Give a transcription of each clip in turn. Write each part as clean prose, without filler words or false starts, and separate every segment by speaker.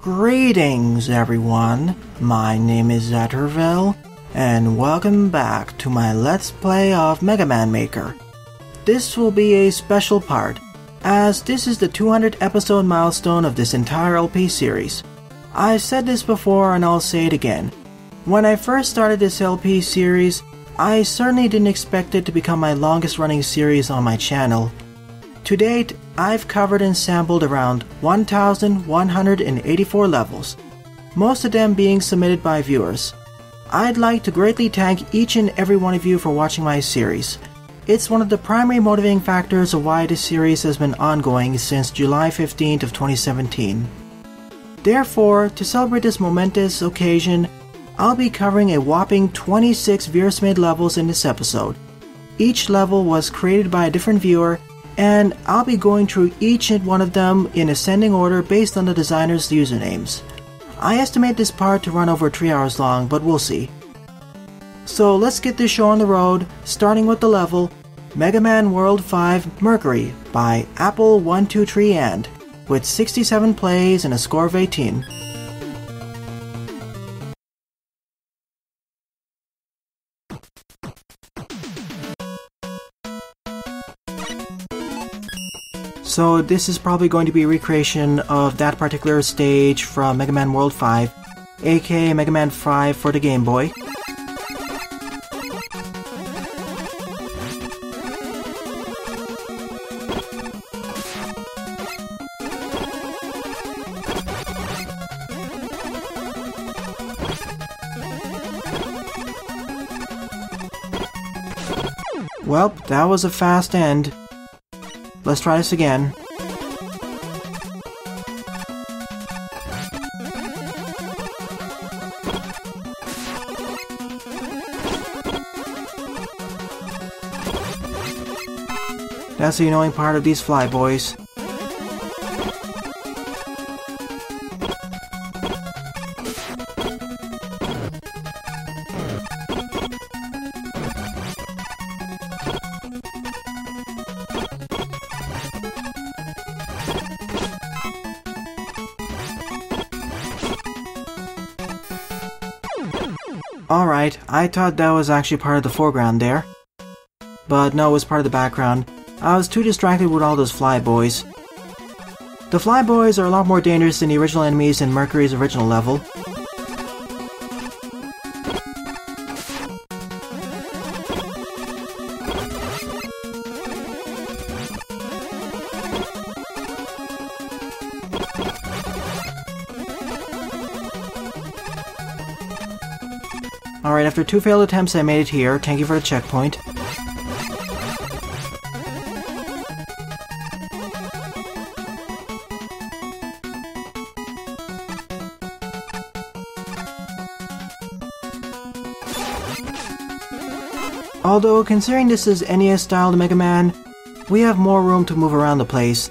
Speaker 1: Greetings everyone, my name is Zetterville, and welcome back to my Let's Play of Megaman Maker. This will be a special part, as this is the 200 episode milestone of this entire LP series. I've said this before and I'll say it again. When I first started this LP series, I certainly didn't expect it to become my longest running series on my channel. To date, I've covered and sampled around 1,184 levels, most of them being submitted by viewers. I'd like to greatly thank each and every one of you for watching my series. It's one of the primary motivating factors of why this series has been ongoing since July 15th of 2017. Therefore, to celebrate this momentous occasion, I'll be covering a whopping 26 viewer-submitted levels in this episode. Each level was created by a different viewer, and I'll be going through each and one of them in ascending order based on the designer's usernames. I estimate this part to run over 3 hours long, but we'll see. So let's get this show on the road, starting with the level Megaman World 5 Mercury by Apple123 and with 67 plays and a score of 18. So this is probably going to be a recreation of that particular stage from Megaman World 5, aka Megaman 5 for the Game Boy. Well, that was a fast end. Let's try this again. That's the annoying part of these flyboys. Alright, I thought that was actually part of the foreground there. But no, it was part of the background. I was too distracted with all those flyboys. The flyboys are a lot more dangerous than the original enemies in Mercury's original level. Alright, after 2 failed attempts I made it here. Thank you for the checkpoint. Although, considering this is NES-styled Mega Man, we have more room to move around the place.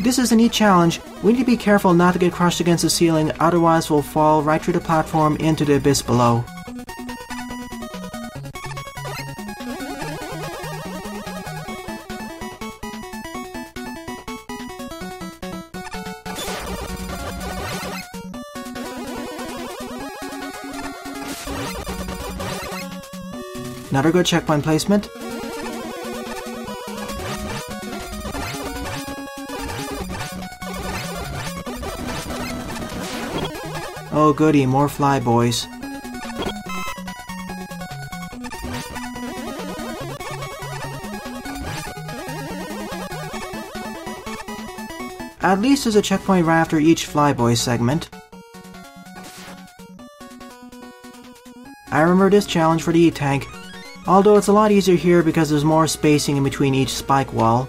Speaker 1: This is a neat challenge. We need to be careful not to get crushed against the ceiling, otherwise we'll fall right through the platform into the abyss below. Another good checkpoint placement. Oh goody, more flyboys. At least there's a checkpoint right after each flyboy segment. I remember this challenge for the E-Tank. Although it's a lot easier here because there's more spacing in between each spike wall.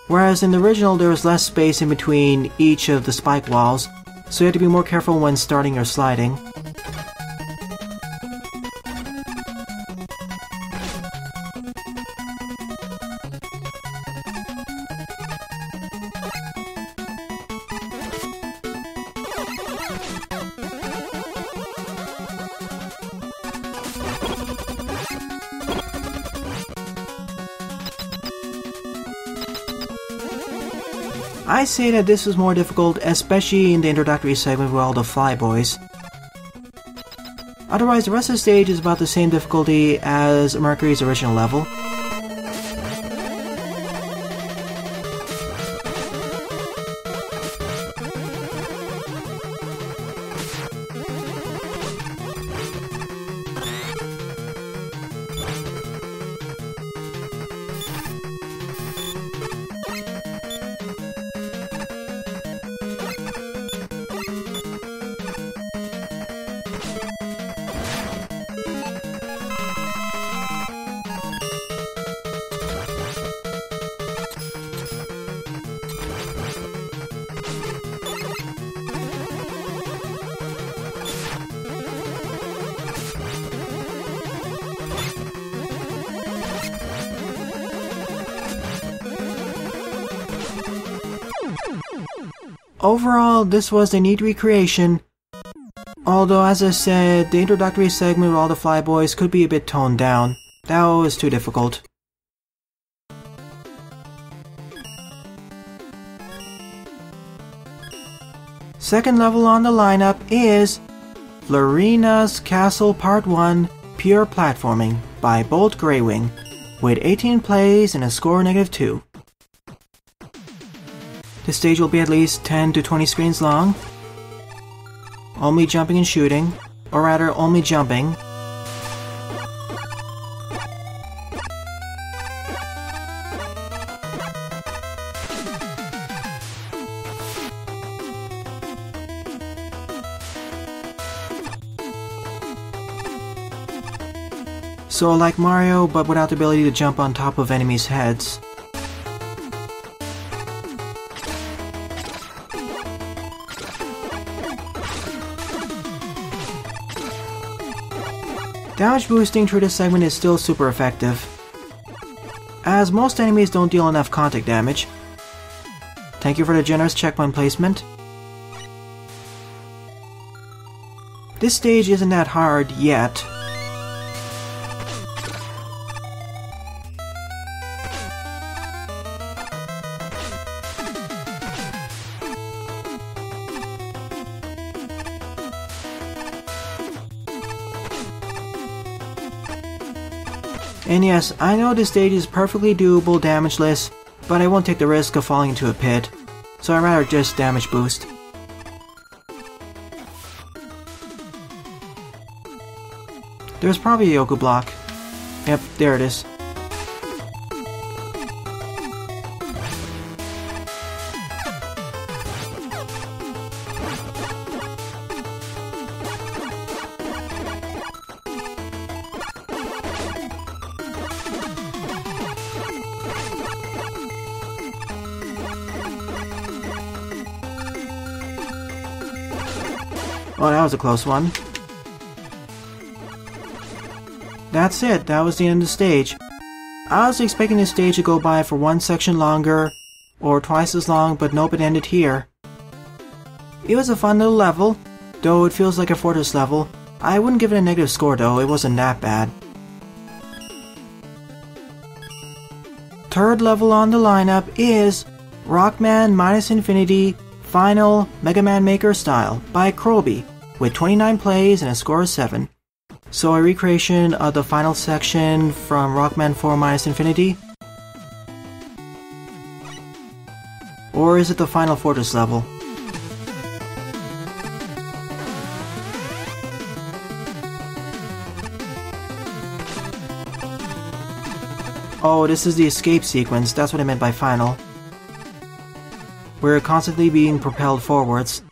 Speaker 1: Whereas in the original there was less space in between each of the spike walls, so you have to be more careful when starting or sliding. I say that this was more difficult, especially in the introductory segment with all the flyboys. Otherwise, the rest of the stage is about the same difficulty as Mercury's original level. Overall, this was a neat recreation, although as I said, the introductory segment with all the flyboys could be a bit toned down. That was too difficult. Second level on the lineup is Flerrinas Castle Part 1 Pure Platforming by BoltGreywing, with 18 plays and a score -2. This stage will be at least 10 to 20 screens long. Only jumping and shooting, or rather only jumping. So like Mario, but without the ability to jump on top of enemies' heads. Damage boosting through this segment is still super effective, as most enemies don't deal enough contact damage. Thank you for the generous checkpoint placement. This stage isn't that hard yet. And yes, I know this stage is perfectly doable damageless, but I won't take the risk of falling into a pit, so I'd rather just damage boost. There's probably a Yoku block. Yep, there it is. Oh, that was a close one. That's it, that was the end of the stage. I was expecting this stage to go by for one section longer, or twice as long, but nope, it ended here. It was a fun little level, though it feels like a Fortress level. I wouldn't give it a negative score though, it wasn't that bad. Third level on the lineup is Rockman -Infinity Final Megaman Maker Style by Croby, with 29 plays and a score of 7. So a recreation of the final section from Rockman 4 -Infinity? Or is it the final Fortress level? Oh, this is the escape sequence, that's what I meant by final. We're constantly being propelled forwards.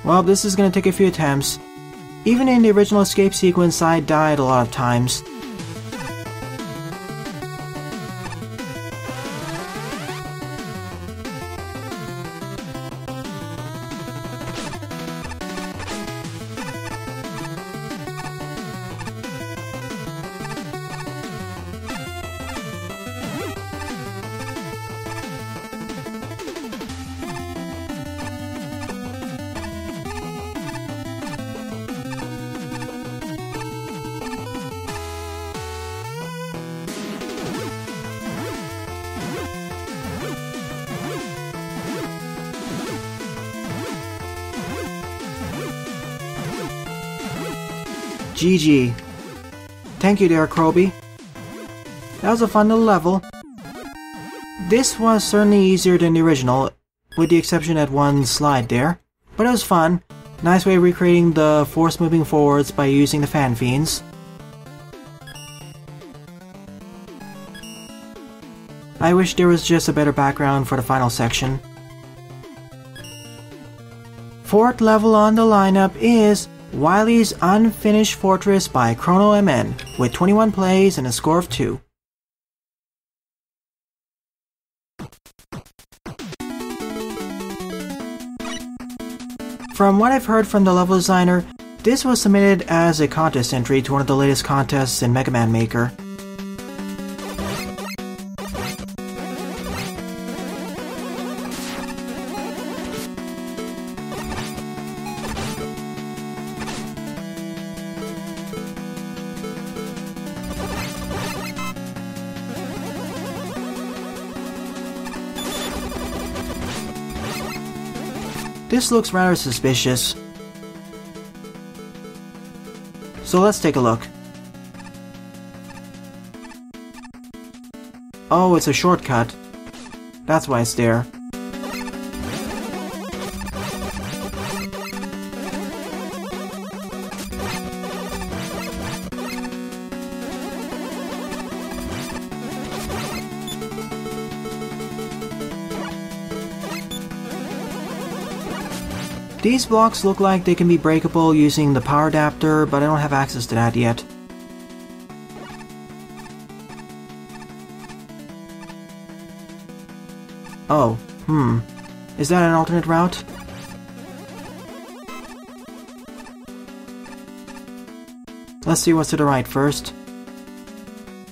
Speaker 1: Well, this is gonna take a few attempts. Even in the original escape sequence, I died a lot of times. GG. Thank you there, Croby. That was a fun little level. This was certainly easier than the original, with the exception that one slide there. But it was fun. Nice way of recreating the force moving forwards by using the fan fiends. I wish there was just a better background for the final section. Fourth level on the lineup is Wily's Unfinished Fortress by Crono MN, with 21 plays and a score of 2. From what I've heard from the level designer, this was submitted as a contest entry to one of the latest contests in Megaman Maker. This looks rather suspicious. So let's take a look. Oh, it's a shortcut. That's why it's there. These blocks look like they can be breakable using the power adapter, but I don't have access to that yet. Oh, is that an alternate route? Let's see what's to the right first.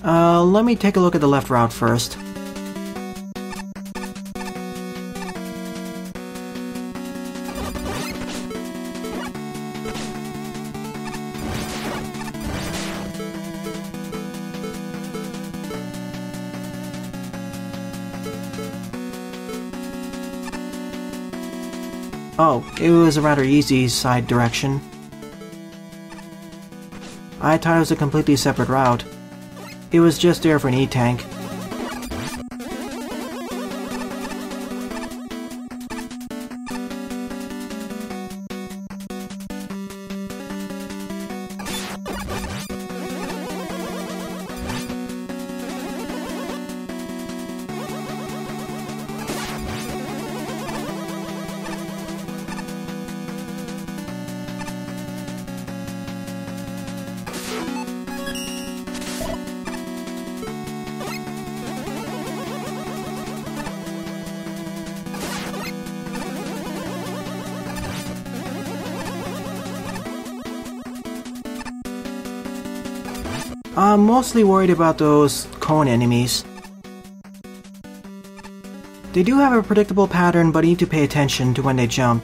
Speaker 1: Let me take a look at the left route first. Oh, it was a rather easy side direction. I thought it was a completely separate route. It was just there for an E-tank. I'm mostly worried about those cone enemies. They do have a predictable pattern, but you need to pay attention to when they jump.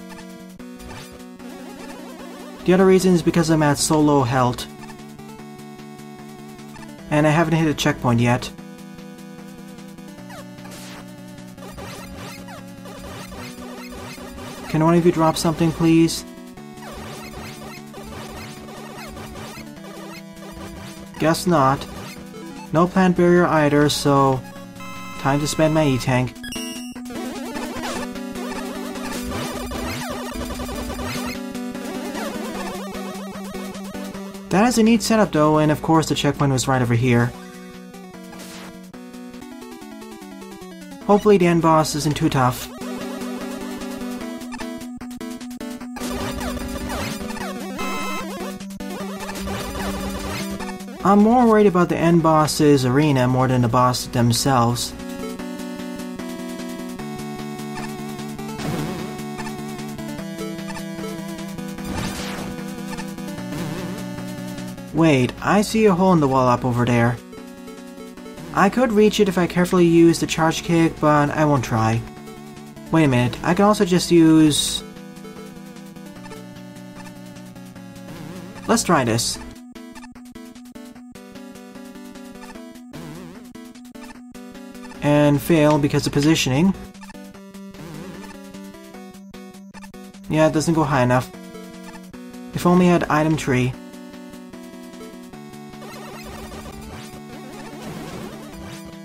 Speaker 1: The other reason is because I'm at so low health. And I haven't hit a checkpoint yet. Can one of you drop something, please? Guess not. No plant barrier either, so time to spend my E-tank. That is a neat setup though, and of course the checkpoint was right over here. Hopefully the end boss isn't too tough. I'm more worried about the end boss's arena more than the boss themselves. Wait, I see a hole in the wall up over there. I could reach it if I carefully use the charge kick, but I won't try. Wait a minute, I can also just use... Let's try this. And fail because of positioning. Yeah, it doesn't go high enough. If only I had item tree.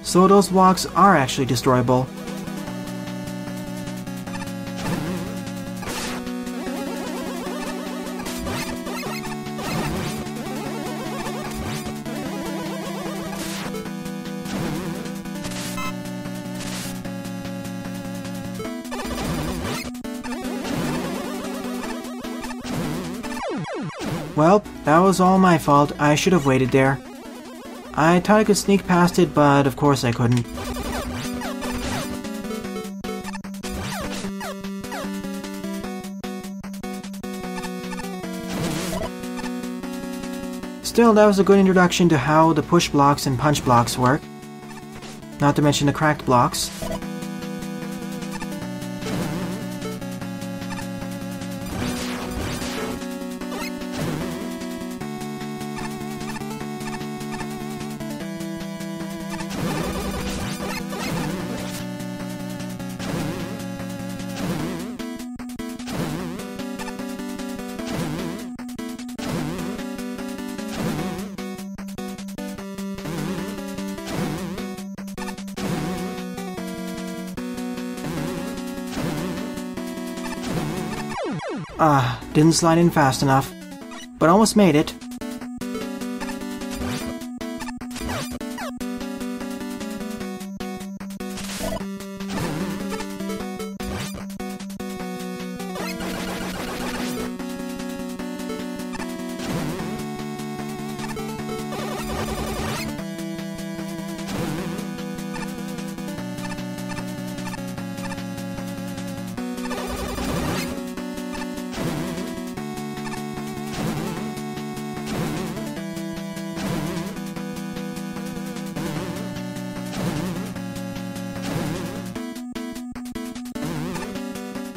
Speaker 1: So those blocks are actually destroyable. Well, that was all my fault. I should have waited there. I thought I could sneak past it, but of course I couldn't. Still, that was a good introduction to how the push blocks and punch blocks work. Not to mention the cracked blocks. Didn't slide in fast enough, but almost made it.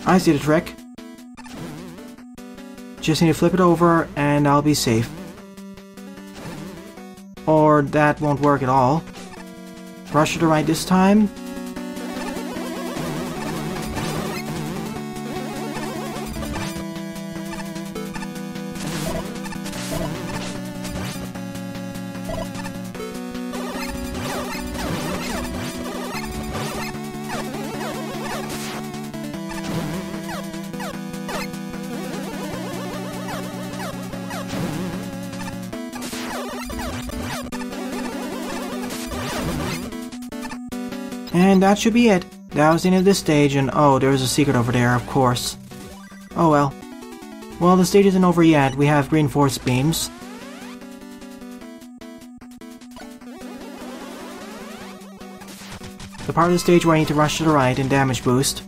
Speaker 1: I see the trick. Just need to flip it over and I'll be safe. Or that won't work at all. Rush to the right this time. And that should be it. That was the end of this stage, and oh, there's a secret over there, of course. Oh well. Well, the stage isn't over yet. We have green force beams. The part of the stage where I need to rush to the right and damage boost.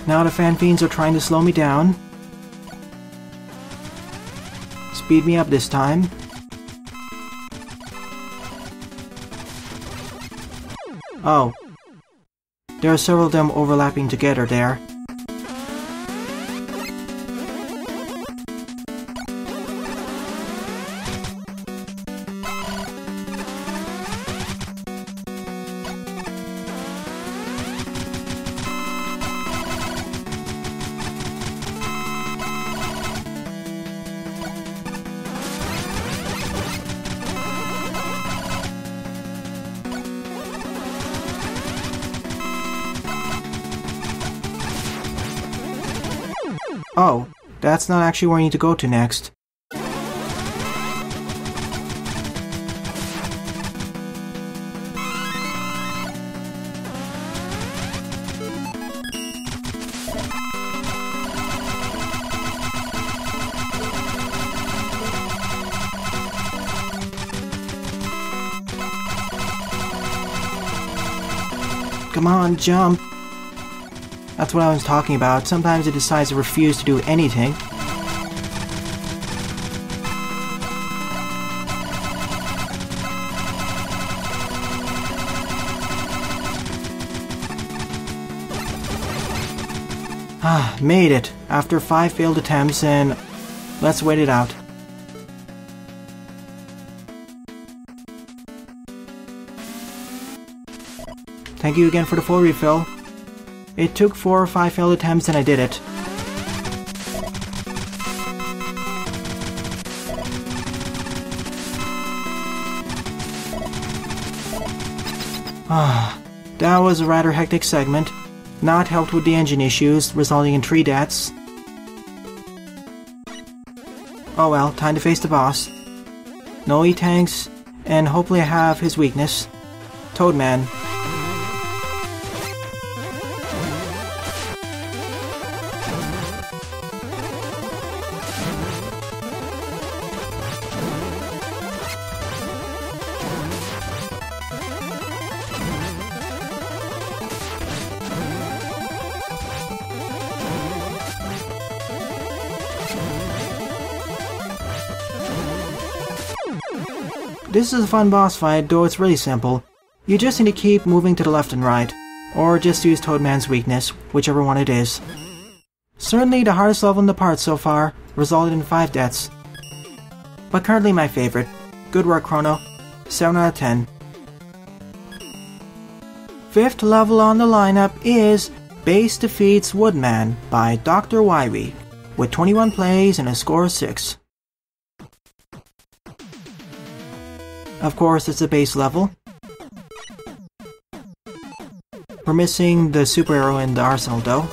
Speaker 1: Now the fan fiends are trying to slow me down. Speed me up this time. Oh. There are several of them overlapping together there. Oh, that's not actually where I need to go to next. Come on, jump! That's what I was talking about. Sometimes it decides to refuse to do anything. Ah, made it! After 5 failed attempts, and let's wait it out. Thank you again for the full refill. It took 4 or 5 failed attempts and I did it. Ah, that was a rather hectic segment. Not helped with the engine issues, resulting in 3 deaths. Oh well, time to face the boss. No E-tanks, and hopefully I have his weakness. Toadman. This is a fun boss fight, though it's really simple. You just need to keep moving to the left and right, or just use Toadman's weakness, whichever one it is. Certainly the hardest level in the part so far, resulted in 5 deaths. But currently my favorite. Good work, Crono. 7 out of 10. 5th level on the lineup is Base Defeats Woodman by DrWahwe, with 21 plays and a score of 6. Of course, it's a base level. We're missing the super arrow in the arsenal though.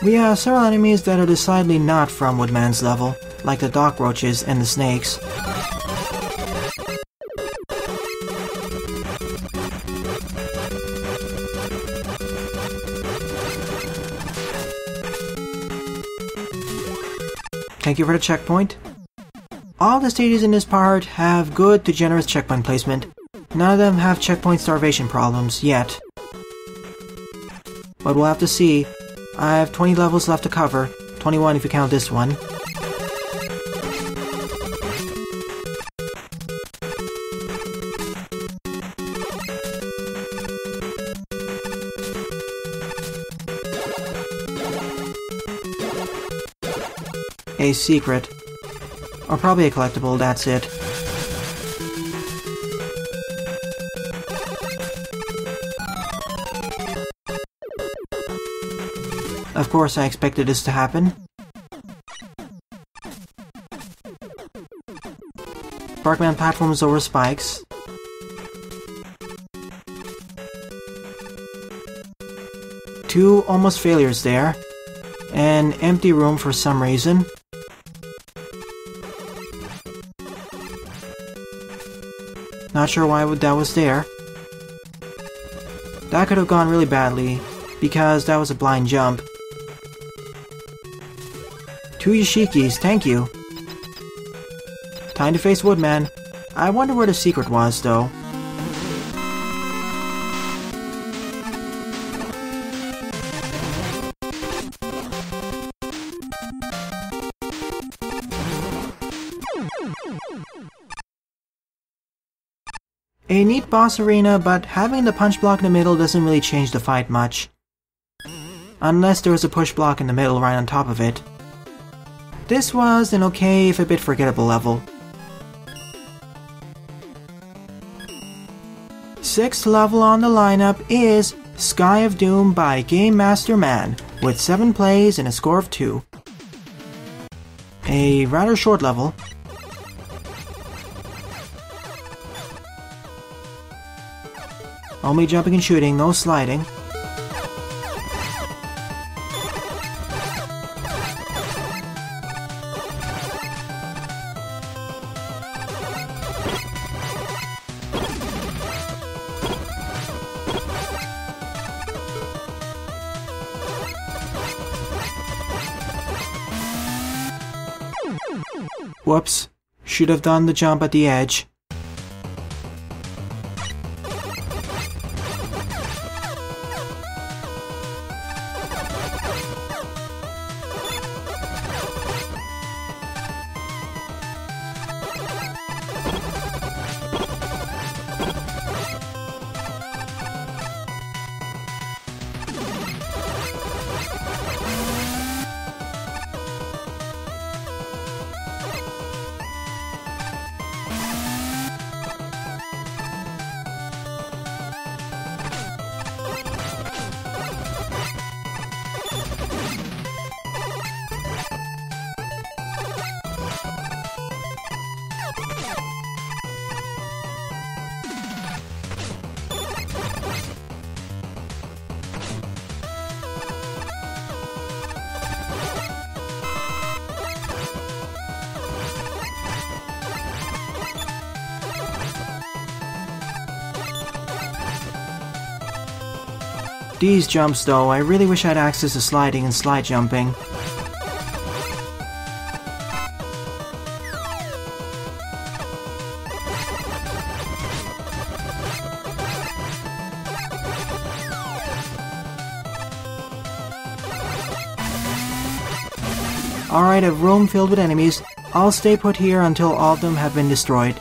Speaker 1: We have several enemies that are decidedly not from Woodman's level, like the dock roaches and the snakes. Thank you for the checkpoint. All the stages in this part have good to generous checkpoint placement. None of them have checkpoint starvation problems yet. But we'll have to see. I have 20 levels left to cover, 21 if you count this one. A secret. Or probably a collectible, that's it. Of course I expected this to happen. Rockman platforms over spikes. Two almost failures there. An empty room for some reason. Not sure why that was there. That could have gone really badly, because that was a blind jump. 2 Yashikis, thank you. Time to face Woodman. I wonder where the secret was, though. A neat boss arena, but having the punch block in the middle doesn't really change the fight much. Unless there was a push block in the middle right on top of it. This was an okay, if a bit forgettable level. 6th level on the lineup is Sky of Doom by Game Master Man, with 7 plays and a score of 2. A rather short level. Only jumping and shooting, no sliding. Whoops, should have done the jump at the edge. These jumps though, I really wish I had access to sliding and slide jumping. Alright, a room filled with enemies. I'll stay put here until all of them have been destroyed.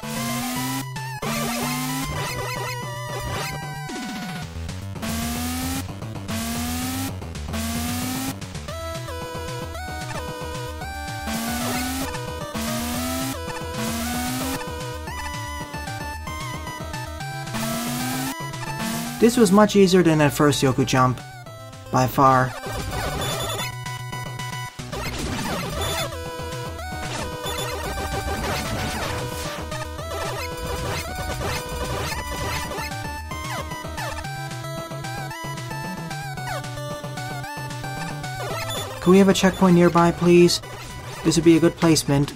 Speaker 1: This was much easier than that first Yoku jump, by far. Can we have a checkpoint nearby, please? This would be a good placement.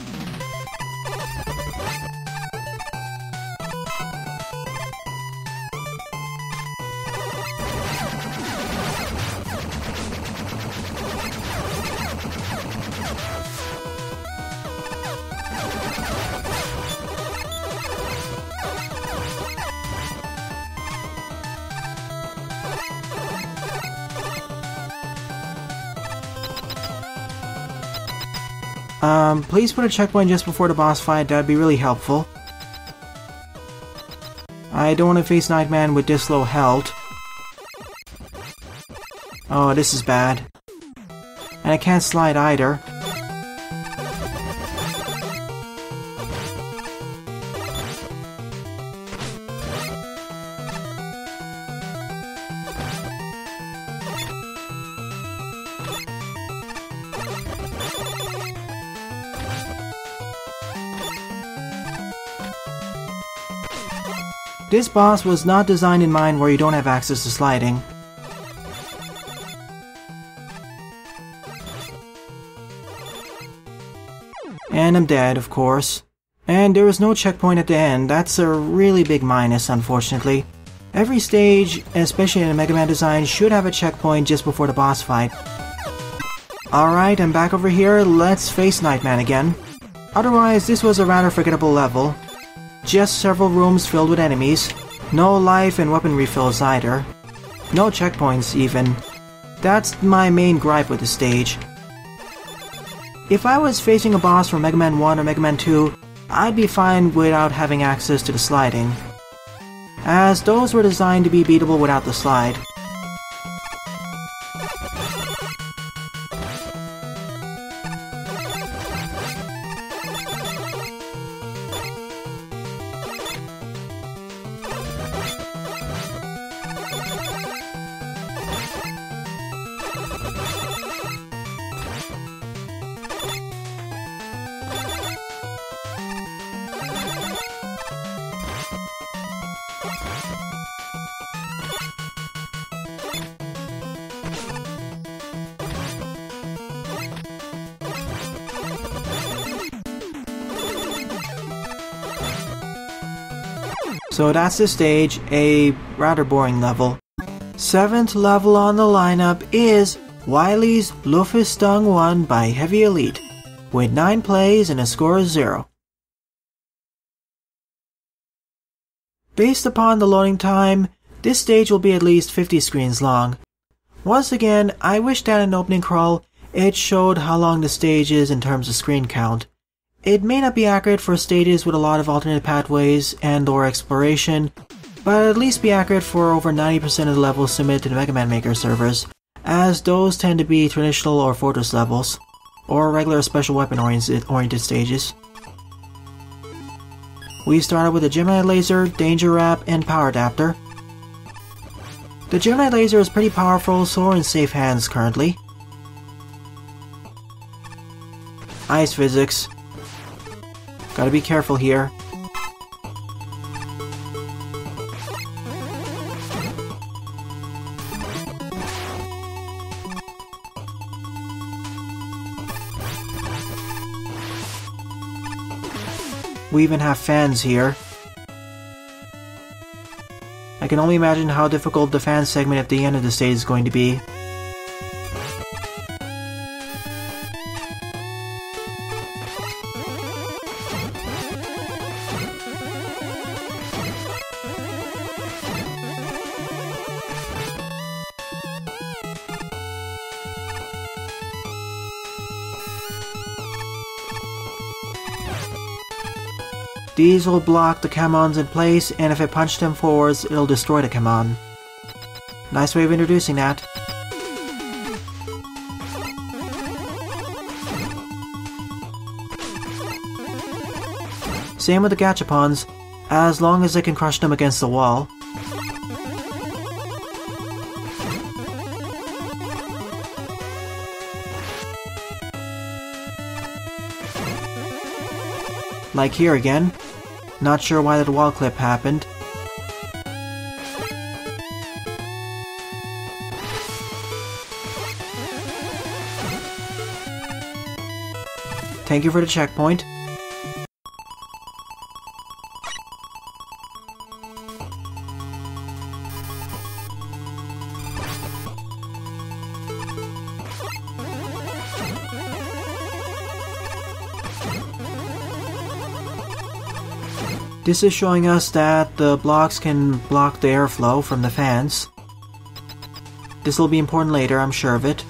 Speaker 1: Please put a checkpoint just before the boss fight, that'd be really helpful. I don't want to face Nightman with this low health. Oh, this is bad. And I can't slide either. This boss was not designed in mind where you don't have access to sliding. And I'm dead, of course. And there was no checkpoint at the end. That's a really big minus, unfortunately. Every stage, especially in a Mega Man design, should have a checkpoint just before the boss fight. Alright, I'm back over here. Let's face Nightman again. Otherwise, this was a rather forgettable level. Just several rooms filled with enemies. No life and weapon refills either. No checkpoints, even. That's my main gripe with the stage. If I was facing a boss from Mega Man 1 or Mega Man 2, I'd be fine without having access to the sliding, as those were designed to be beatable without the slide. So that's the stage, a rather boring level. 7th level on the lineup is Wily's Luftfestung 1 by Heavy Elite, with 9 plays and a score of 0. Based upon the loading time, this stage will be at least 50 screens long. Once again, I wish that in opening crawl, it showed how long the stage is in terms of screen count. It may not be accurate for stages with a lot of alternate pathways and or exploration, but at least be accurate for over 90% of the levels submitted to the Megaman Maker servers, as those tend to be traditional or fortress levels, or regular special weapon oriented stages. We started with a Gemini Laser, Danger Wrap, and Power Adapter. The Gemini Laser is pretty powerful, so we're in safe hands currently. Ice Physics. Gotta be careful here. We even have fans here. I can only imagine how difficult the fan segment at the end of the stage is going to be. These will block the Kamons in place, and if it punches them forwards, it'll destroy the Kamon. Nice way of introducing that. Same with the Gachapons, as long as I can crush them against the wall. Like here again. Not sure why that wall clip happened. Thank you for the checkpoint. This is showing us that the blocks can block the airflow from the fans. This will be important later, I'm sure of it.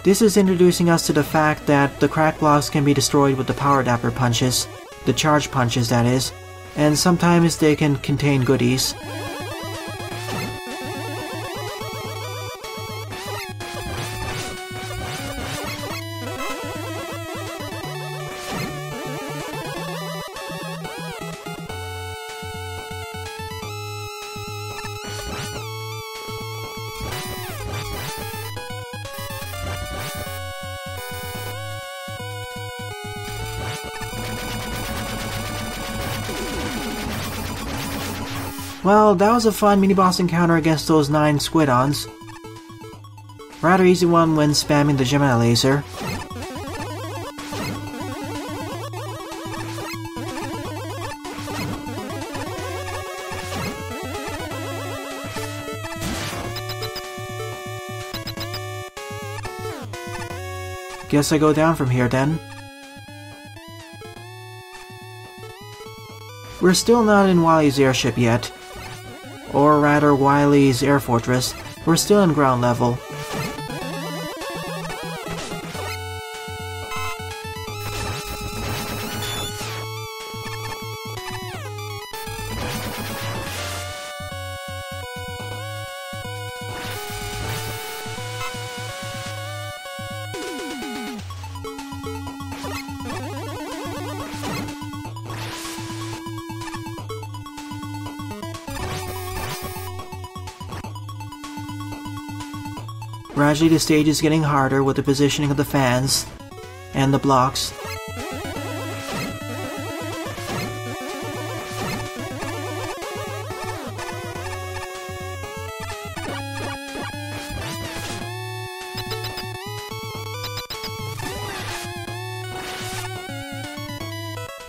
Speaker 1: This is introducing us to the fact that the crack blocks can be destroyed with the power adapter punches, the charge punches that is, and sometimes they can contain goodies. Well, that was a fun mini-boss encounter against those 9 Squidons. Rather easy one when spamming the Gemini Laser. Guess I go down from here then. We're still not in Wily's airship yet. Or rather, Wily's air fortress. We're still in ground level. Gradually the stage is getting harder with the positioning of the fans and the blocks.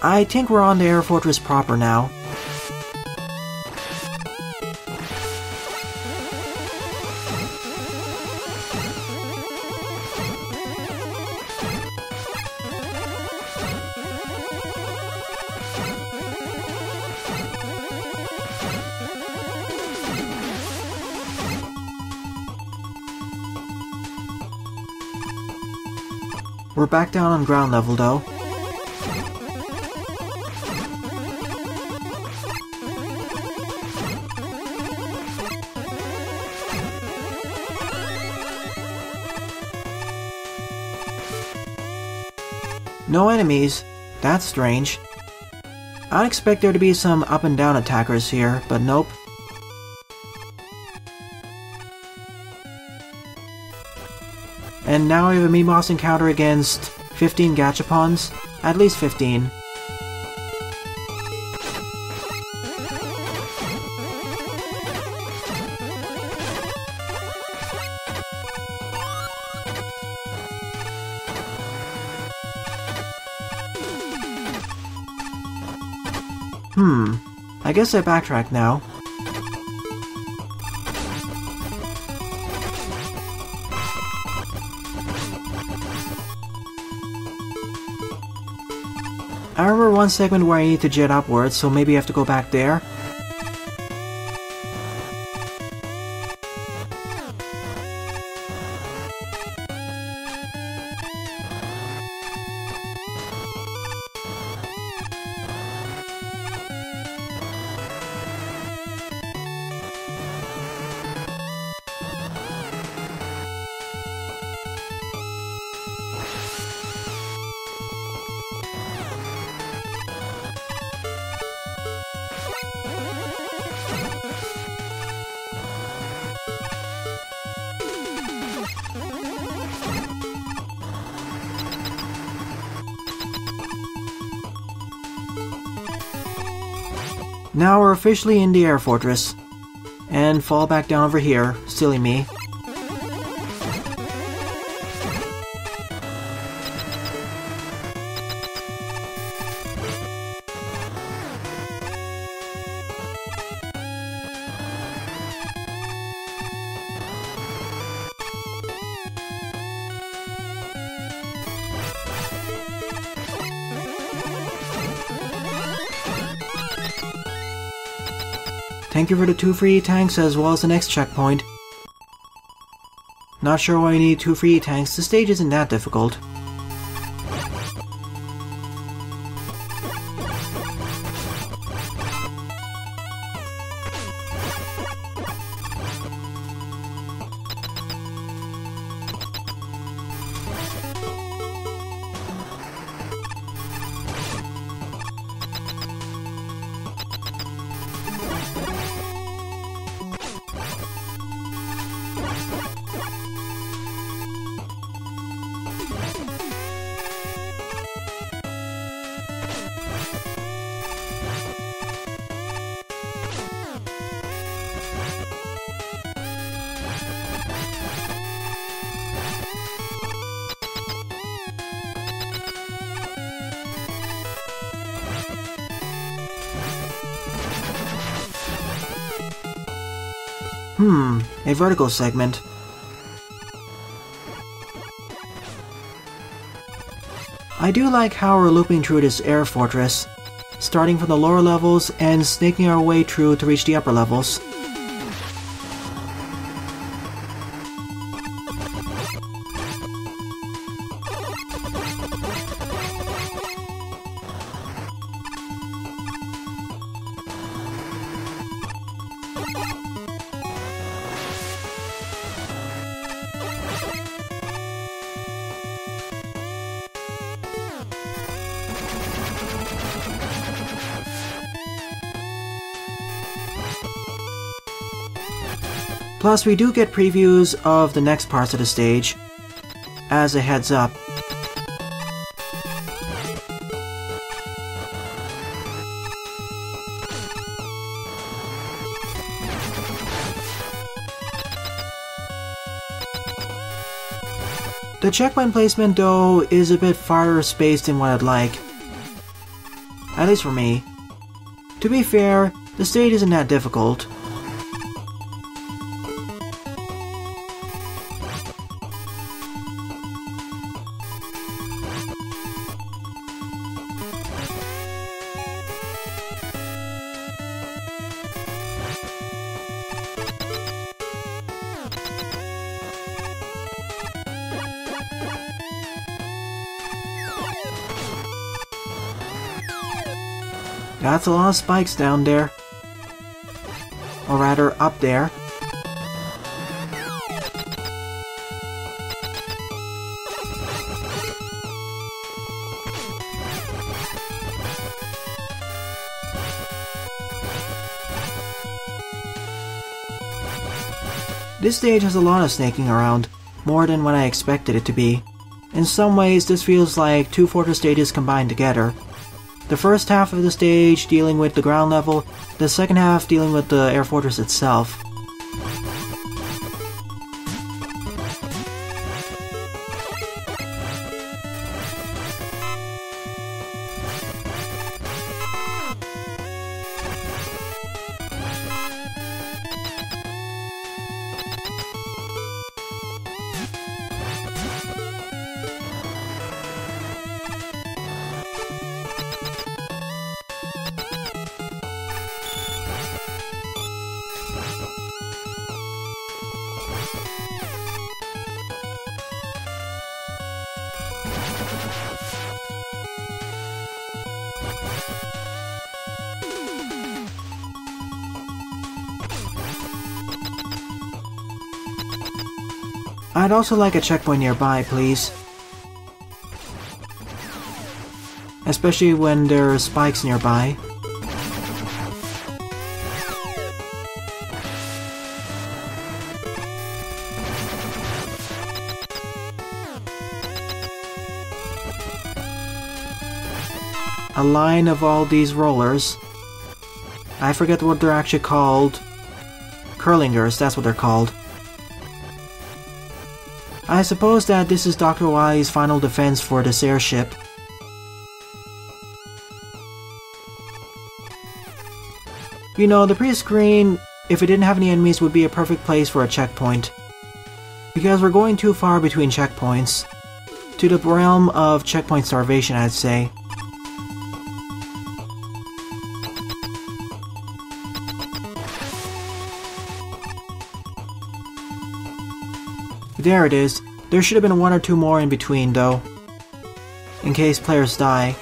Speaker 1: I think we're on the air fortress proper now. We're back down on ground level though. No enemies. That's strange. I'd expect there to be some up and down attackers here, but nope. And now we have a Meeboss encounter against 15 Gachapons. At least 15. I guess I backtrack now. I remember one segment where I need to jet upwards, so maybe I have to go back there. Now we're officially in the air fortress. And fall back down over here. Silly me. Thank you for the 2 free tanks as well as the next checkpoint. Not sure why I need 2 free tanks, the stage isn't that difficult. A vertical segment. I do like how we're looping through this air fortress, starting from the lower levels and snaking our way through to reach the upper levels. Plus, we do get previews of the next parts of the stage, as a heads up. The checkpoint placement, though, is a bit farther spaced than what I'd like. At least for me. To be fair, the stage isn't that difficult. That's a lot of spikes down there. Or rather, up there. This stage has a lot of snaking around, more than what I expected it to be. In some ways, this feels like two fortress stages combined together. The first half of the stage dealing with the ground level, the second half dealing with the air fortress itself. I'd also like a checkpoint nearby, please. Especially when there are spikes nearby. A line of all these rollers. I forget what they're actually called. Curlingers, that's what they're called. I suppose that this is DrWahwe's final defense for this airship. You know, the pre-screen, if it didn't have any enemies, would be a perfect place for a checkpoint. Because we're going too far between checkpoints. To the realm of checkpoint starvation, I'd say. There it is. There should have been one or two more in between, though. In case players die.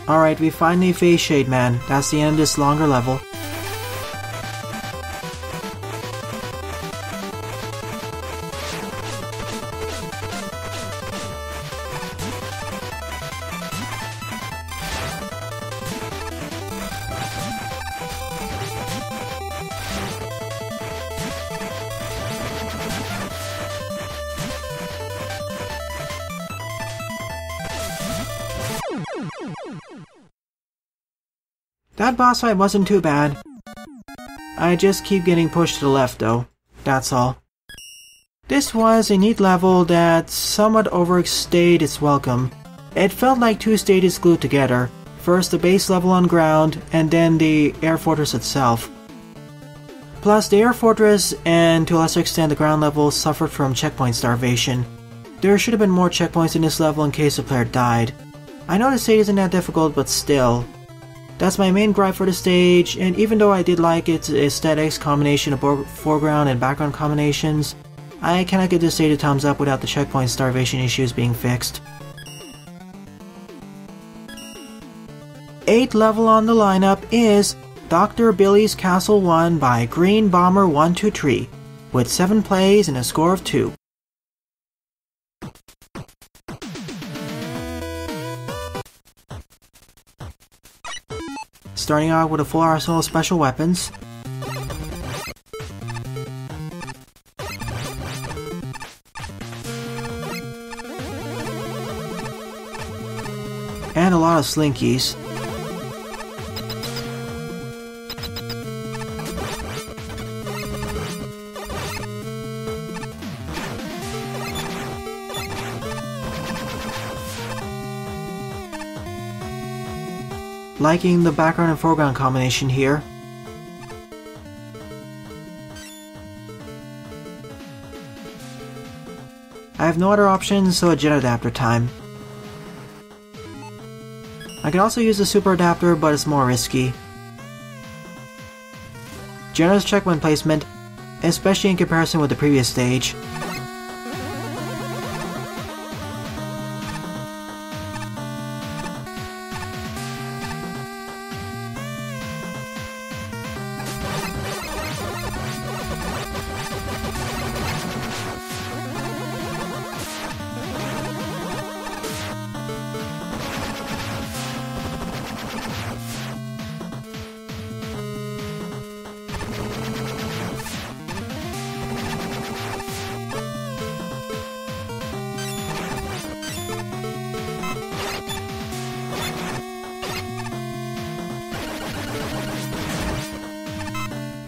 Speaker 1: Alright, we finally faced Shade Man. That's the end of this longer level. That boss fight wasn't too bad. I just keep getting pushed to the left though. That's all. This was a neat level that somewhat overstayed its welcome. It felt like two stages glued together. First the base level on ground, and then the air fortress itself. Plus the air fortress, and to a lesser extent the ground level, suffered from checkpoint starvation. There should have been more checkpoints in this level in case the player died. I know the stage isn't that difficult, but still. That's my main gripe for the stage, and even though I did like its aesthetics combination of foreground and background combinations, I cannot give this stage a thumbs up without the checkpoint starvation issues being fixed. 8th level on the lineup is Dr. Billy's Castle 1 by Green Bomber 123, with 7 plays and a score of 2. Starting out with a full arsenal of special weapons. And a lot of slinkies. liking the background and foreground combination here. I have no other options, so a jet adapter time. I can also use a super adapter, but it's more risky. Generous checkpoint placement, especially in comparison with the previous stage.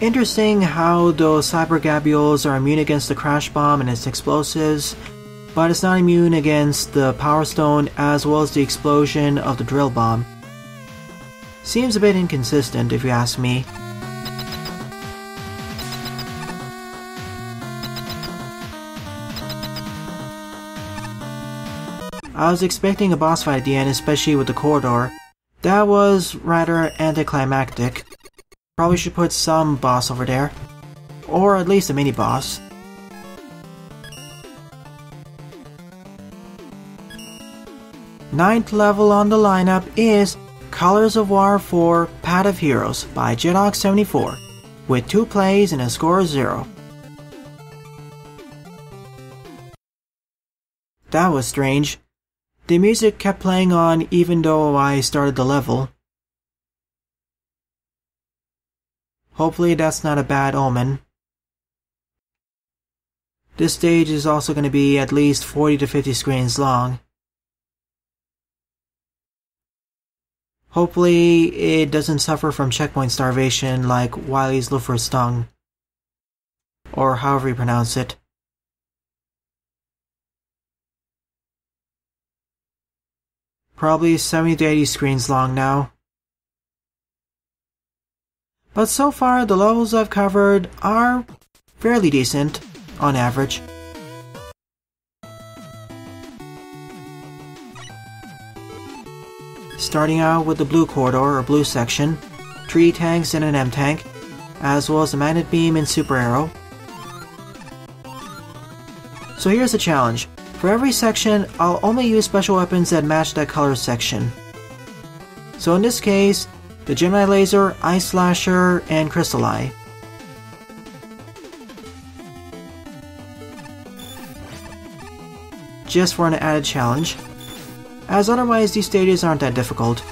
Speaker 1: Interesting how those cyber gabules are immune against the crash bomb and its explosives, but it's not immune against the power stone as well as the explosion of the drill bomb. Seems a bit inconsistent if you ask me. I was expecting a boss fight at the end, especially with the corridor. That was rather anticlimactic. Probably should put some boss over there. Or at least a mini-boss. Ninth level on the lineup is Colors of War 4 Path of Heroes by Jedox74, with 2 plays and a score of 0. That was strange. The music kept playing on even though I started the level. Hopefully that's not a bad omen. This stage is also going to be at least 40 to 50 screens long. Hopefully it doesn't suffer from checkpoint starvation like Wily's Luftfestung, or however you pronounce it. Probably 70 to 80 screens long now. But so far, the levels I've covered are fairly decent, on average. Starting out with the blue corridor, or blue section, 3 tanks and an M-tank, as well as a magnet beam and super arrow. So here's the challenge. For every section, I'll only use special weapons that match that color section. So in this case, the Gemini Laser, Ice Slasher, and Crystal Eye. Just for an added challenge, as otherwise these stages aren't that difficult.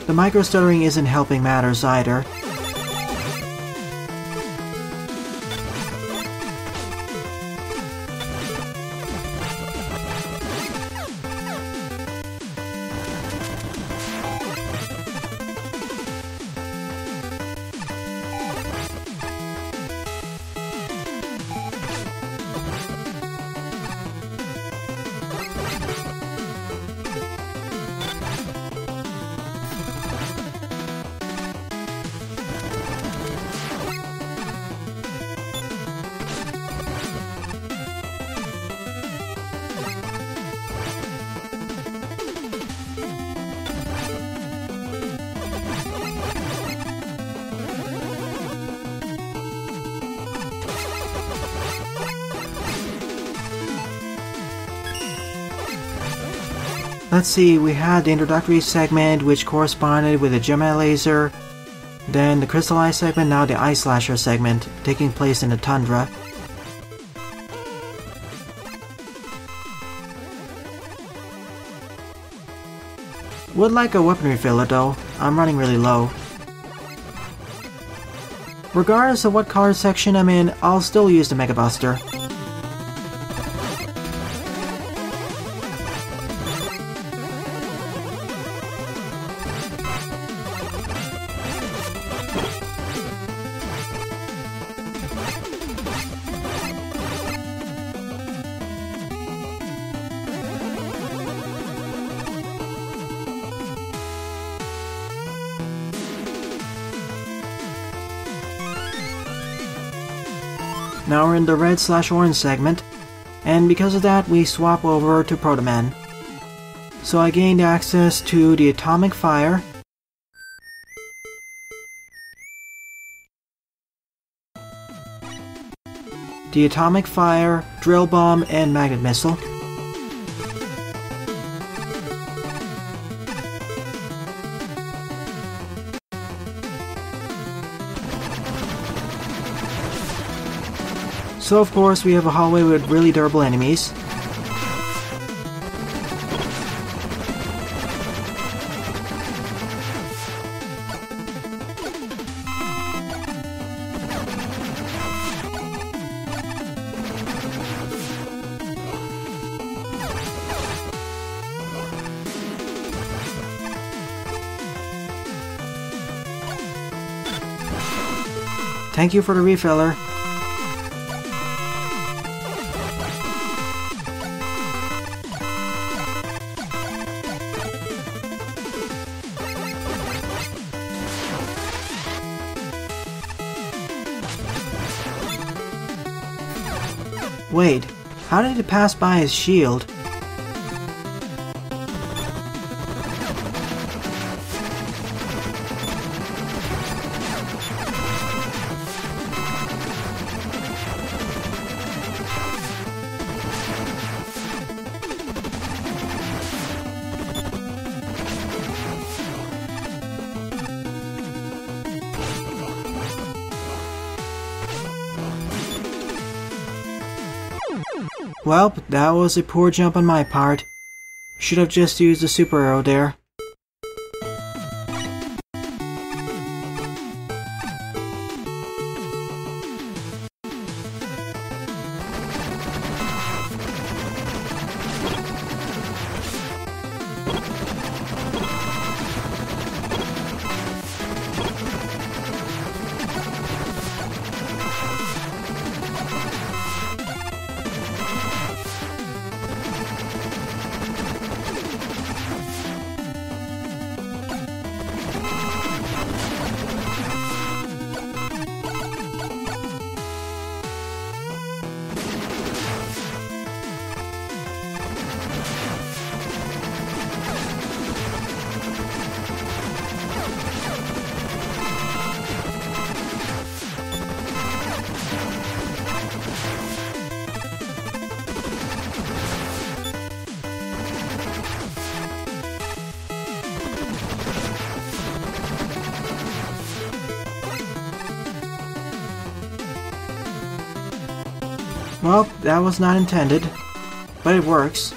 Speaker 1: The micro-stuttering isn't helping matters either. Let's see, we had the introductory segment which corresponded with the Gemini laser, then the crystallized segment, now the Ice Slasher segment, taking place in the tundra. Would like a weapon refiller though, I'm running really low. Regardless of what color section I'm in, I'll still use the Mega Buster. Now we're in the red/orange segment, and because of that we swap over to Protoman. So I gained access to the Atomic Fire, Drill Bomb, and Magnet Missile. So of course we have a hallway with really durable enemies. Thank you for the refiller. Wait, how did it pass by his shield? Well, that was a poor jump on my part. Should have just used the super arrow there. Well, that was not intended, but it works.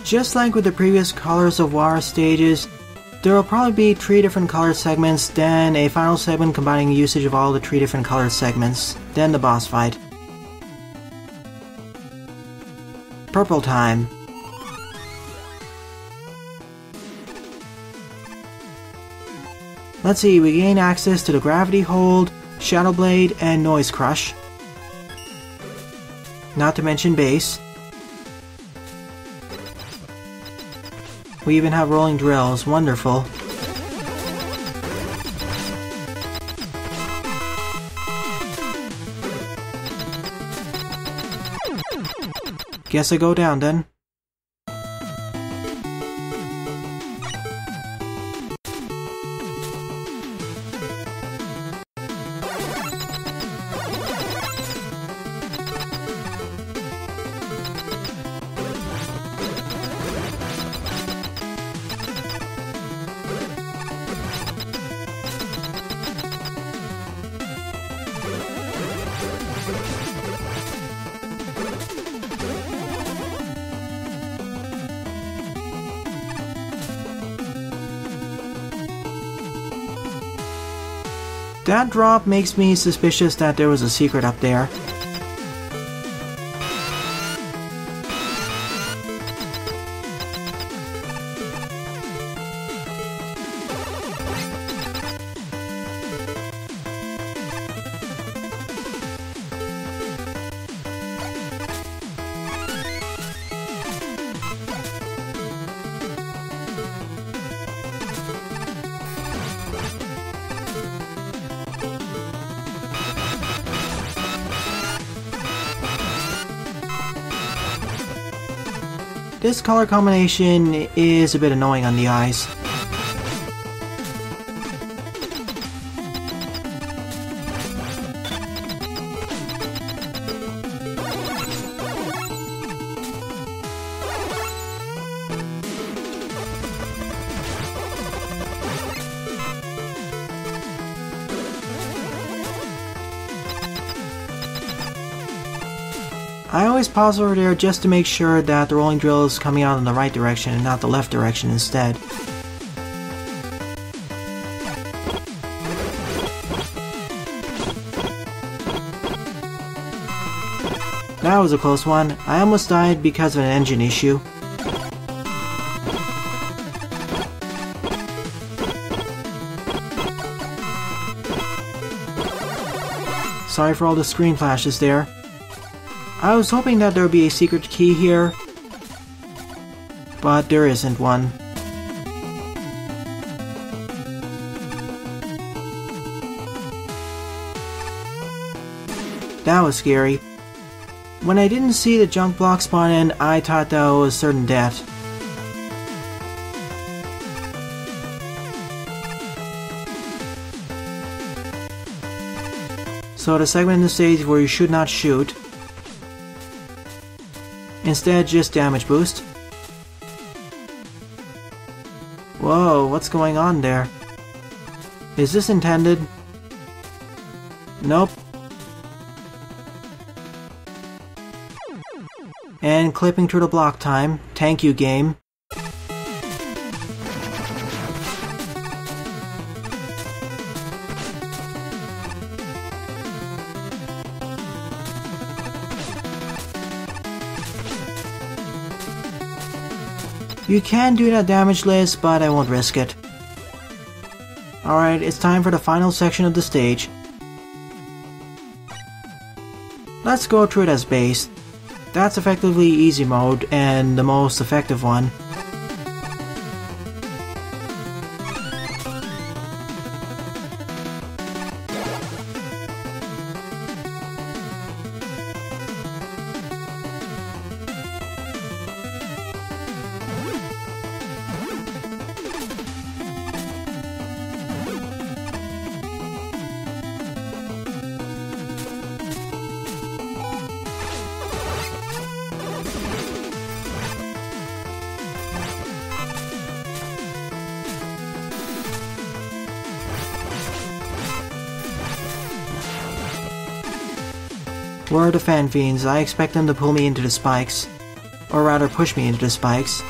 Speaker 1: Just like with the previous Colors of War stages, There will probably be 3 different colored segments, then a final segment combining usage of all the 3 different colored segments, then the boss fight. Purple time. Let's see, we gain access to the Gravity Hold, Shadow Blade, and Noise Crush. Not to mention Bass. We even have Rolling Drills, wonderful. Guess I go down then. That drop makes me suspicious that there was a secret up there. This color combination is a bit annoying on the eyes. I always pause over there just to make sure that the rolling drill is coming out in the right direction and not the left direction instead. That was a close one. I almost died because of an engine issue. Sorry for all the screen flashes there. I was hoping that there would be a secret key here, but there isn't one. That was scary. When I didn't see the junk block spawn in, I thought that was certain death. So the segment in the stage where you should not shoot. Instead, just damage boost. Whoa, what's going on there? Is this intended? Nope. And clipping through the block time. Thank you, game. You can do that damage list, but I won't risk it. Alright, it's time for the final section of the stage. Let's go through it as base. That's effectively easy mode, and the most effective one. Where are the fan fiends? I expect them to pull me into the spikes. Or rather push me into the spikes.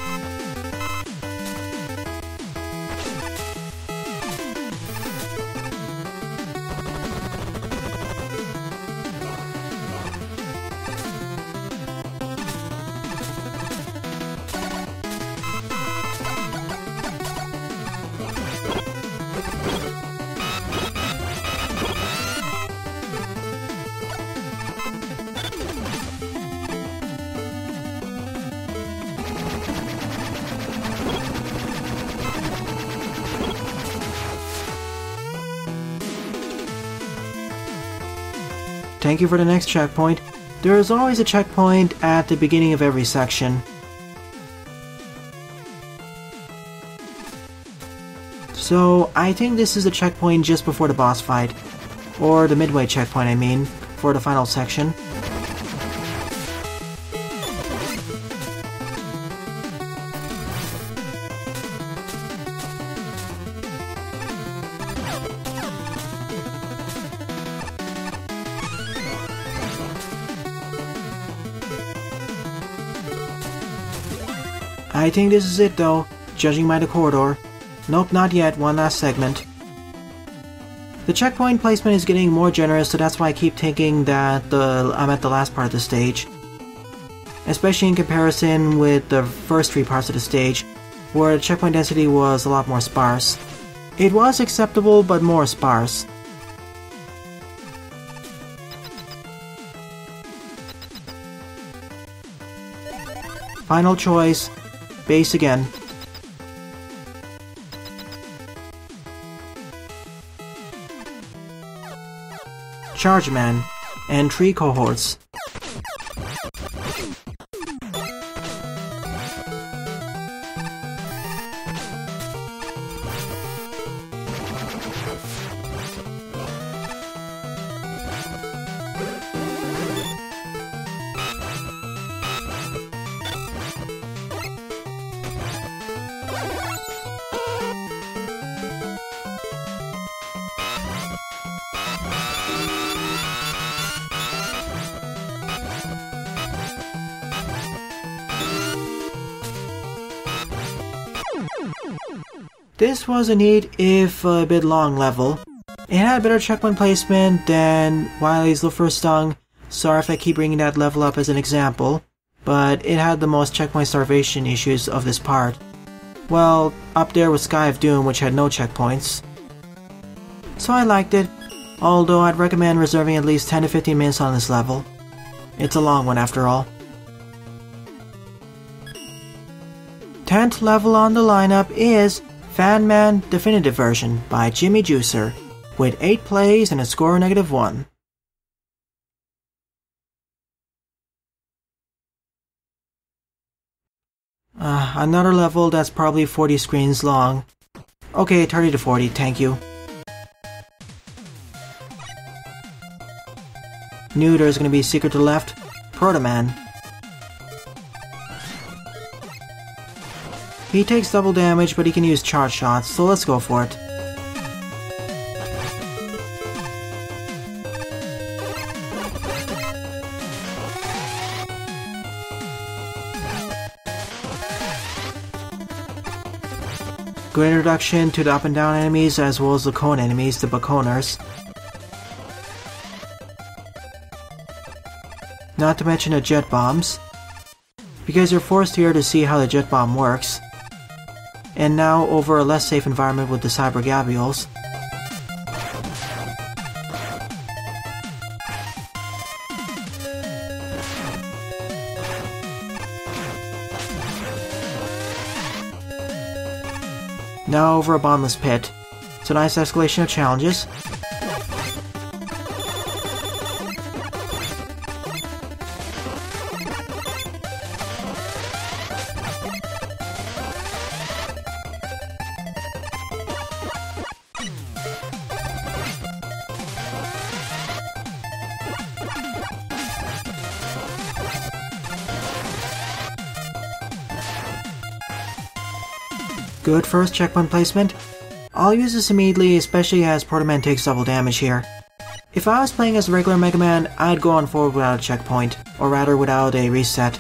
Speaker 1: Thank you for the next checkpoint. There is always a checkpoint at the beginning of every section. So, I think this is the checkpoint just before the boss fight. Or the midway checkpoint, I mean, for the final section. I think this is it though, judging by the corridor. Nope, not yet, one last segment. The checkpoint placement is getting more generous, so that's why I keep thinking that I'm at the last part of the stage. Especially in comparison with the first 3 parts of the stage, where the checkpoint density was a lot more sparse. It was acceptable, but more sparse. Final choice. Base again. Charge Man, and 3 cohorts. This was a neat, if a bit long level. It had better checkpoint placement than Wily's Luftfestung. Sorry if I keep bringing that level up as an example, but it had the most checkpoint starvation issues of this part. Well, up there with Sky of Doom, which had no checkpoints. So I liked it, although I'd recommend reserving at least 10 to 15 minutes on this level. It's a long one after all. 10th level on the lineup is Fan Man Definitive Version by Jimmy Juicer, with 8 plays and a score of -1. Another level that's probably 40 screens long. Okay, 30 to 40, thank you. Knew there's gonna be a secret to the left. Proto Man. He takes double damage, but he can use charge shots, so let's go for it. Good introduction to the up and down enemies as well as the cone enemies, the Baconers. Not to mention the jet bombs, because you're forced here to see how the jet bomb works. And now over a less safe environment with the Cyber Gabules. Now over a bottomless pit. It's a nice escalation of challenges. Good first checkpoint placement. I'll use this immediately, especially as Proto Man takes double damage here. If I was playing as a regular Mega Man, I'd go on forward without a checkpoint, or rather without a reset.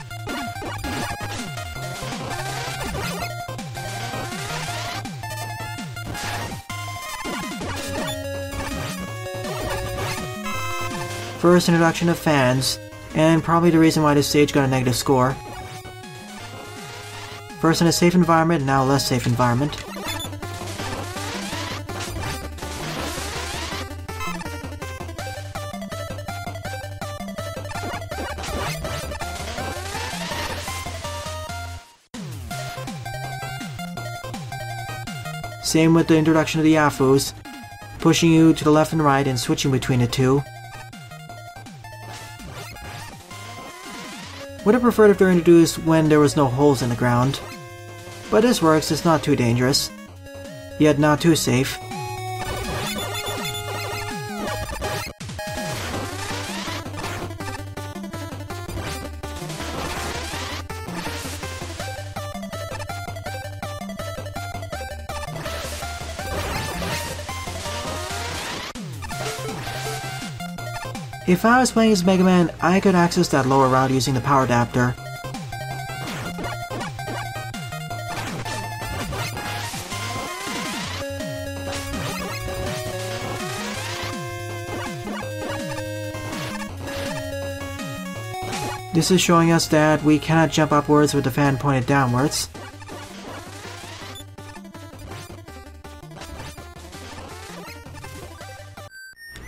Speaker 1: First introduction of fans, and probably the reason why this stage got a negative score. First in a safe environment, now a less safe environment. Same with the introduction of the Yafus, pushing you to the left and right and switching between the two. Would have preferred if they were introduced when there was no holes in the ground. But this works, it's not too dangerous. Yet not too safe. If I was playing as Megaman, I could access that lower route using the power adapter. This is showing us that we cannot jump upwards with the fan pointed downwards.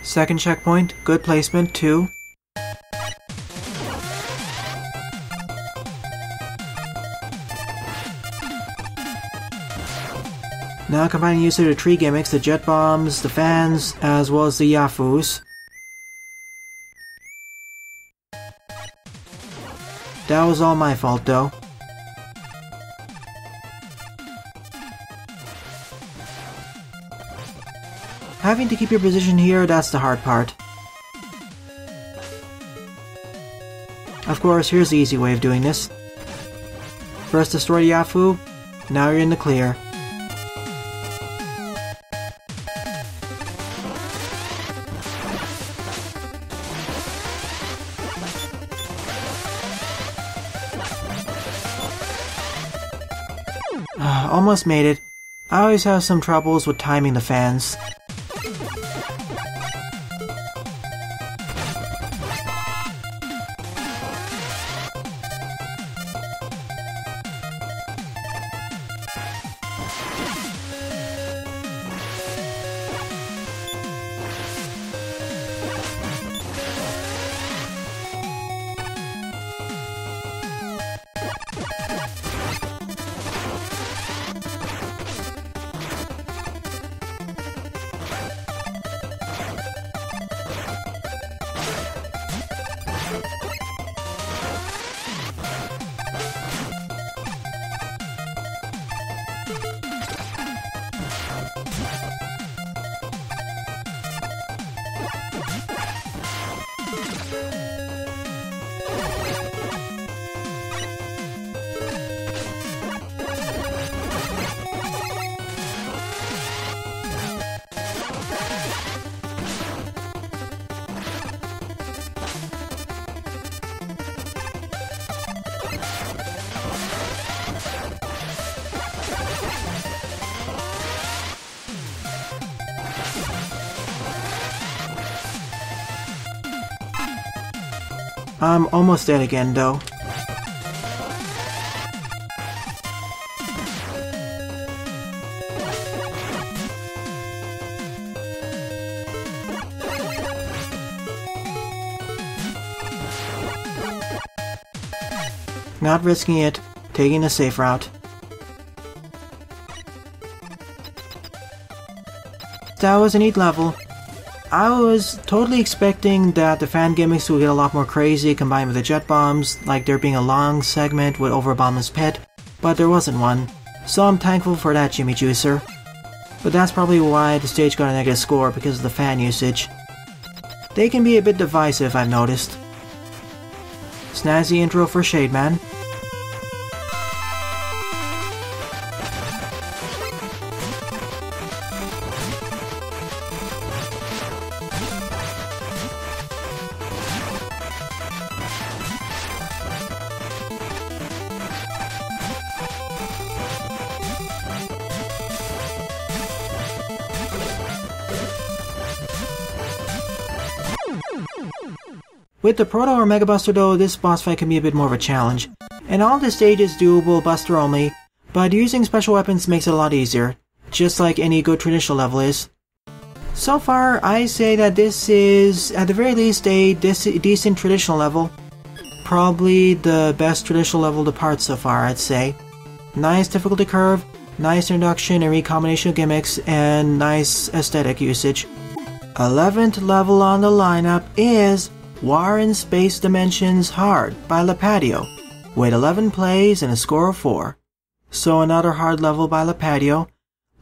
Speaker 1: Second checkpoint, good placement, 2. Now combining use of the tree gimmicks, the jet bombs, the fans, as well as the Yafus. That was all my fault though. Having to keep your position here, that's the hard part. Of course, here's the easy way of doing this. First destroy the Yafu, now you're in the clear. Almost made it. I always have some troubles with timing the fans. I'm almost dead again, though. Not risking it, taking the safe route. That was a neat level. I was totally expecting that the fan gimmicks would get a lot more crazy combined with the jet bombs, like there being a long segment with over a bombless pit, but there wasn't one, so I'm thankful for that, Jimmy Juicer. But that's probably why the stage got a negative score, because of the fan usage. They can be a bit divisive, I've noticed. Snazzy intro for Shademan. With the Proto or Mega Buster though, this boss fight can be a bit more of a challenge. And all this stage is doable Buster only, but using special weapons makes it a lot easier, just like any good traditional level is. So far, I say that this is, at the very least, a decent traditional level. Probably the best traditional level to part so far, I'd say. Nice difficulty curve, nice introduction and recombination of gimmicks, and nice aesthetic usage. 11th level on the lineup is War in Space Dimensions Hard by Lipatio, with 11 plays and a score of 4. So another hard level by Lipatio.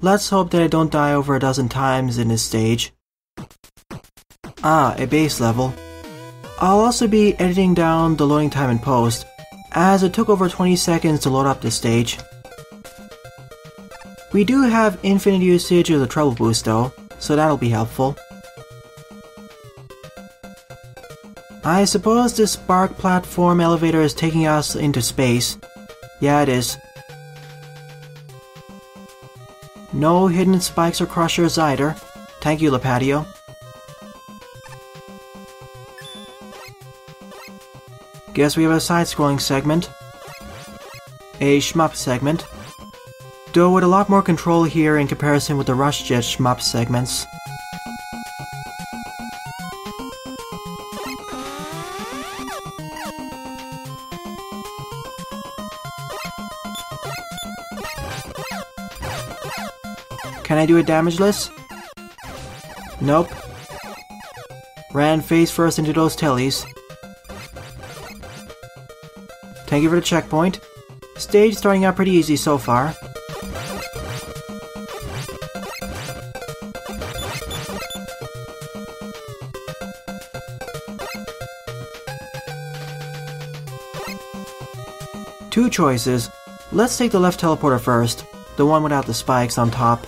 Speaker 1: Let's hope that I don't die over a dozen times in this stage. A base level. I'll also be editing down the loading time in post, as it took over 20 seconds to load up this stage. We do have infinite usage of the treble boost though, so that'll be helpful. I suppose this spark platform elevator is taking us into space. Yeah, it is. No hidden spikes or crushers either. Thank you, Lipatio. Guess we have a side-scrolling segment. A shmup segment. Though with a lot more control here in comparison with the RushJet shmup segments. Can I do it damageless? Nope. Ran face first into those tellies. Thank you for the checkpoint. Stage starting out pretty easy so far. Two choices. Let's take the left teleporter first, the one without the spikes on top.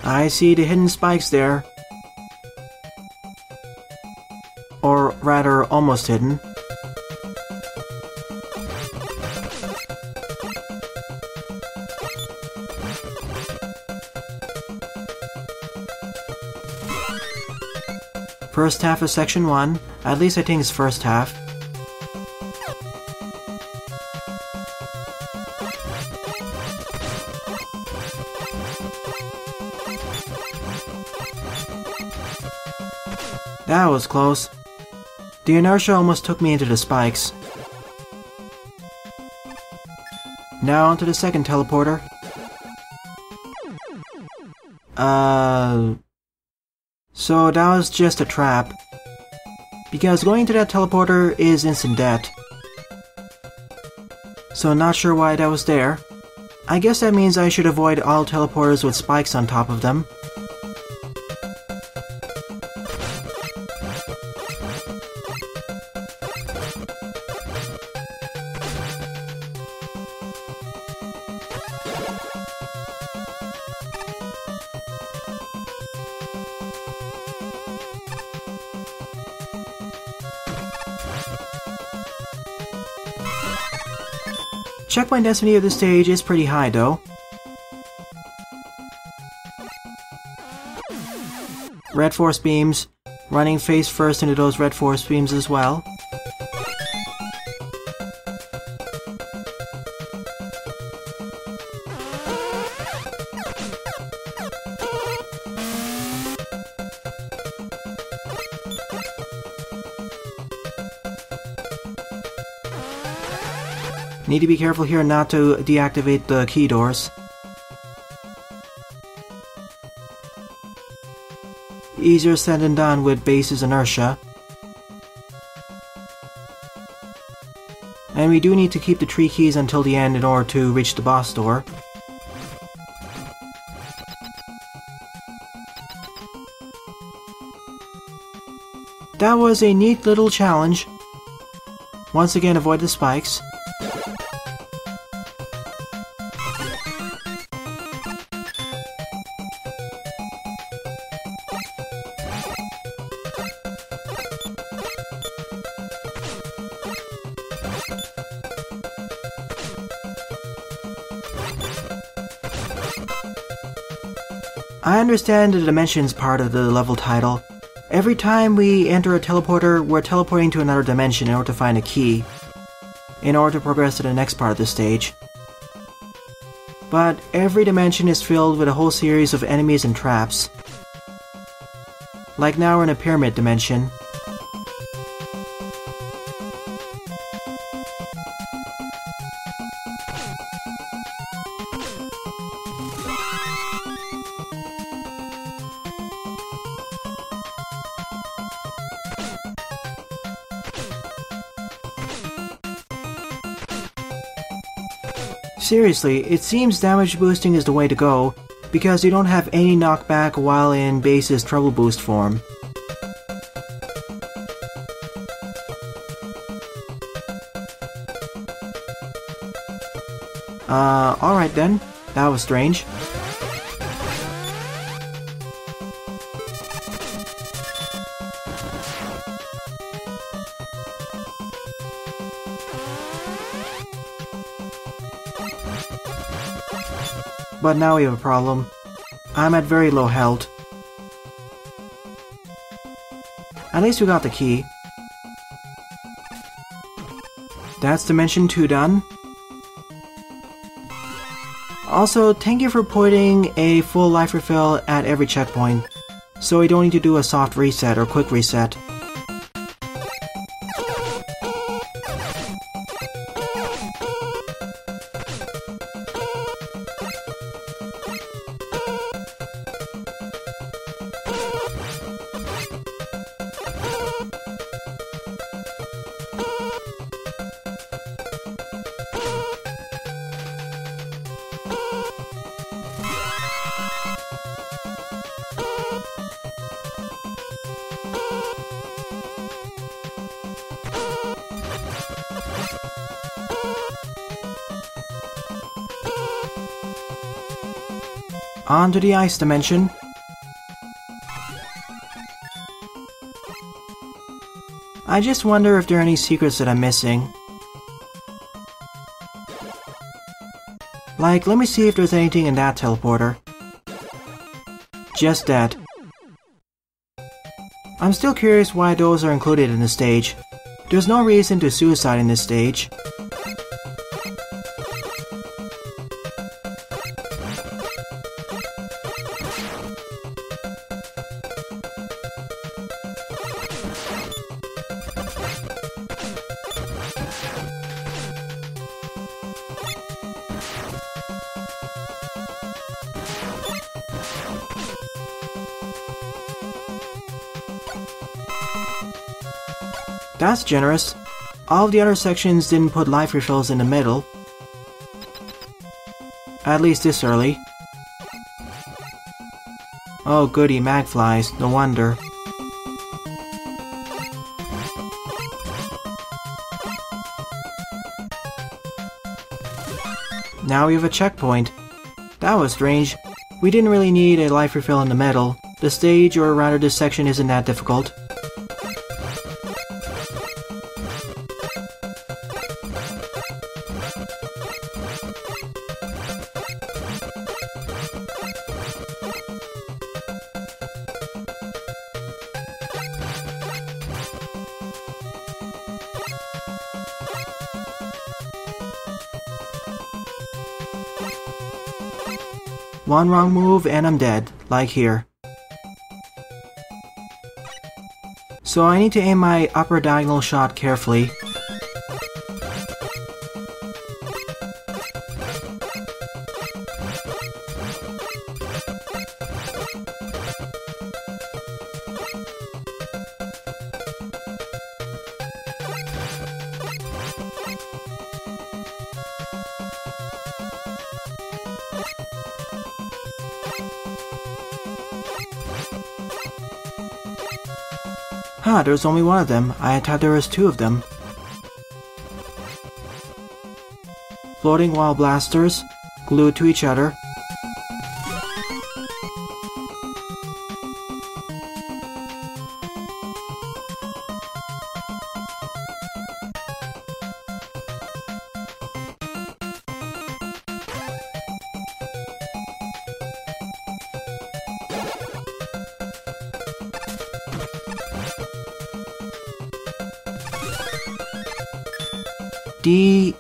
Speaker 1: I see the hidden spikes there. Or rather, almost hidden. First half of section 1. At least I think it's first half. That was close. The inertia almost took me into the spikes. Now onto the second teleporter. So that was just a trap. Because going to that teleporter is instant death. So not sure why that was there. I guess that means I should avoid all teleporters with spikes on top of them. Checkpoint density of this stage is pretty high though. Red force beams, running face first into those red force beams as well. Need to be careful here not to deactivate the key doors. Easier said than done with base's inertia. And we do need to keep the tree keys until the end in order to reach the boss door. That was a neat little challenge. Once again, avoid the spikes. I understand the dimensions part of the level title. Every time we enter a teleporter, we're teleporting to another dimension in order to find a key. in order to progress to the next part of the stage. But every dimension is filled with a whole series of enemies and traps. Like now we're in a pyramid dimension. Seriously, it seems damage boosting is the way to go, because you don't have any knockback while in base's treble boost form. Alright then. That was strange. But now we have a problem. I'm at very low health. At least we got the key. That's Dimension 2 done. Also, thank you for putting a full life refill at every checkpoint, so we don't need to do a soft reset or quick reset. On to the ice dimension. I just wonder if there are any secrets that I'm missing. Like, let me see if there's anything in that teleporter. Just that. I'm still curious why those are included in the stage. There's no reason to suicide in this stage. That's generous. All of the other sections didn't put life refills in the middle. At least this early. Oh goody, magflies, no wonder. Now we have a checkpoint. That was strange. We didn't really need a life refill in the middle. The stage, or rather this section, isn't that difficult. One wrong move and I'm dead, like here. So I need to aim my upper diagonal shot carefully. Huh, there's only one of them. I thought there was two of them. Floating wall blasters, glued to each other. D-A-R-K-H-O-L-E,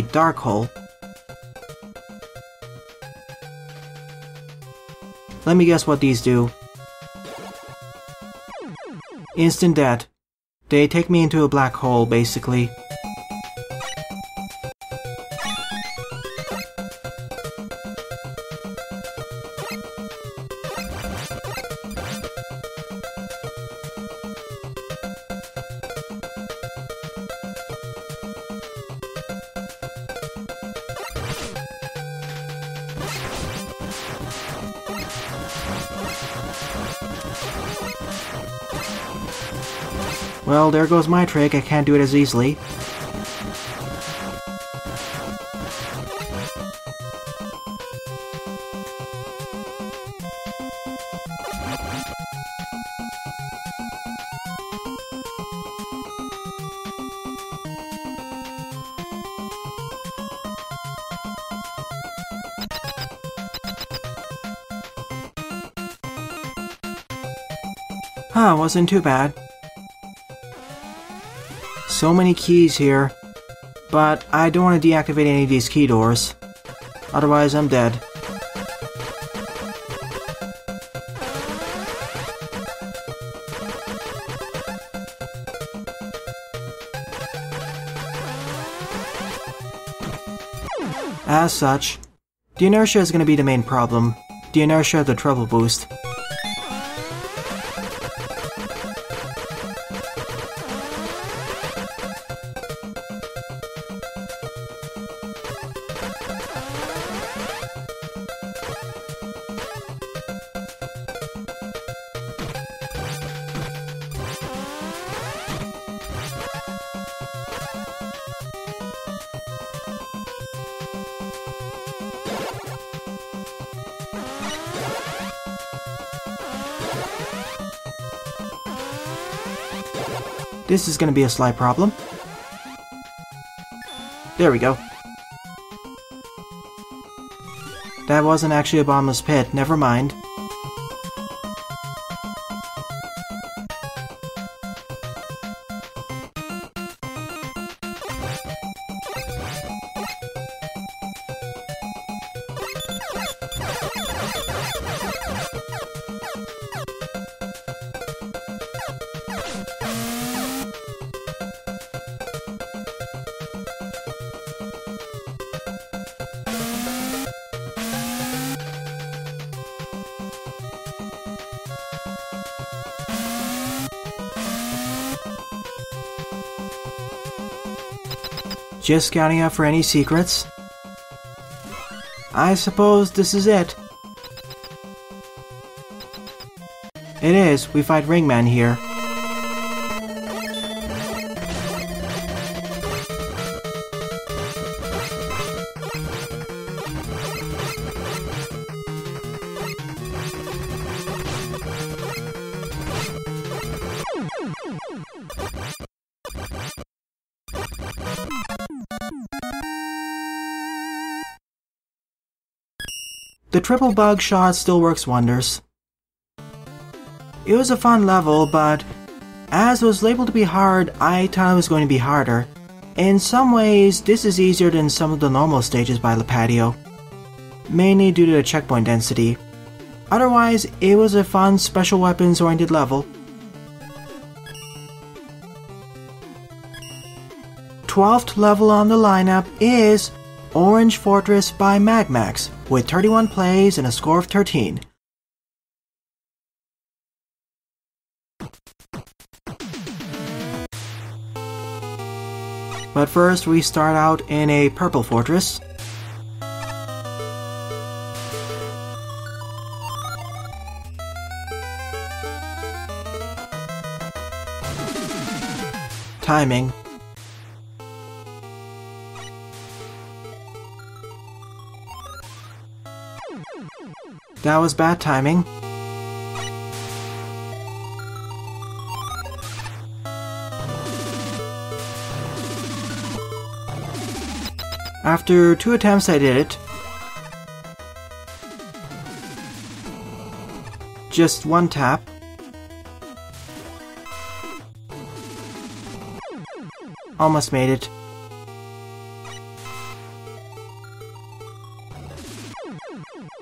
Speaker 1: Dark Hole. Let me guess what these do. Instant death. They take me into a black hole, basically. Well, there goes my trick. I can't do it as easily. Huh, wasn't too bad. So many keys here, but I don't want to deactivate any of these key doors. Otherwise, I'm dead. As such, the inertia is going to be the main problem. The inertia of the treble boost. This is going to be a slight problem. There we go. That wasn't actually a bottomless pit, never mind. Just scouting out for any secrets. I suppose this is it. It is. We fight Ringman here. The triple bug shot still works wonders. It was a fun level, but as it was labeled to be hard, I thought it was going to be harder. In some ways, this is easier than some of the normal stages by Lipatio, mainly due to the checkpoint density. Otherwise, it was a fun special weapons oriented level. 12th level on the lineup is Orange Fortress by MAGMAX, with 31 plays and a score of 13. But first we start out in a purple fortress. Timing. That was bad timing. After 2 attempts I did it. Just 1 tap. Almost made it.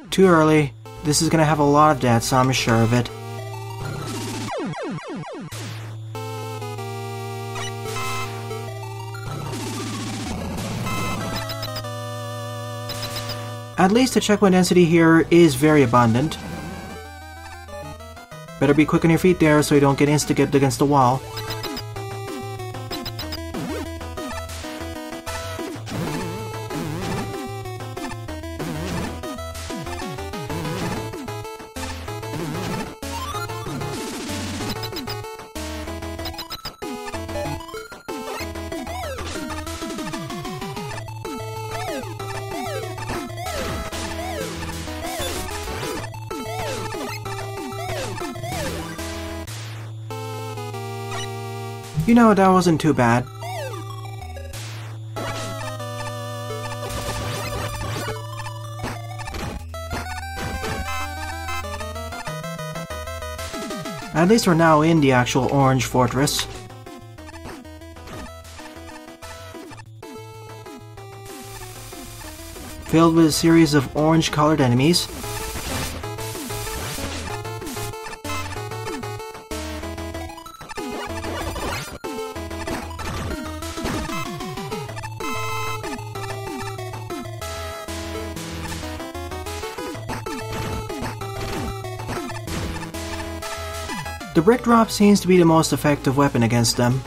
Speaker 1: Too early. This is gonna have a lot of deaths, I'm sure of it. At least the checkpoint density here is very abundant. Better be quick on your feet there so you don't get insta-gipped against the wall. You know, that wasn't too bad. At least we're now in the actual orange fortress. Filled with a series of orange-colored enemies. The brick drop seems to be the most effective weapon against them.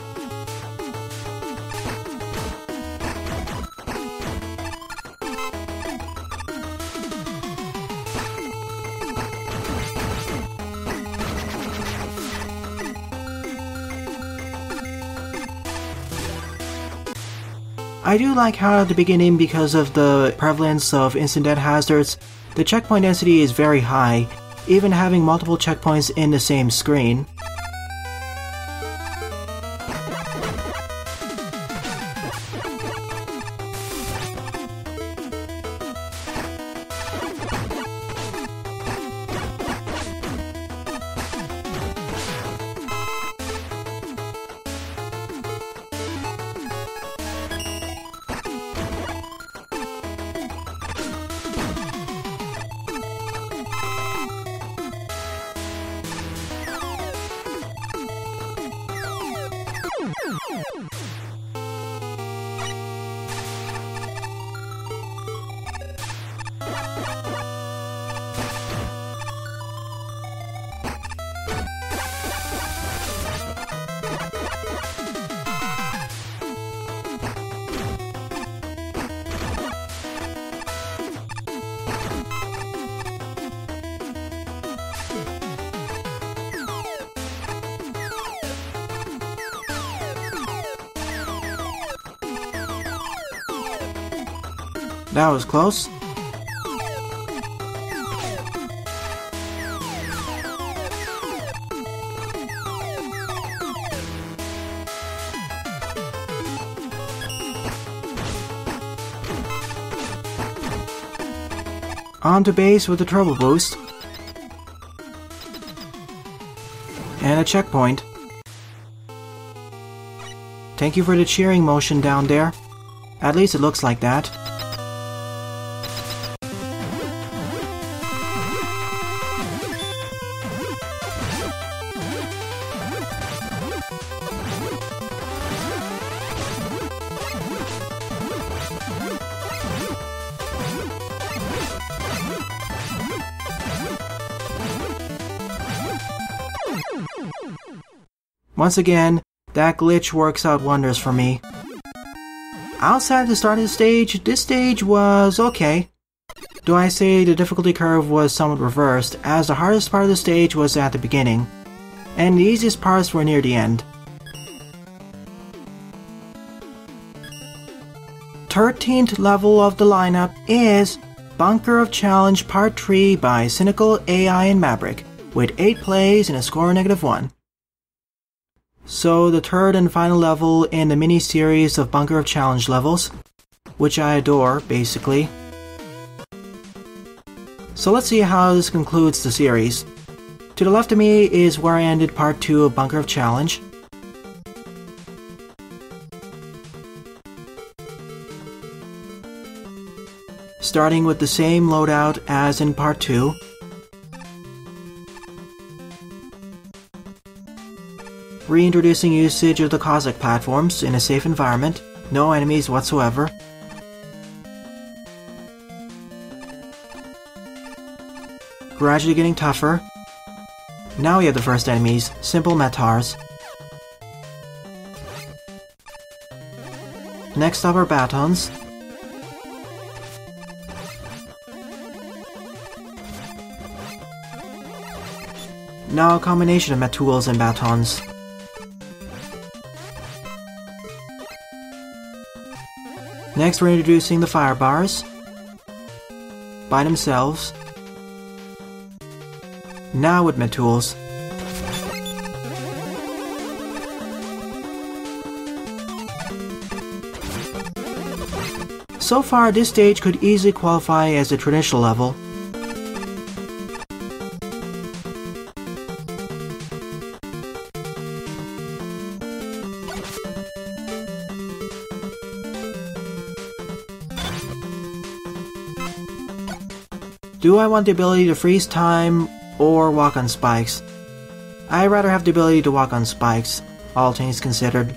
Speaker 1: I do like how at the beginning, because of the prevalence of instant death hazards, the checkpoint density is very high, even having multiple checkpoints in the same screen. That was close. On to base with the turbo boost. And a checkpoint. Thank you for the cheering motion down there. At least it looks like that. Once again, that glitch works out wonders for me. Outside the start of the stage, this stage was okay. Though I say the difficulty curve was somewhat reversed, as the hardest part of the stage was at the beginning, and the easiest parts were near the end. 13th level of the lineup is Bunker of Challenge Part 3 by Cynical, AI, and Mabrick, with 8 plays and a score of -1. So the third and final level in the mini-series of Bunker of Challenge levels, which I adore, basically. So let's see how this concludes the series. To the left of me is where I ended Part 2 of Bunker of Challenge. starting with the same loadout as in Part 2. Reintroducing usage of the cosmic platforms in a safe environment, no enemies whatsoever. Gradually getting tougher. Now we have the first enemies, simple Metars. Next up are Batons. Now a combination of Metools and Batons. Next we're introducing the fire bars by themselves. Now with Metools. So far this stage could easily qualify as a traditional level. Do I want the ability to freeze time or walk on spikes? I'd rather have the ability to walk on spikes, all things considered.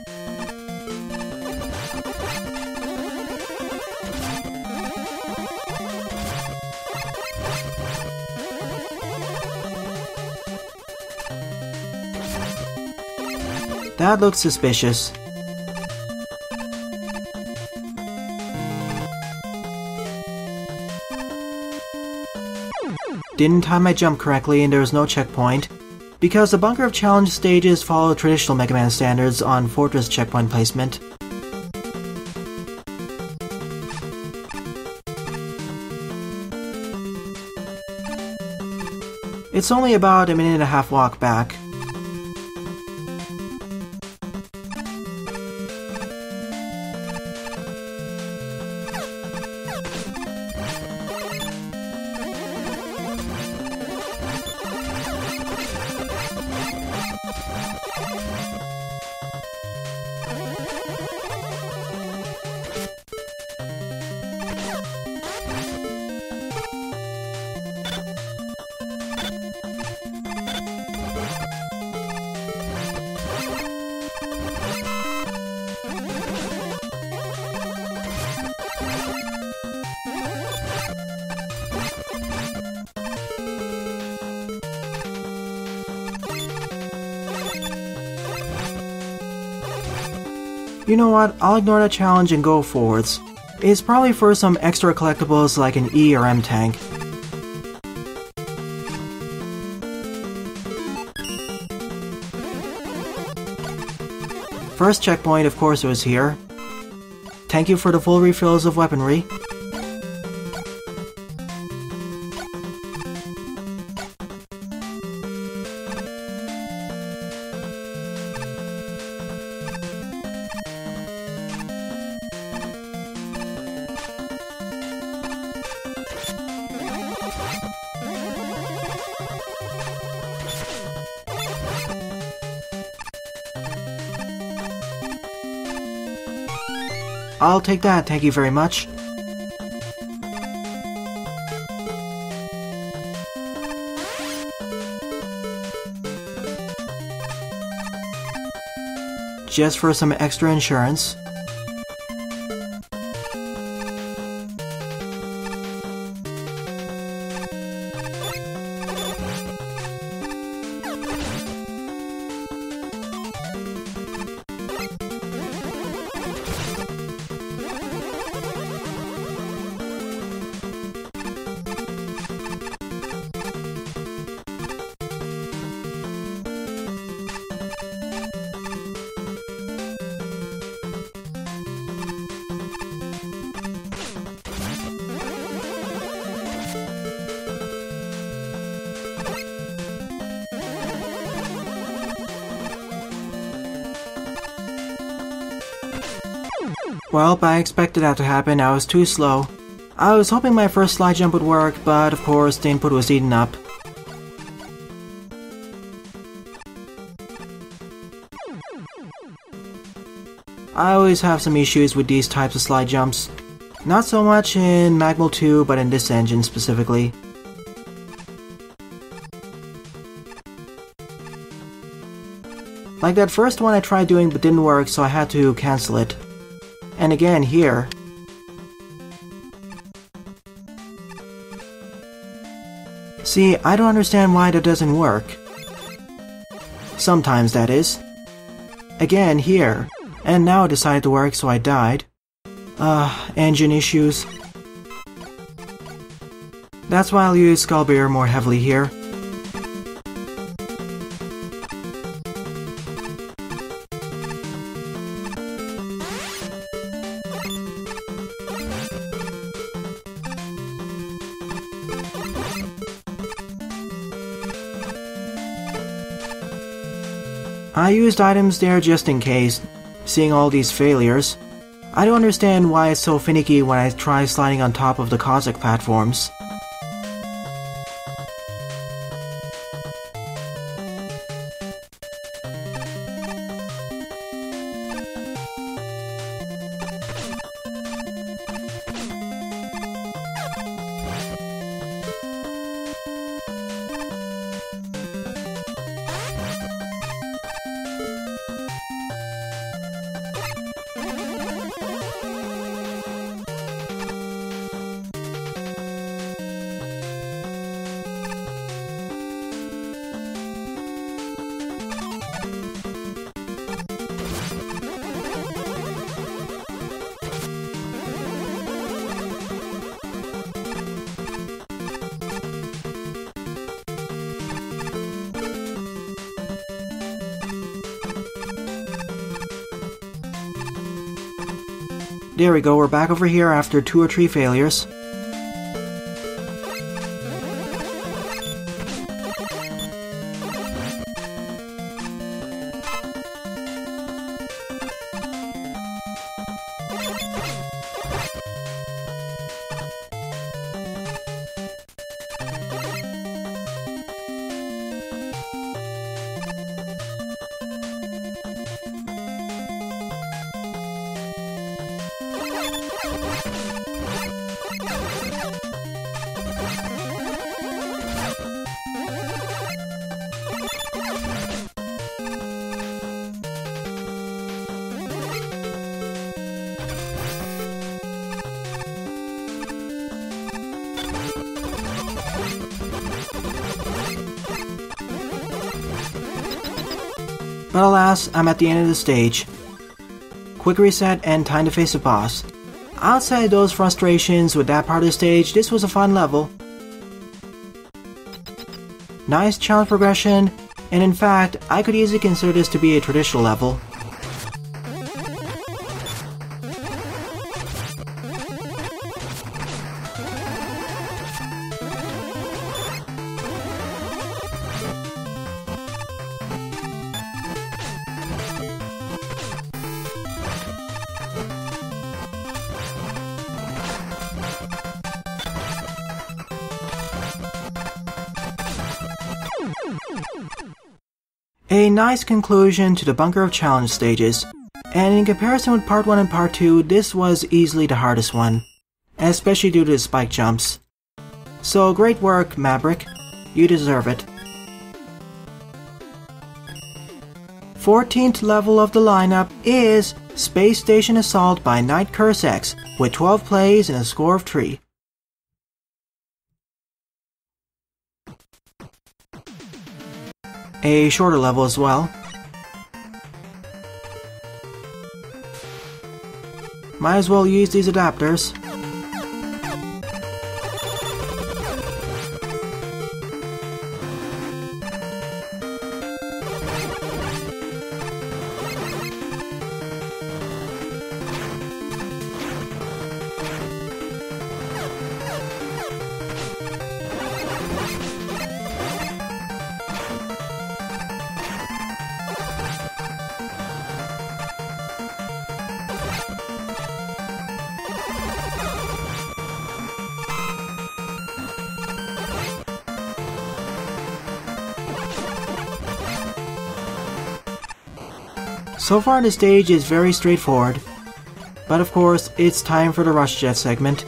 Speaker 1: That looks suspicious. Didn't time my jump correctly and there was no checkpoint, because the Bunker of Challenge stages follow traditional Megaman standards on Fortress checkpoint placement. It's only about a minute and a half walk back. You know what, I'll ignore that challenge and go forwards. It's probably for some extra collectibles like an E or M tank. First checkpoint, of course, was here. Thank you for the full refills of weaponry. I'll take that, thank you very much. Just for some extra insurance. Well, I expected that to happen, I was too slow. I was hoping my first slide jump would work, but of course the input was eaten up. I always have some issues with these types of slide jumps. Not so much in Magmal 2, but in this engine specifically. Like that first one I tried doing but didn't work, so I had to cancel it. And again here. See, I don't understand why that doesn't work. Sometimes, that is. Again here. And now it decided to work, so I died. Engine issues. That's why I'll use Skullbearer more heavily here. I used items there just in case, seeing all these failures. I don't understand why it's so finicky when I try sliding on top of the Cossack platforms. There we go, we're back over here after 2 or 3 failures. But alas, I'm at the end of the stage. Quick reset and time to face the boss. Outside those frustrations with that part of the stage, this was a fun level. Nice challenge progression, and in fact, I could easily consider this to be a traditional level. A nice conclusion to the Bunker of Challenge stages, and in comparison with Part 1 and Part 2, this was easily the hardest one, especially due to the spike jumps. So great work, Mabrick. You deserve it. 14th level of the lineup is Space Station Assault by NightCurseX, with 12 plays and a score of 3. A shorter level as well. Might as well use these adapters. So far the stage is very straightforward, But of course, it's time for the Rush Jet segment.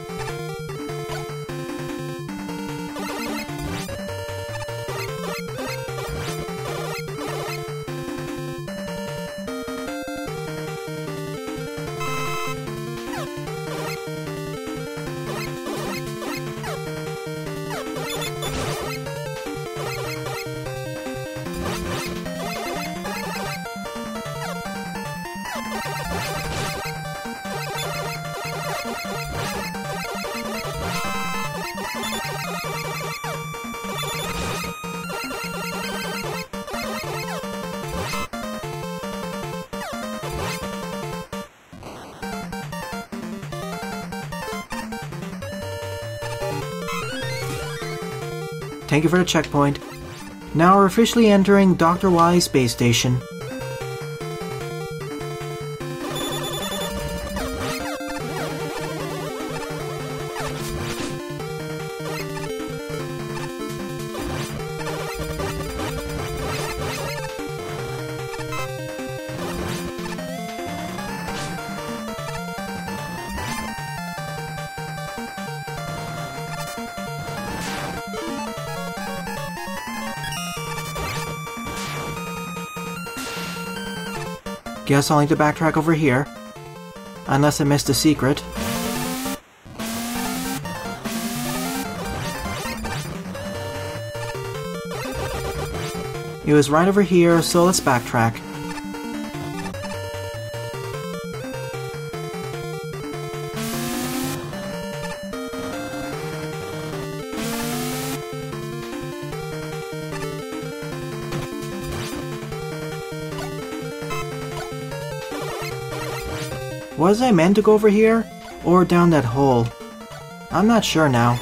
Speaker 1: Thank you for the checkpoint. Now we're officially entering DrWahwe's space station. Guess I'll need to backtrack over here. Unless I missed a secret. It was right over here, so let's backtrack. Was I meant to go over here? Or down that hole? I'm not sure now.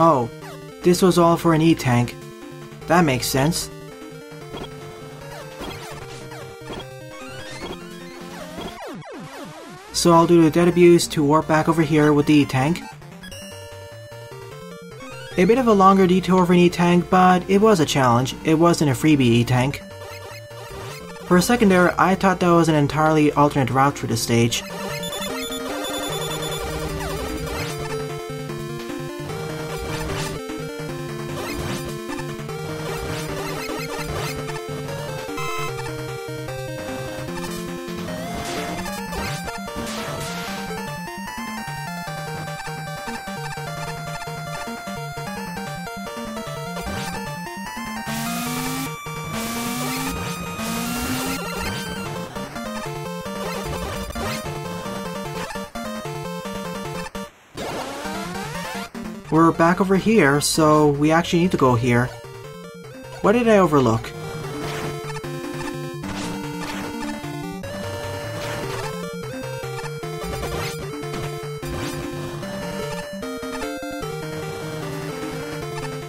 Speaker 1: Oh, this was all for an E-tank. That makes sense. So I'll do the dead abuse to warp back over here with the E-tank. A bit of a longer detour for an E-tank, but it was a challenge. It wasn't a freebie E-tank. For a second there, I thought that was an entirely alternate route through the stage. We're back over here, so we actually need to go here. What did I overlook?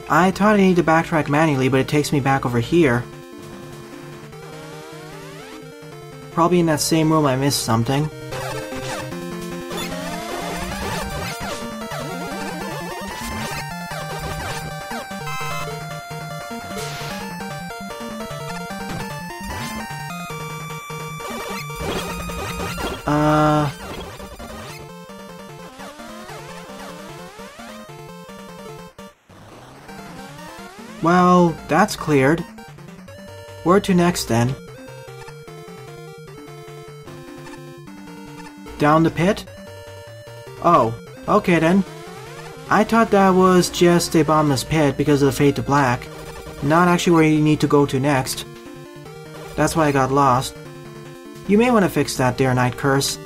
Speaker 1: I thought I needed to backtrack manually, but it takes me back over here. Probably in that same room I missed something. Well, that's cleared. Where to next then? Down the pit? Oh, okay then. I thought that was just a bottomless pit because of the fade to black, not actually where you need to go to next. That's why I got lost. You may want to fix that there, NightCurse.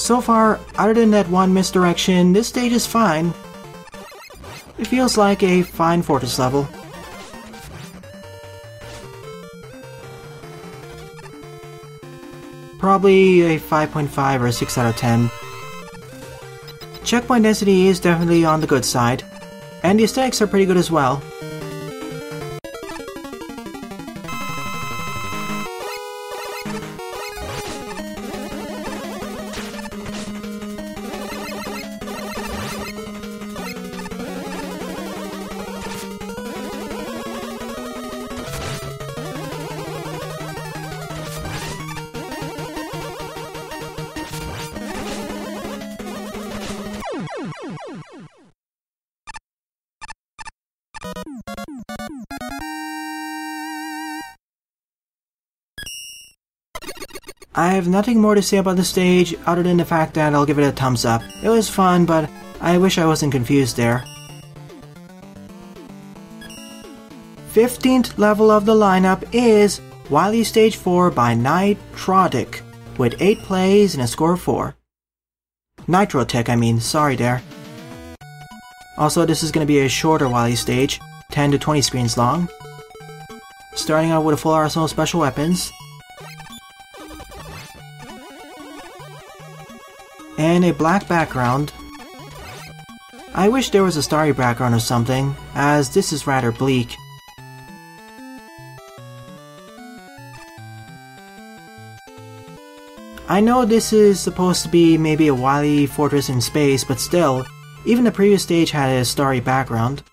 Speaker 1: So far, other than that one misdirection, this stage is fine. It feels like a fine fortress level. Probably a 5.5 or a 6 out of 10. Checkpoint density is definitely on the good side, and the aesthetics are pretty good as well. I have nothing more to say about the stage other than the fact that I'll give it a thumbs up. It was fun, but I wish I wasn't confused there. 15th level of the lineup is Wily Stage 4 by Nitrotic, with 8 plays and a score of 4. Nitrotic, I mean, sorry there. Also, this is going to be a shorter Wily stage, 10 to 20 screens long. Starting out with a full arsenal of special weapons. And a black background. I wish there was a starry background or something, as this is rather bleak. I know this is supposed to be maybe a Wily fortress in space, but still, even the previous stage had a starry background.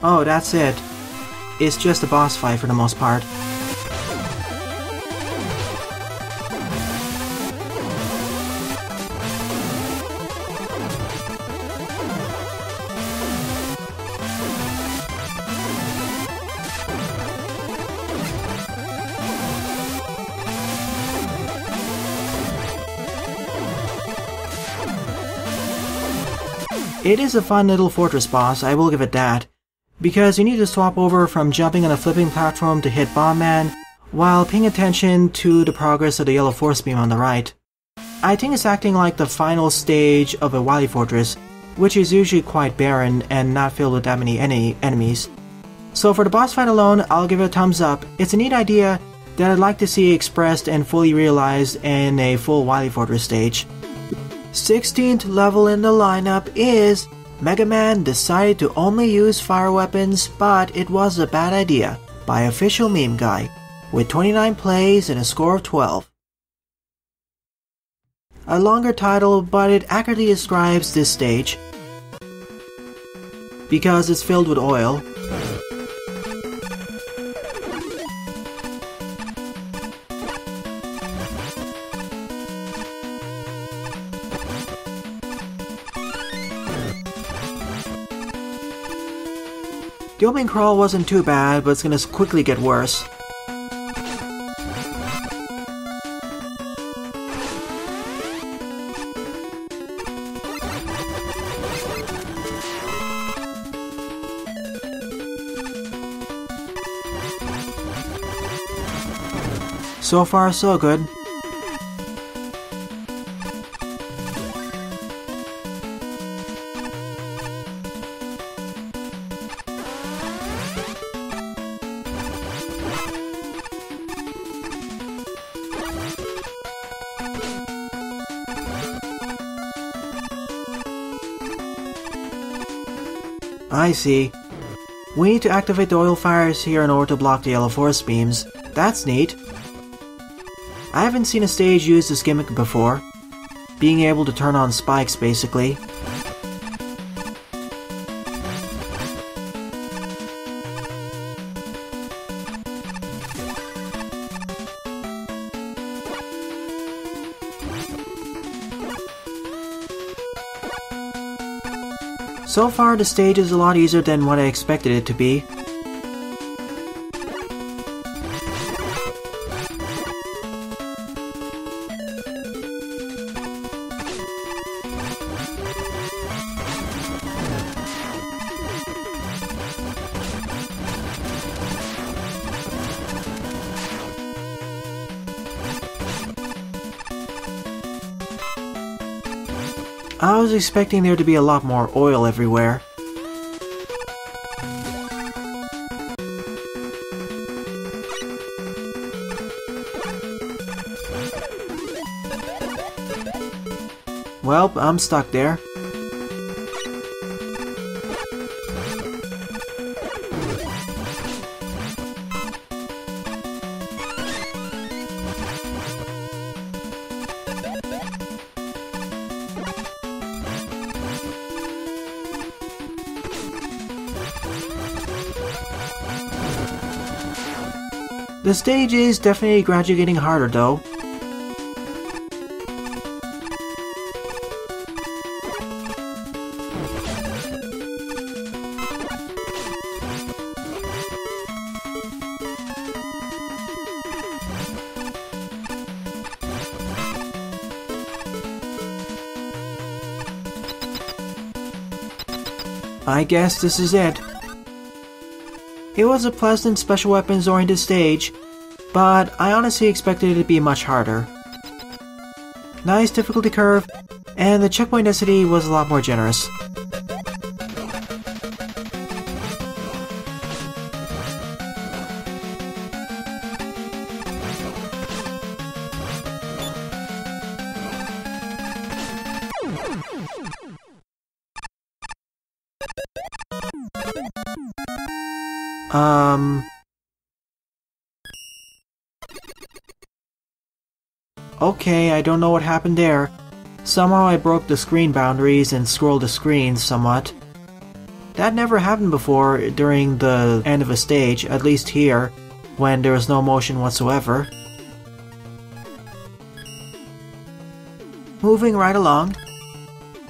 Speaker 1: Oh, that's it. It's just a boss fight for the most part. It is a fun little fortress boss, I will give it that, because you need to swap over from jumping on a flipping platform to hit Bomb Man, while paying attention to the progress of the yellow force beam on the right. I think it's acting like the final stage of a Wily fortress, which is usually quite barren and not filled with that many enemies. So for the boss fight alone, I'll give it a thumbs up. It's a neat idea that I'd like to see expressed and fully realized in a full Wily fortress stage. 16th level in the lineup is Megaman decided to only use fire weapons, but it was a bad idea by OfficialMemeGuy, with 29 plays and a score of 12. A longer title, but it accurately describes this stage, because it's filled with oil. The opening crawl wasn't too bad, but it's gonna quickly get worse. So far, so good. I see. We need to activate the oil fires here in order to block the yellow force beams. That's neat. I haven't seen a stage use this gimmick before. Being able to turn on spikes, basically. So far, the stage is a lot easier than what I expected it to be. I was expecting there to be a lot more oil everywhere. Well, I'm stuck there. The stage is definitely gradually getting harder though. I guess this is it. It was a pleasant special weapons oriented stage, but I honestly expected it to be much harder. Nice difficulty curve, and the checkpoint density was a lot more generous. Okay, I don't know what happened there. Somehow I broke the screen boundaries and scrolled the screens somewhat. That never happened before during the end of a stage, at least here, when there was no motion whatsoever. Moving right along.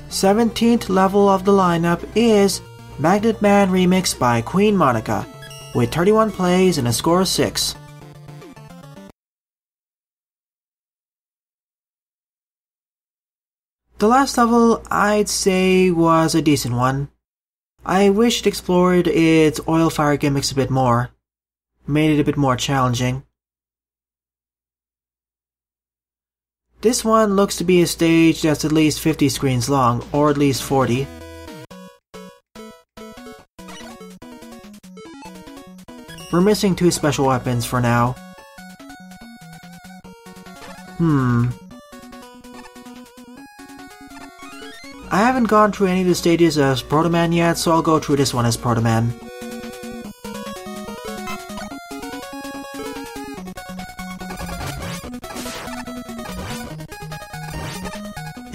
Speaker 1: 17th level of the lineup is Magnet Man Remix by QueenMonika, with 31 plays and a score of 6. The last level, I'd say, was a decent one. I wish it explored its oil fire gimmicks a bit more, made it a bit more challenging. This one looks to be a stage that's at least 50 screens long, or at least 40. We're missing 2 special weapons for now. I haven't gone through any of the stages as Proto Man yet, so I'll go through this one as Proto Man.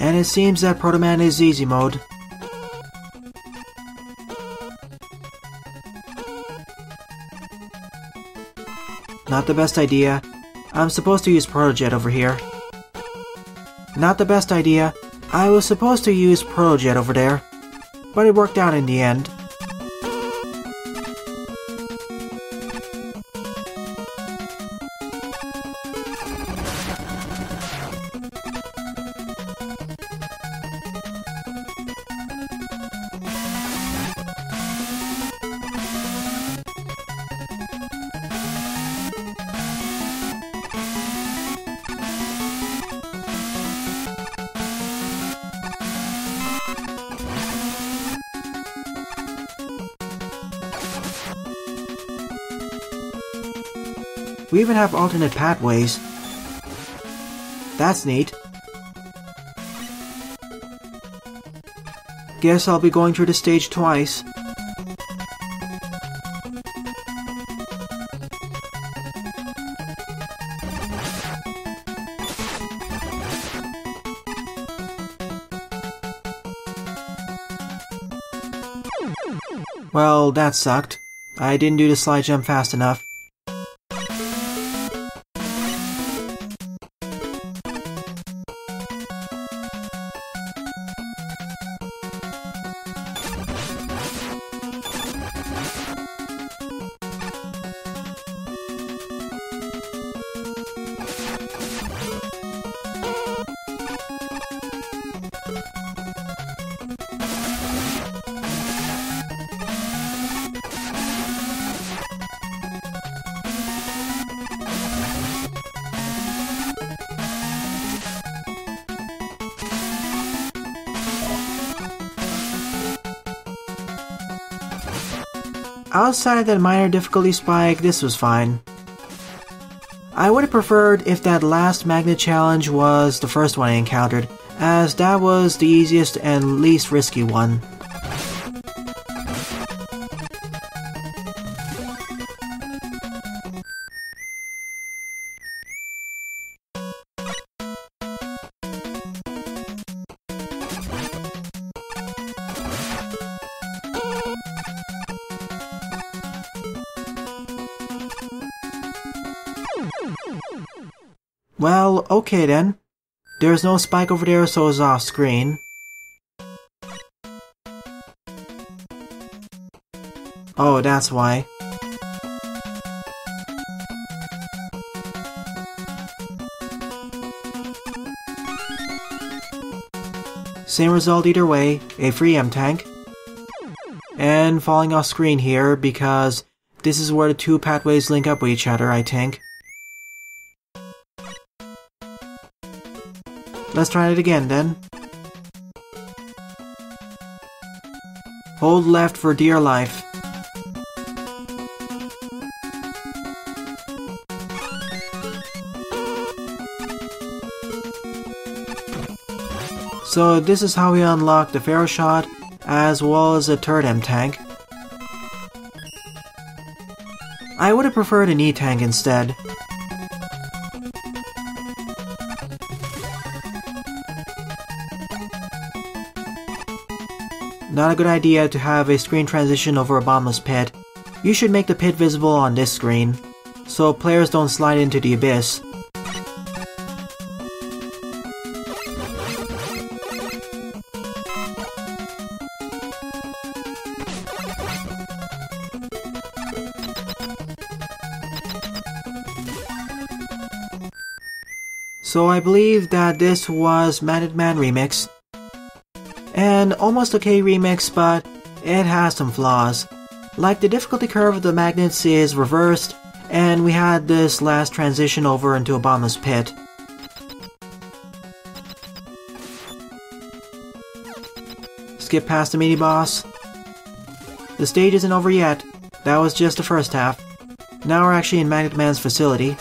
Speaker 1: And it seems that Proto Man is easy mode. Not the best idea. I'm supposed to use Protojet over here. Not the best idea. I was supposed to use Protojet over there, but it worked out in the end. We even have alternate pathways. That's neat. Guess I'll be going through the stage twice. Well, that sucked. I didn't do the slide jump fast enough. outside of that minor difficulty spike, this was fine. I would have preferred if that last magnet challenge was the first one I encountered, as that was the easiest and least risky one. Well, okay then. There's no spike over there, so it's off screen. Oh, that's why. Same result either way, a free M-Tank. And falling off screen here because this is where the two pathways link up with each other, I think. Let's try it again then. Hold left for dear life. So this is how we unlock the Pharaoh Shot, as well as a third M-Tank. I would have preferred an E-Tank instead. Not a good idea to have a screen transition over a bottomless pit. You should make the pit visible on this screen, so players don't slide into the abyss. So I believe that this was Matted Man Remix. An almost okay remix, but it has some flaws. Like the difficulty curve of the magnets is reversed, and we had this last transition over into a bottomless pit. Skip past the mini-boss. The stage isn't over yet. That was just the first half. Now we're actually in Magnet Man's facility.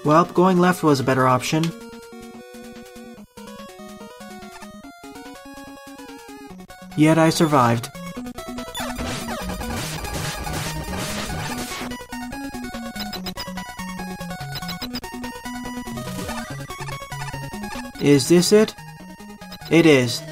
Speaker 1: Well, going left was a better option. Yet I survived. Is this it? It is.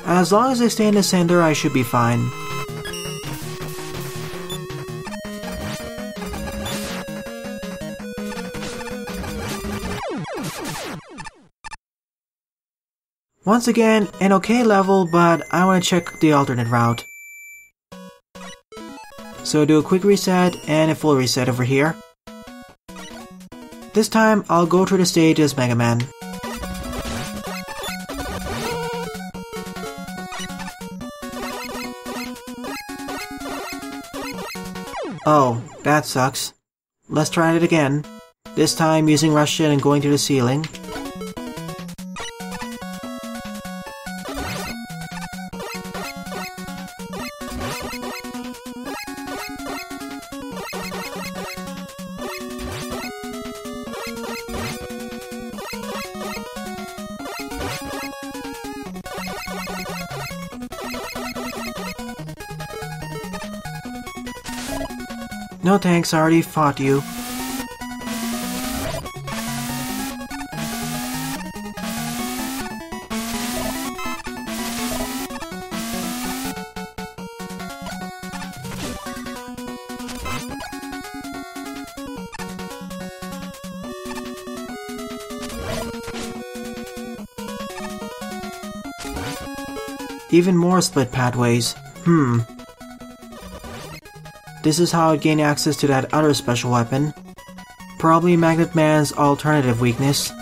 Speaker 1: As long as I stay in the center, I should be fine. Once again, an okay level, but I want to check the alternate route. So do a quick reset and a full reset over here. This time, I'll go through the stage as Megaman. Oh, that sucks. Let's try it again. This time using Russian and going to the ceiling. No thanks, I already fought you. Even more split pathways. This is how I gain access to that other special weapon. Probably Magnet Man's alternative weakness.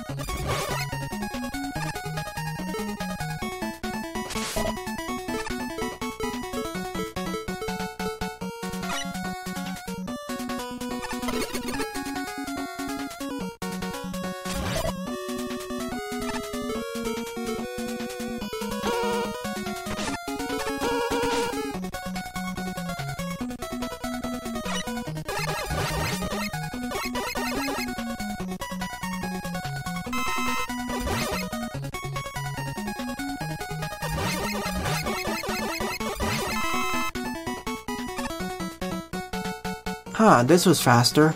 Speaker 1: Huh, this was faster.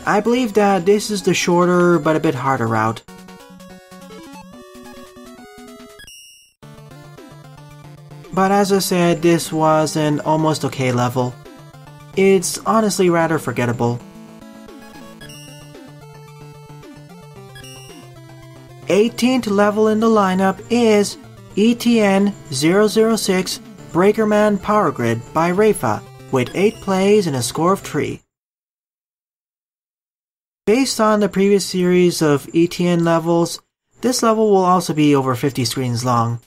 Speaker 1: I believe that this is the shorter but a bit harder route. But as I said, this was an almost okay level. It's honestly rather forgettable. 18th level in the lineup is ETN-006 Breakerman Power Grid by Raypha, with 8 plays and a score of 3. Based on the previous series of ETN levels, this level will also be over 50 screens long.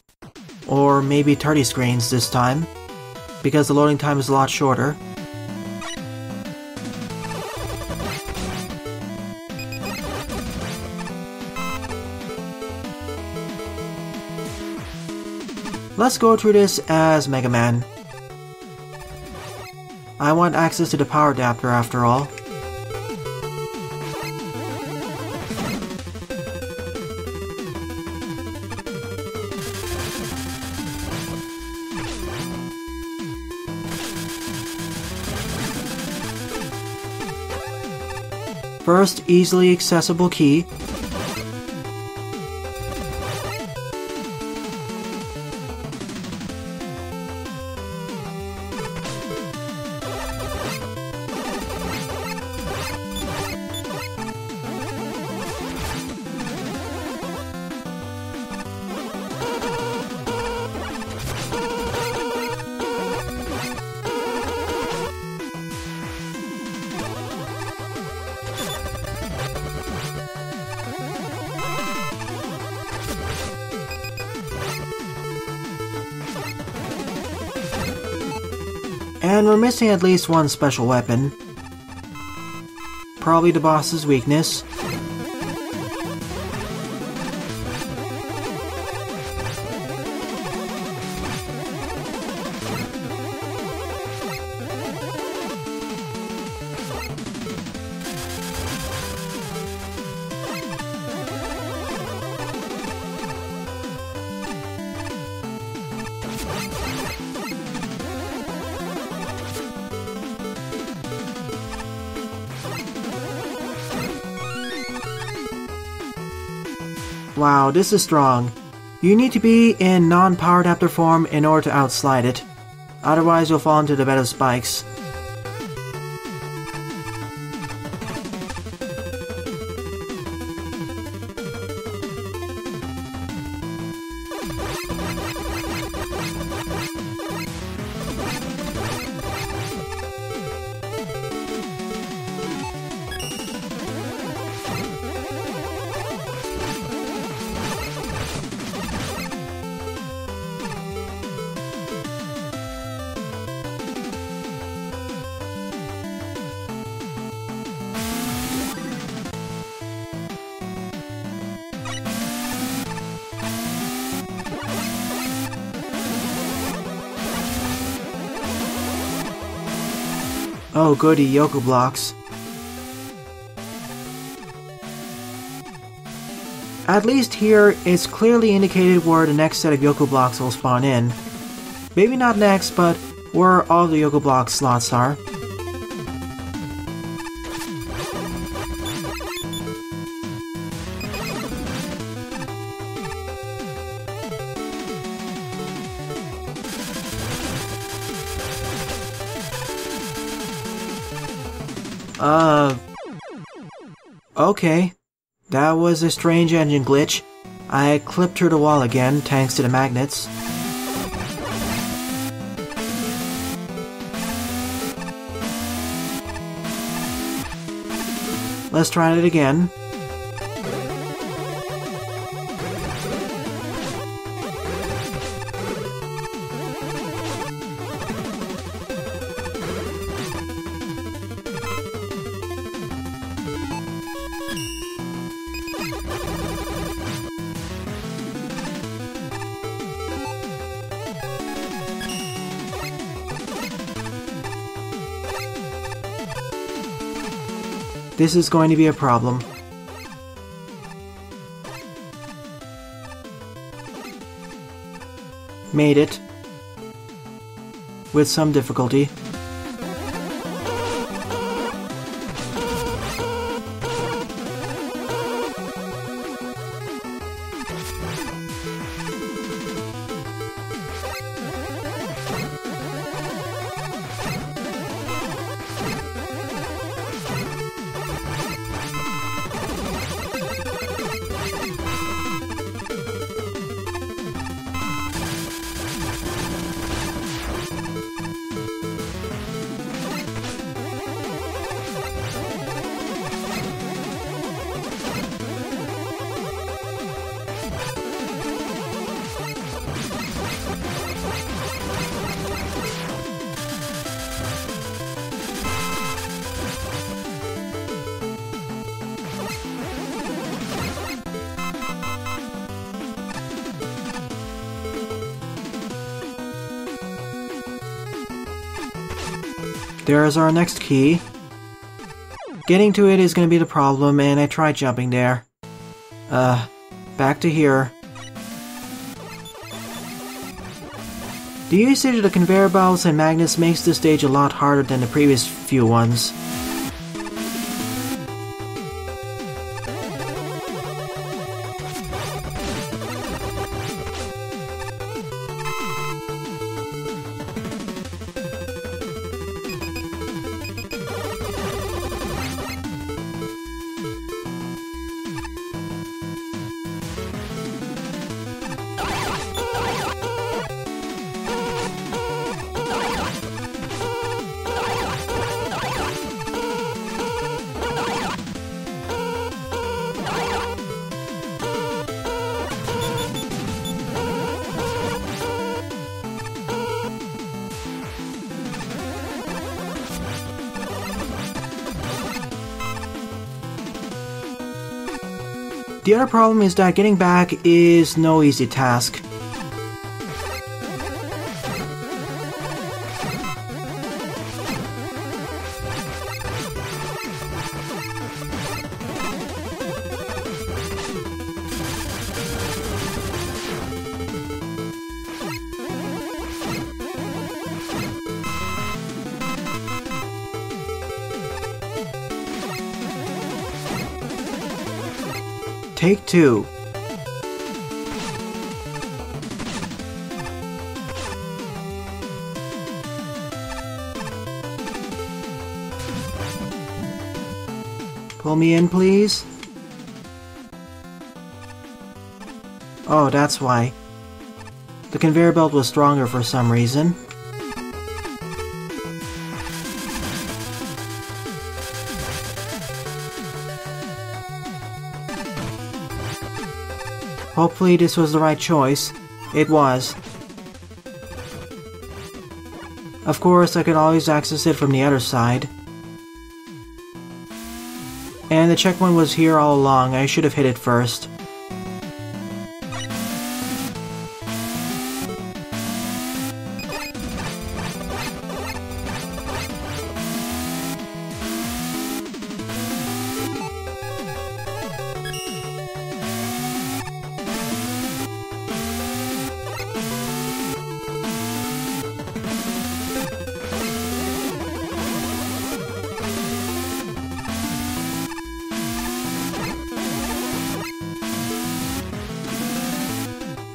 Speaker 1: Or maybe 30 screens this time, because the loading time is a lot shorter. Let's go through this as Megaman. I want access to the power adapter after all. First easily accessible key. And we're missing at least one special weapon. Probably the boss's weakness. Wow, this is strong. You need to be in non-power adapter form in order to outslide it. Otherwise you'll fall into the bed of spikes. Oh goody, Yoku blocks. At least here, it's clearly indicated where the next set of Yoku blocks will spawn in. Maybe not next, but where all the Yoku block slots are. Okay. That was a strange engine glitch. I clipped through the wall again, thanks to the magnets. Let's try it again. This is going to be a problem. Made it. With some difficulty. There's our next key. Getting to it is going to be the problem, and I tried jumping there. Back to here. The usage of the conveyor belts and magnets makes this stage a lot harder than the previous few ones. The other problem is that getting back is no easy task. Take 2. Pull me in, please. Oh, that's why. The conveyor belt was stronger for some reason. Hopefully this was the right choice. It was. Of course, I could always access it from the other side. And the checkpoint was here all along. I should have hit it first.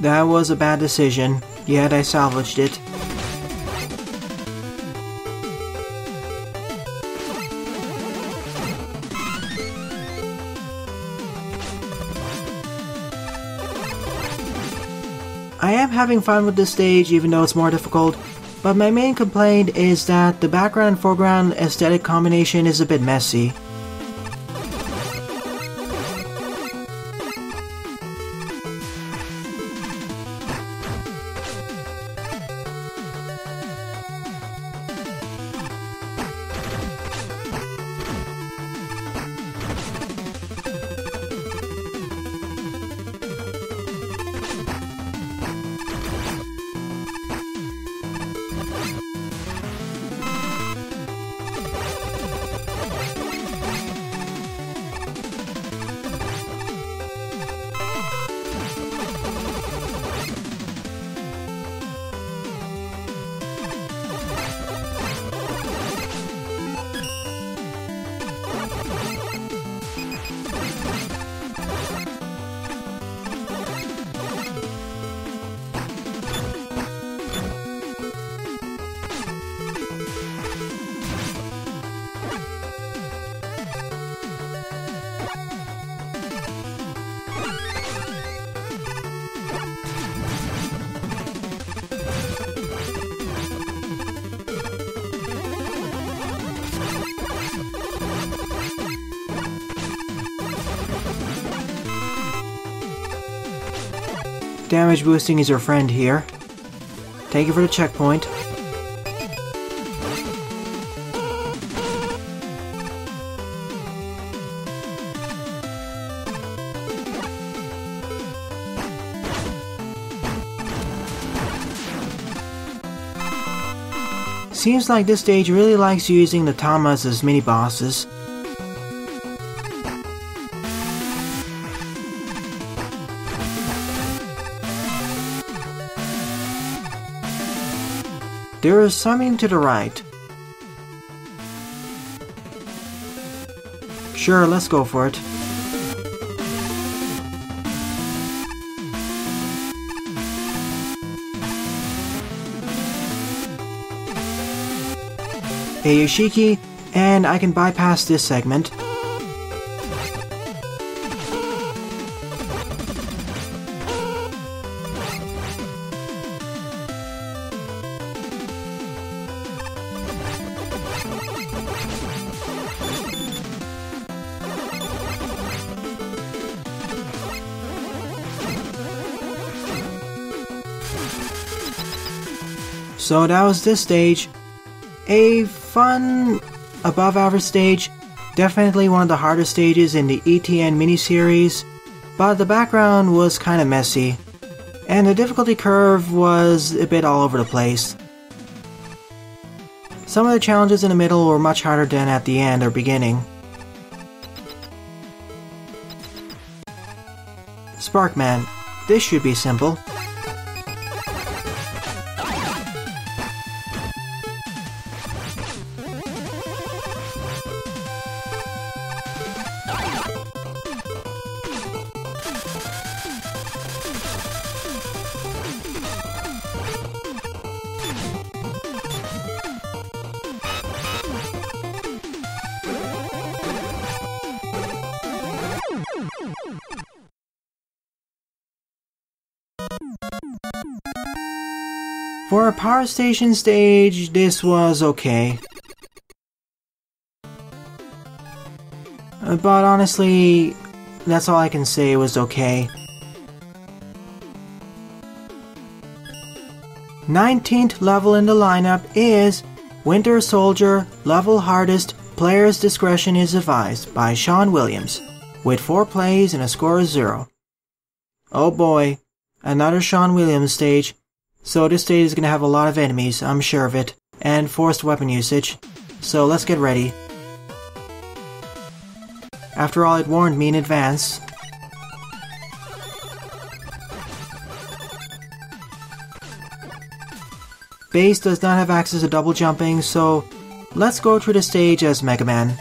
Speaker 1: That was a bad decision, yet I salvaged it. I am having fun with this stage even though it's more difficult, but my main complaint is that the background and foreground aesthetic combination is a bit messy. Damage boosting is your friend here. Thank you for the checkpoint. Seems like this stage really likes using the Tamas as mini-bosses. There is something to the right. Sure, let's go for it. A Yoshiki, and I can bypass this segment. So that was this stage. A fun, above-average stage. Definitely one of the hardest stages in the ETN miniseries, but the background was kinda messy, and the difficulty curve was a bit all over the place. Some of the challenges in the middle were much harder than at the end or beginning. Sparkman, this should be simple. For a power station stage, this was okay. But honestly, that's all I can say, was okay. 19th level in the lineup is Winter Soldier, level hardest, player's discretion is advised, by Shaun Williams, with 4 plays and a score of 0. Oh boy, another Shaun Williams stage. So this stage is going to have a lot of enemies, I'm sure of it, and forced weapon usage. So let's get ready. After all, it warned me in advance. Base does not have access to double jumping, so let's go through the stage as Megaman.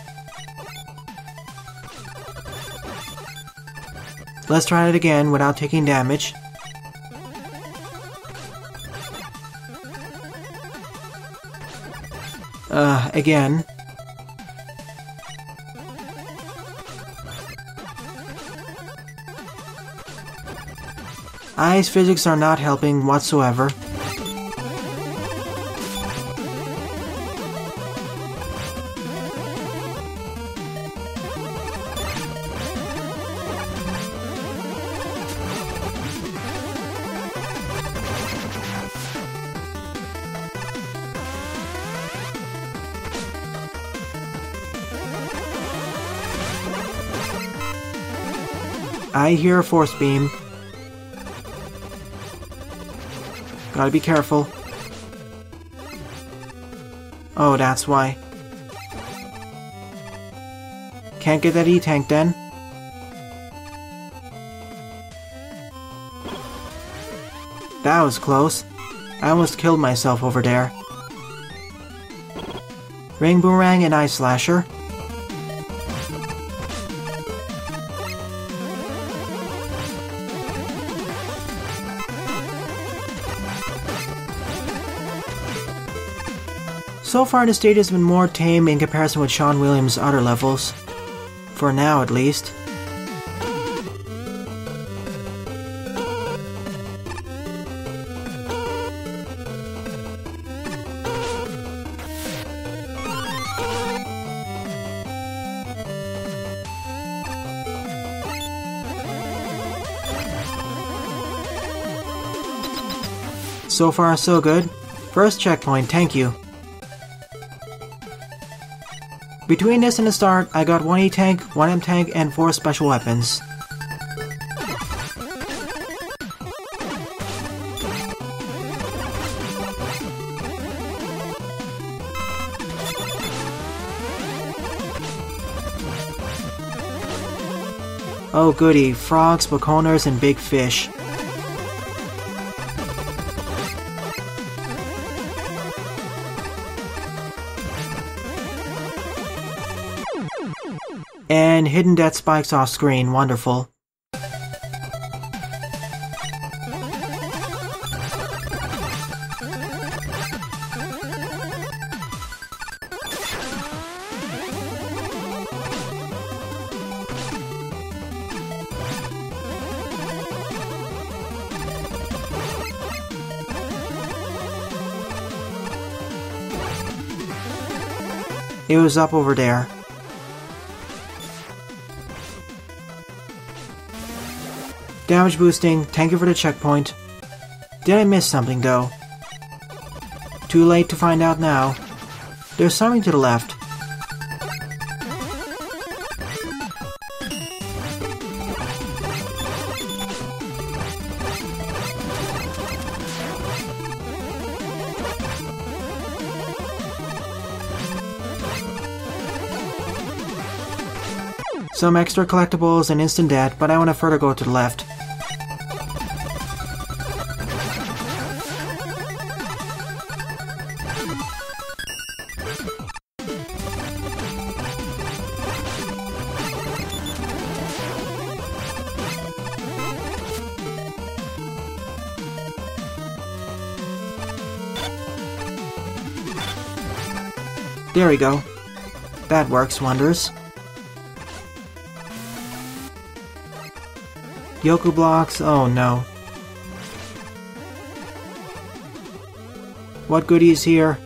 Speaker 1: Let's try it again without taking damage. Again. Ice physics are not helping whatsoever. I hear a force beam. Gotta be careful. Oh, that's why. Can't get that E-tank then. That was close. I almost killed myself over there. Ring Boomerang and Ice Slasher. So far, the stage has been more tame in comparison with Shaun Williams' other levels. For now, at least. So far, so good. First checkpoint, thank you. Between this and the start, I got 1 E-Tank, 1 M-Tank, and 4 special weapons. Oh goody, frogs, baconers, and big fish. And hidden death spikes off screen, wonderful. It was up over there. Damage boosting, thank you for the checkpoint. Did I miss something though? Too late to find out now. There's something to the left. Some extra collectibles and instant death, but I want to further go to the left. There we go. That works wonders. Yoku blocks, oh no. What goodies here?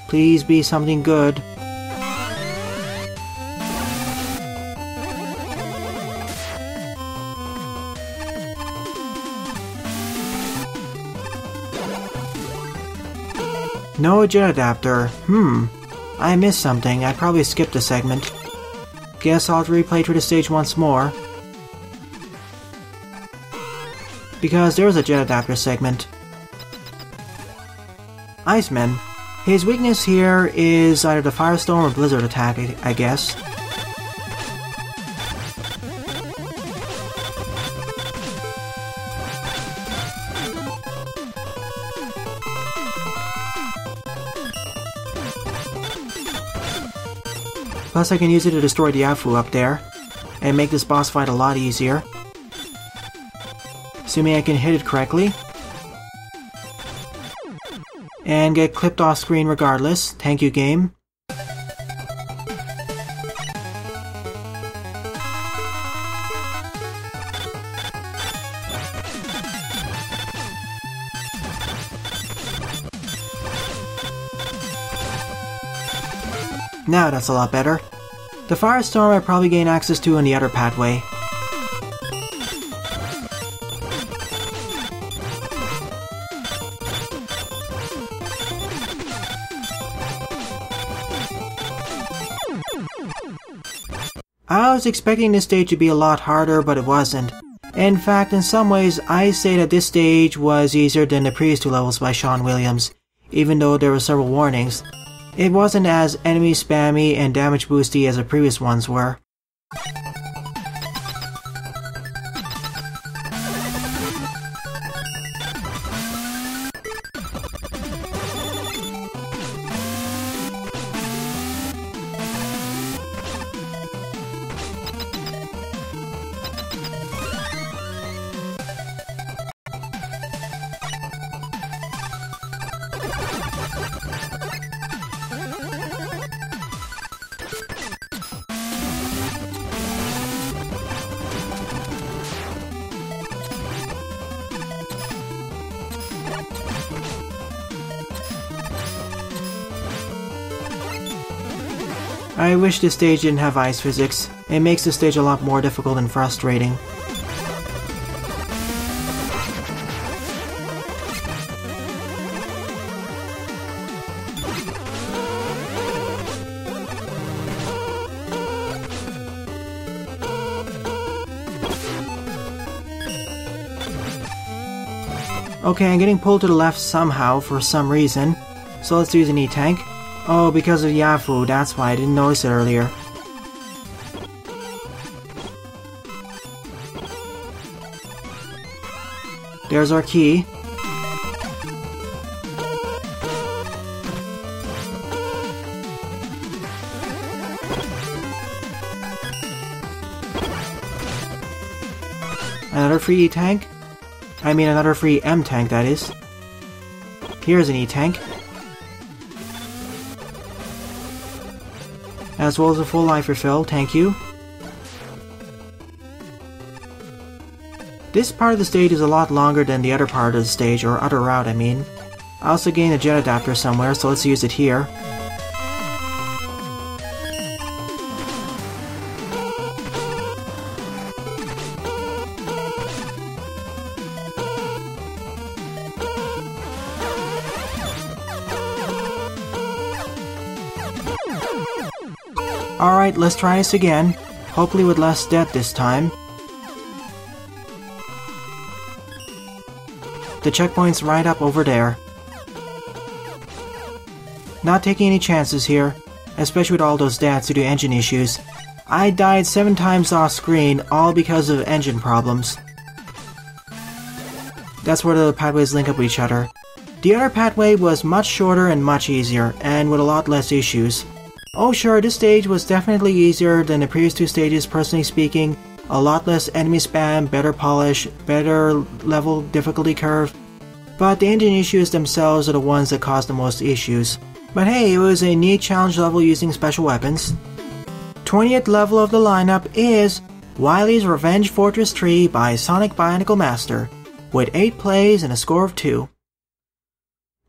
Speaker 1: Please be something good. No jet adapter. I missed something. I probably skipped a segment. Guess I'll have to replay through the stage once more. Because there was a jet adapter segment. Iceman. His weakness here is either the Firestorm or Blizzard attack, I guess. Plus I can use it to destroy the Afu up there, and make this boss fight a lot easier. Assuming I can hit it correctly. And get clipped off screen regardless. Thank you, game. Now that's a lot better. The Firestorm I probably gain access to in the other pathway. I was expecting this stage to be a lot harder, but it wasn't. In fact, in some ways, I say that this stage was easier than the previous 2 levels by Shaun Williams, even though there were several warnings. It wasn't as enemy spammy and damage boosty as the previous ones were. I wish this stage didn't have ice physics. It makes the stage a lot more difficult and frustrating. Okay, I'm getting pulled to the left somehow for some reason, so let's use an E-Tank. Oh, because of Yafu, that's why I didn't notice it earlier. There's our key. Another free E-Tank? I mean another free M-Tank, that is. Here's an E-Tank. As well as a full life refill, thank you. This part of the stage is a lot longer than the other part of the stage, or other route I mean. I also gained a jet adapter somewhere, so let's use it here. Alright, let's try this again. Hopefully with less death this time. The checkpoint's right up over there. Not taking any chances here, especially with all those deaths due to engine issues. I died 7 times off screen, all because of engine problems. That's where the pathways link up with each other. The other pathway was much shorter and much easier, and with a lot less issues. Oh sure, this stage was definitely easier than the previous 2 stages, personally speaking. A lot less enemy spam, better polish, better level difficulty curve. But the engine issues themselves are the ones that cause the most issues. But hey, it was a neat challenge level using special weapons. 20th level of the lineup is Wily's Revenge Fortress 3 by SonicBioniclemaster, with 8 plays and a score of 2.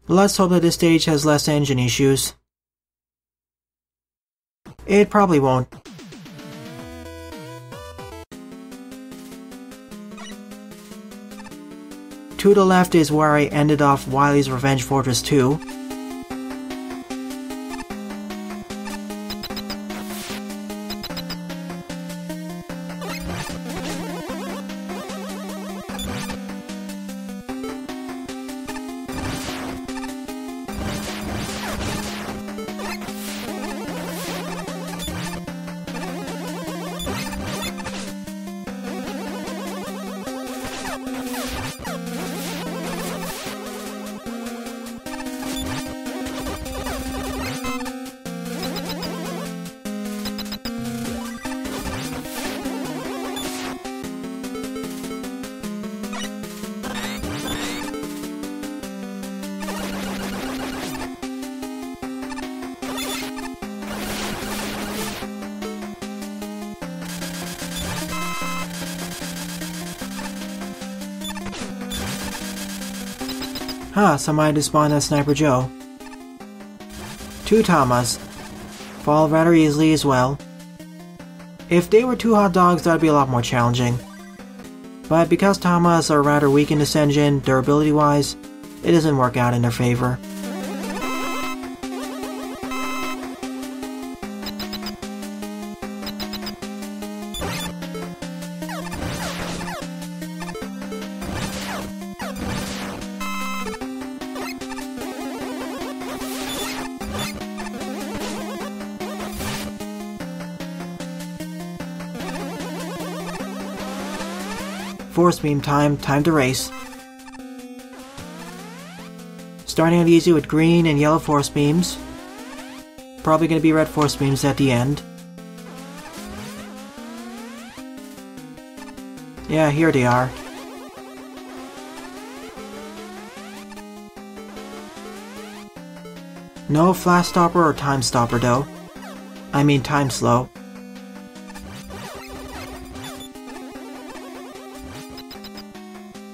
Speaker 1: Let's hope that this stage has less engine issues. It probably won't. To the left is where I ended off Wily's Revenge Fortress 2. Huh, somebody just spawned at Sniper Joe. 2 Tamas. Fall rather easily as well. If they were 2 hot dogs, that'd be a lot more challenging. But because Tamas are rather weak in this engine, durability-wise, it doesn't work out in their favor. Force beam time to race. Starting out easy with green and yellow force beams. Probably going to be red force beams at the end. Yeah, here they are. No flash stopper or time stopper though. I mean time slow.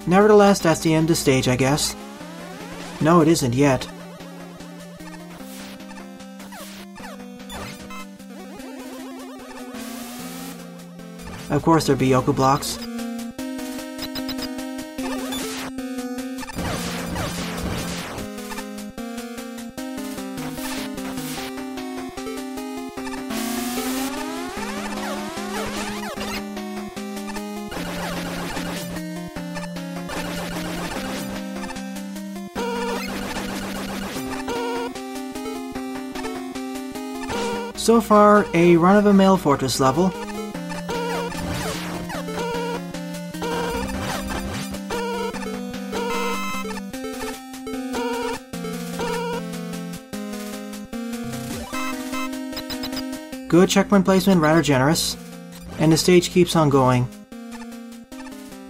Speaker 1: Nevertheless, that's the end of the stage, I guess. No, it isn't yet. Of course there'd be Yoku blocks. So far, a run-of-the-mill fortress level. Good checkpoint placement, rather generous, and the stage keeps on going.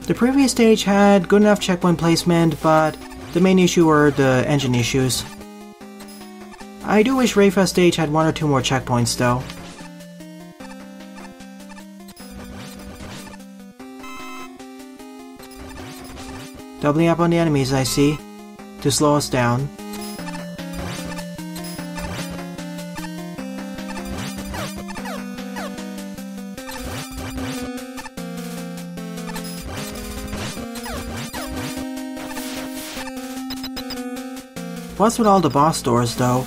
Speaker 1: The previous stage had good enough checkpoint placement, but the main issue were the engine issues. I do wish Raypha stage had 1 or 2 more checkpoints though. Doubling up on the enemies I see, to slow us down. What's with all the boss doors though?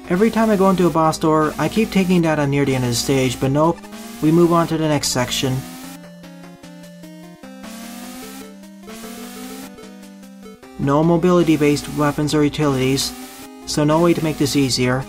Speaker 1: Every time I go into a boss door, I keep taking that on near the end of the stage, but nope, we move on to the next section. No mobility-based weapons or utilities, so no way to make this easier.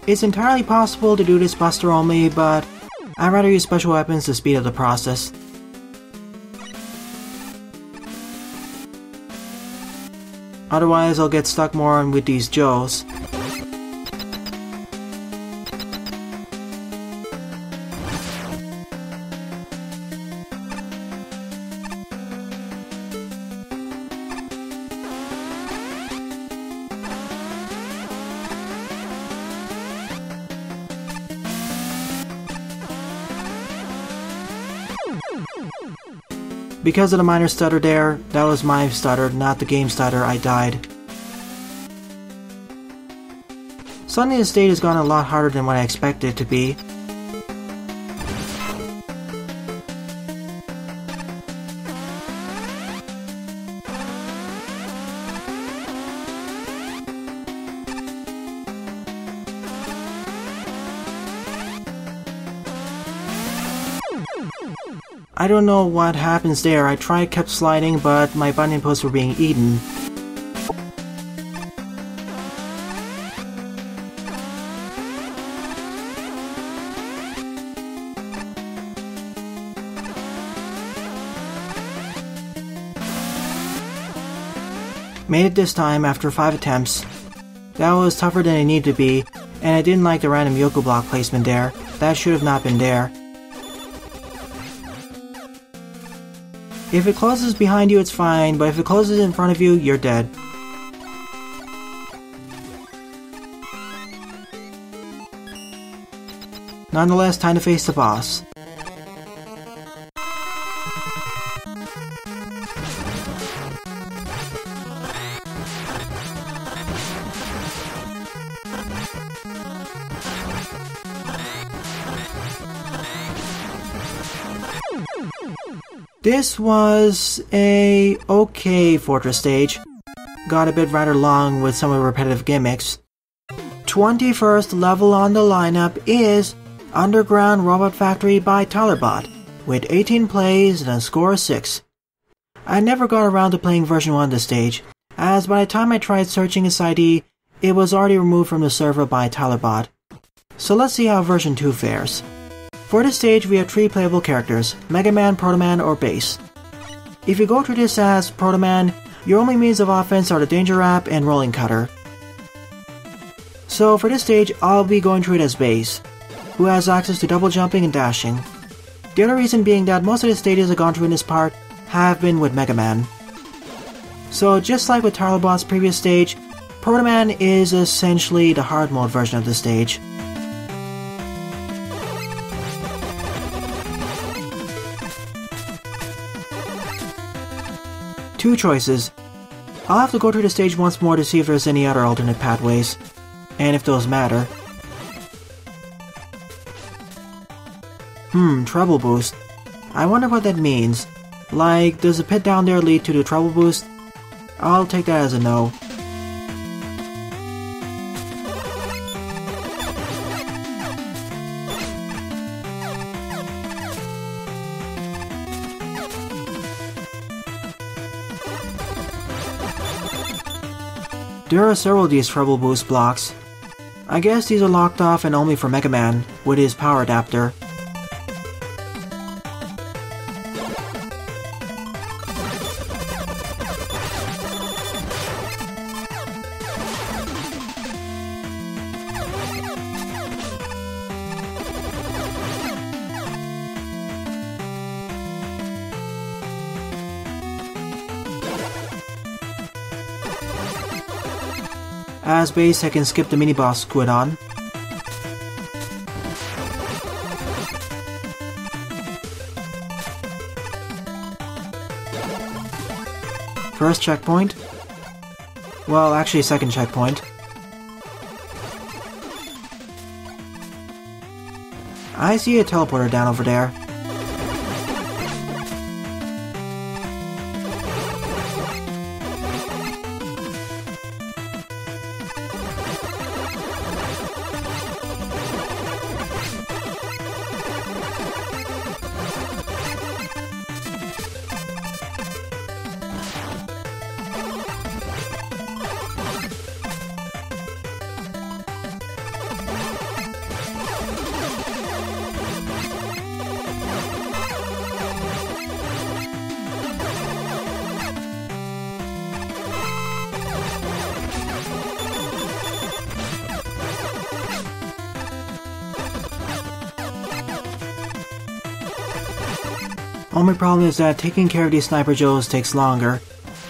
Speaker 1: It's entirely possible to do this buster only, but I'd rather use special weapons to speed up the process. Otherwise I'll get stuck more with these Joes. Because of the minor stutter there, that was my stutter, not the game stutter, I died. Suddenly the stage has gone a lot harder than what I expected it to be. I don't know what happens there. I kept sliding, but my button inputs were being eaten. Made it this time after 5 attempts. That was tougher than it needed to be, and I didn't like the random Yoku block placement there. That should have not been there. If it closes behind you, it's fine, but if it closes in front of you, you're dead. Nonetheless, time to face the boss. This was a okay fortress stage. Got a bit rather long with some of the repetitive gimmicks. 21st level on the lineup is Underground Robot Factory by Tylerbot, with 18 plays and a score of 6. I never got around to playing version 1 of the stage, as by the time I tried searching its ID, it was already removed from the server by Tylerbot. So let's see how version 2 fares. For this stage we have 3 playable characters, Megaman, Protoman, or Bass. If you go through this as Protoman, Your only means of offense are the Danger Wrap and Rolling Cutter. So for this stage, I'll be going through it as base, who has access to double jumping and dashing. The other reason being that most of the stages I've gone through in this part have been with Megaman. So just like with Tarlobot's previous stage, Protoman is essentially the hard mode version of the stage. Two choices. I'll have to go through the stage once more to see if there's any other alternate pathways, and if those matter. Treble boost. I wonder what that means. Like, does the pit down there lead to the treble boost? I'll take that as a no. There are several of these treble boost blocks. I guess these are locked off and only for Megaman, with his power adapter. As base, I can skip the mini-boss Squidon. First checkpoint. Well, actually second checkpoint. I see a teleporter down over there. Only problem is that taking care of these Sniper Joes takes longer,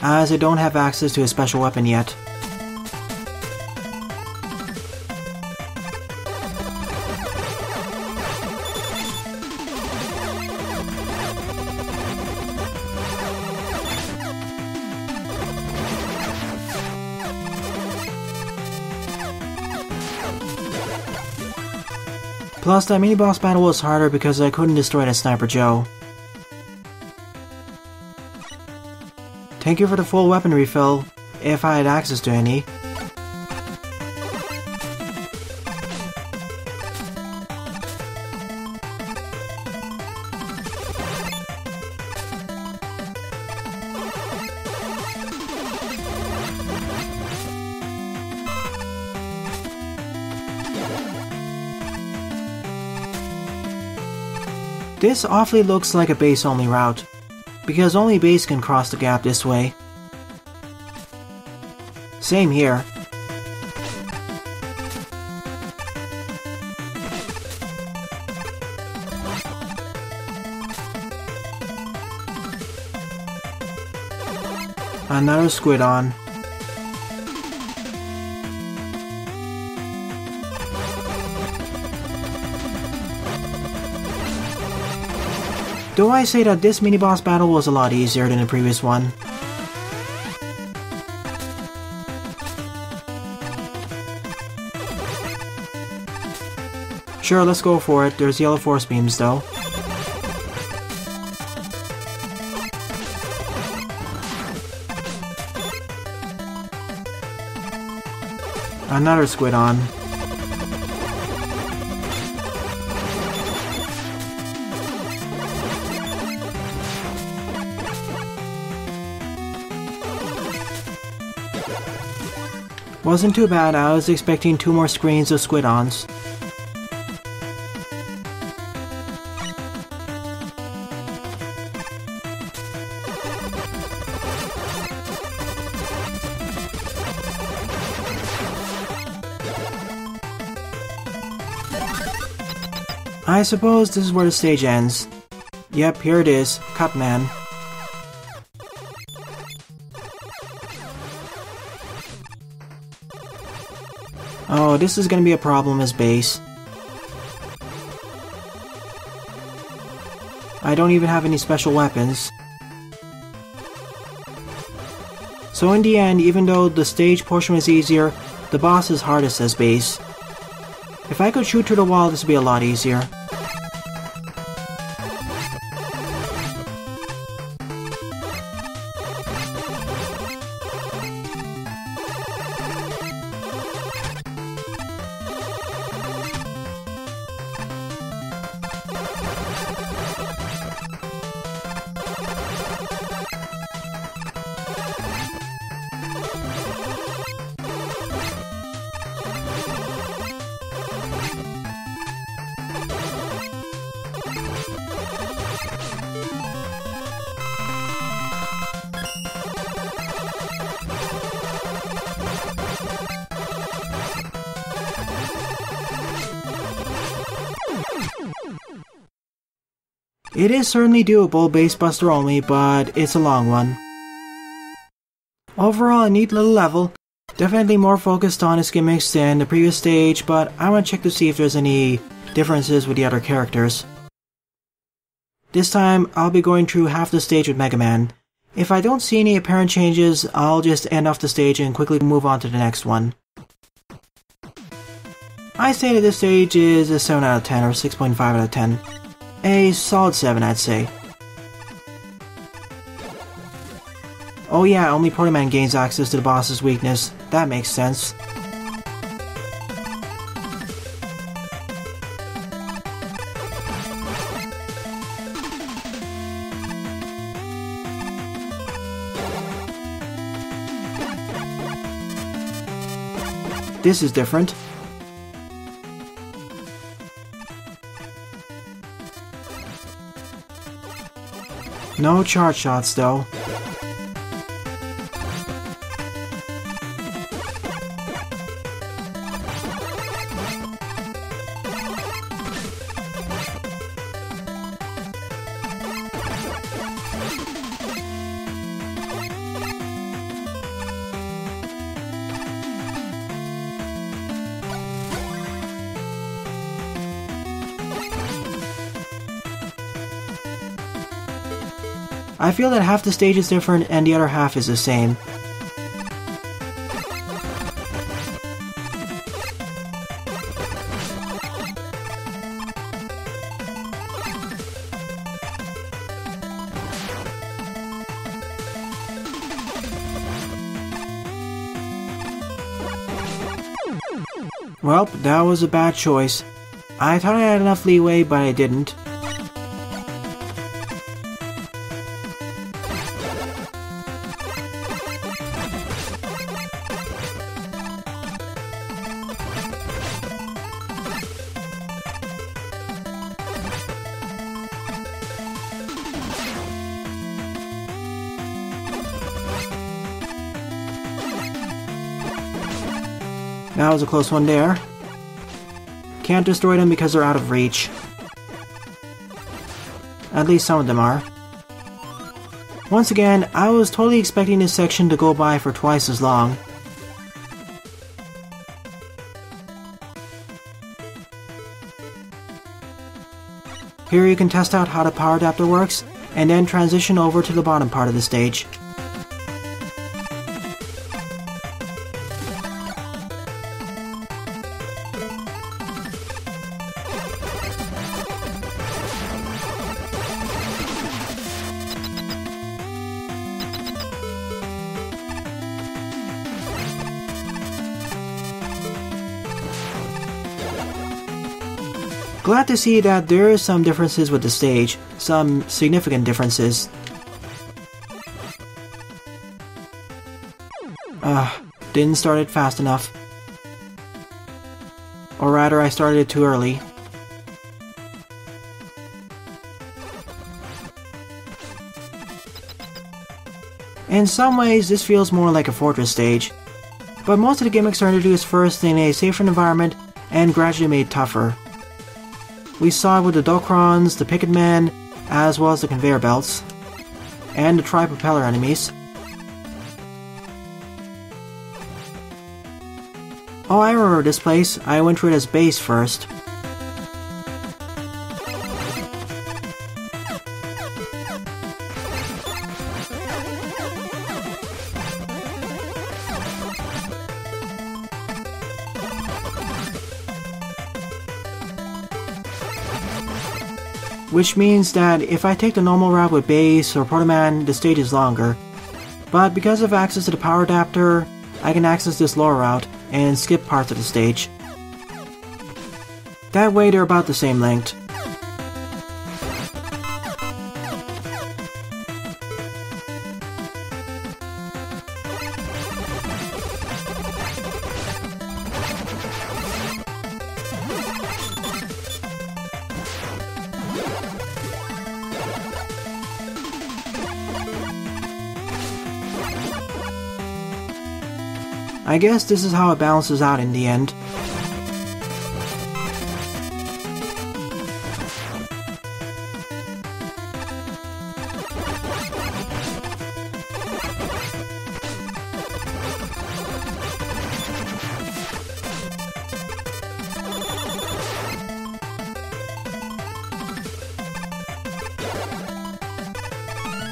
Speaker 1: as I don't have access to a special weapon yet. Plus, that mini-boss battle was harder because I couldn't destroy that Sniper Joe. Thank you for the full weapon refill, if I had access to any. This awfully looks like a base-only route, because only base can cross the gap this way. Same here. Another Squidon. Though I say that this mini-boss battle was a lot easier than the previous one. Sure, let's go for it. There's yellow force beams though. Another Squidon. Wasn't too bad, I was expecting 2 more screens of Squidons. I suppose this is where the stage ends. Yep, here it is. Cut, man. Oh, this is gonna be a problem as base. I don't even have any special weapons. So in the end, even though the stage portion was easier, the boss is hardest as base. If I could shoot through the wall, this would be a lot easier. It is certainly doable, base buster only, but it's a long one. Overall, a neat little level. Definitely more focused on its gimmicks than the previous stage, but I want to check to see if there's any differences with the other characters. This time, I'll be going through half the stage with Megaman. If I don't see any apparent changes, I'll just end off the stage and quickly move on to the next one. I say that this stage is a 7 out of 10 or 6.5 out of 10. A solid 7, I'd say. Oh yeah, only Protoman gains access to the boss's weakness. That makes sense. This is different. No charge shots though. I feel that half the stage is different and the other half is the same. Well, that was a bad choice. I thought I had enough leeway, but I didn't. That was a close one there. Can't destroy them because they're out of reach. At least some of them are. Once again, I was totally expecting this section to go by for twice as long. Here you can test out how the power adapter works, and then transition over to the bottom part of the stage. Glad to see that there are some differences with the stage, some significant differences. Didn't start it fast enough. Or rather, I started it too early. In some ways, this feels more like a fortress stage, but most of the gimmicks are introduced first in a safer environment and gradually made tougher. We saw it with the Docrons, the Picket Men, as well as the conveyor belts, and the tri-propeller enemies. Oh, I remember this place. I went through it as base first. Which means that if I take the normal route with base or Protoman, the stage is longer. But because of access to the power adapter, I can access this lower route and skip parts of the stage. That way they're about the same length. I guess this is how it balances out in the end.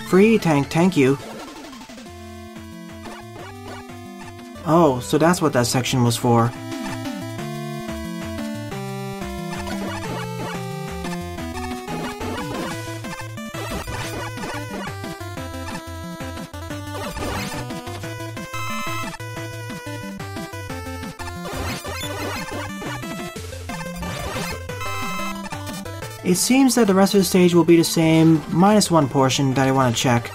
Speaker 1: Free tank, thank you. Oh, so that's what that section was for. It seems that the rest of the stage will be the same, minus one portion that I want to check.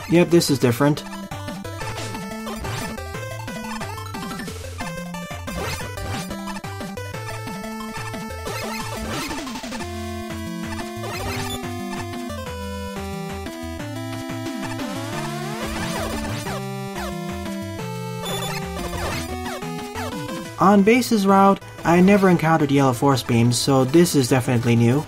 Speaker 1: Yep, this is different. On base's route, I never encountered yellow force beams, so this is definitely new.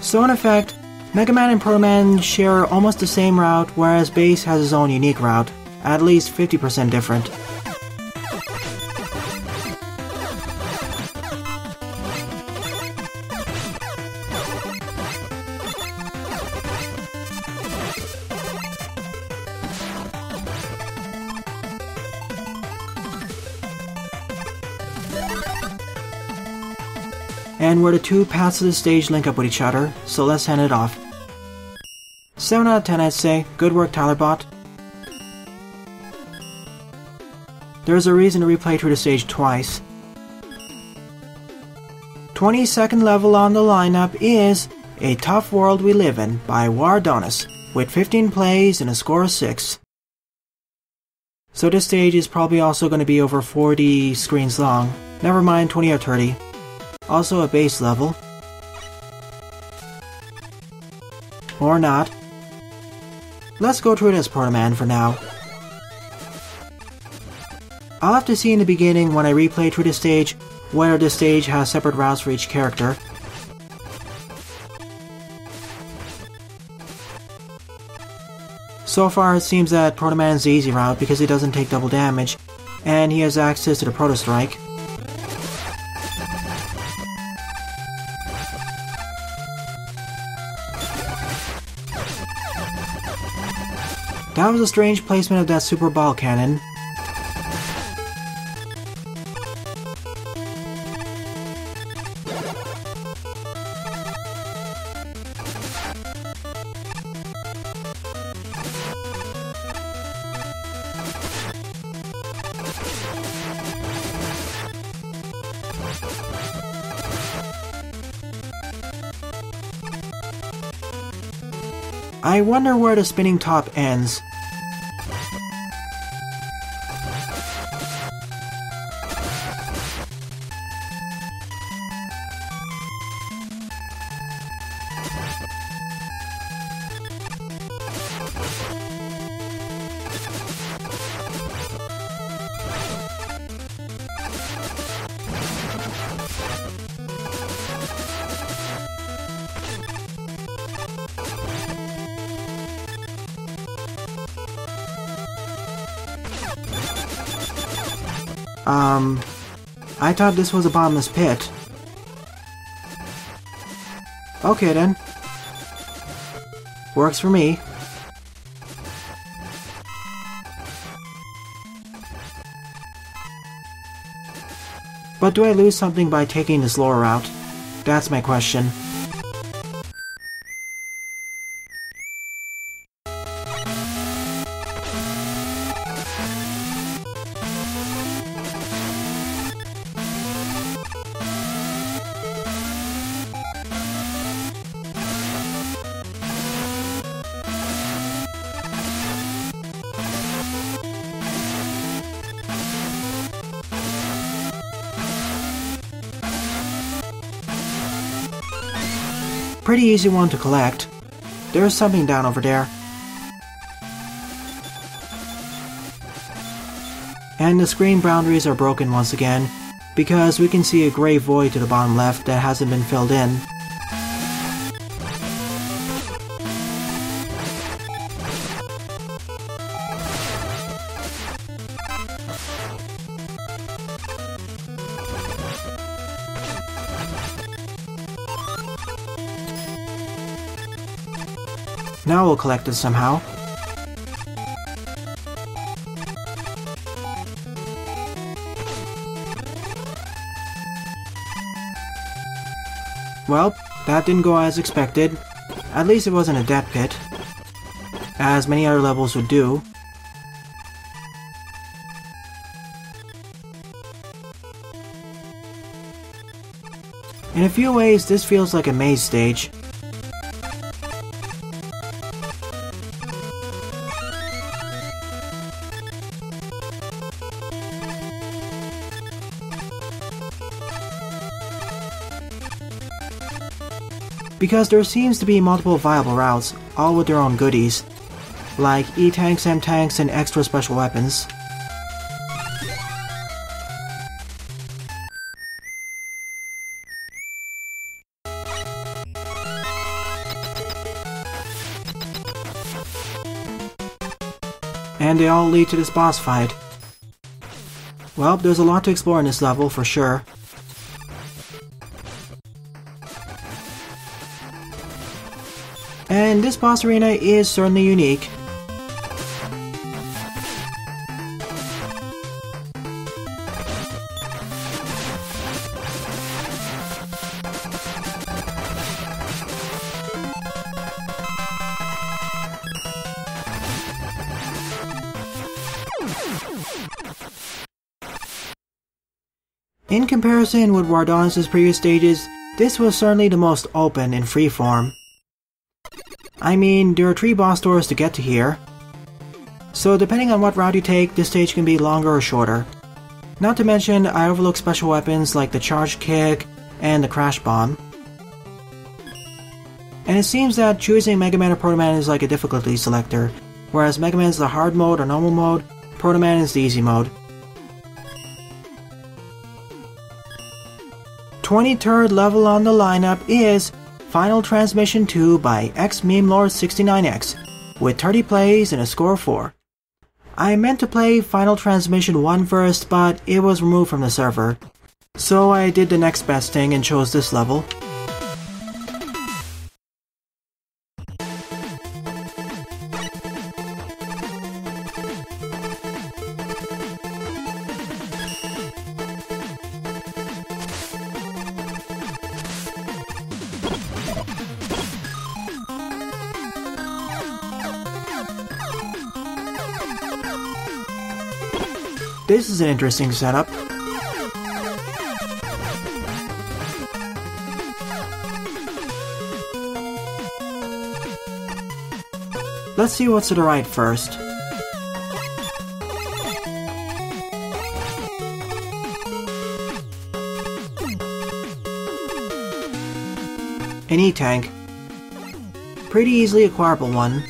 Speaker 1: So in effect, Megaman and Protoman share almost the same route, whereas Base has his own unique route, at least 50% different. And where the two paths of the stage link up with each other, so let's hand it off. 7 out of 10 I'd say. Good work, TylerBot. There's a reason to replay through the stage twice. 22nd level on the lineup is A Tough World We Live In by Wardonis, with 15 plays and a score of 6. So this stage is probably also going to be over 40 screens long, never mind 20 or 30. Also a base level. Or not. Let's go through it as Protoman for now. I'll have to see in the beginning when I replay through the stage whether the stage has separate routes for each character. So far it seems that Protoman is the easy route because he doesn't take double damage, and he has access to the Proto Strike. That was a strange placement of that super ball cannon. I wonder where the spinning top ends. I thought this was a bottomless pit. Okay then. Works for me. But do I lose something by taking this lower route? That's my question. Pretty easy one to collect. There's something down over there. And the screen boundaries are broken once again, because we can see a gray void to the bottom left that hasn't been filled in. Now we'll collect it somehow. Well, that didn't go as expected. At least it wasn't a death pit, as many other levels would do. In a few ways, this feels like a maze stage. Because there seems to be multiple viable routes, all with their own goodies, like E-tanks, M-tanks, and extra special weapons. And they all lead to this boss fight. Well, there's a lot to explore in this level, for sure. And this boss arena is certainly unique. In comparison with Wardonis' previous stages, this was certainly the most open and freeform. I mean, there are 3 boss doors to get to here, so depending on what route you take, this stage can be longer or shorter. Not to mention, I overlook special weapons like the Charge Kick and the Crash Bomb. And it seems that choosing Megaman or Protoman is like a difficulty selector, whereas Megaman is the hard mode or normal mode, Protoman is the easy mode. 23rd level on the lineup is Final Transmission 2 by XMemeLord69X, with 30 plays and a score of 4. I meant to play Final Transmission 1 first, but it was removed from the server, so I did the next best thing and chose this level. This is an interesting setup. Let's see what's to the right first. An E-tank. Pretty easily acquirable one.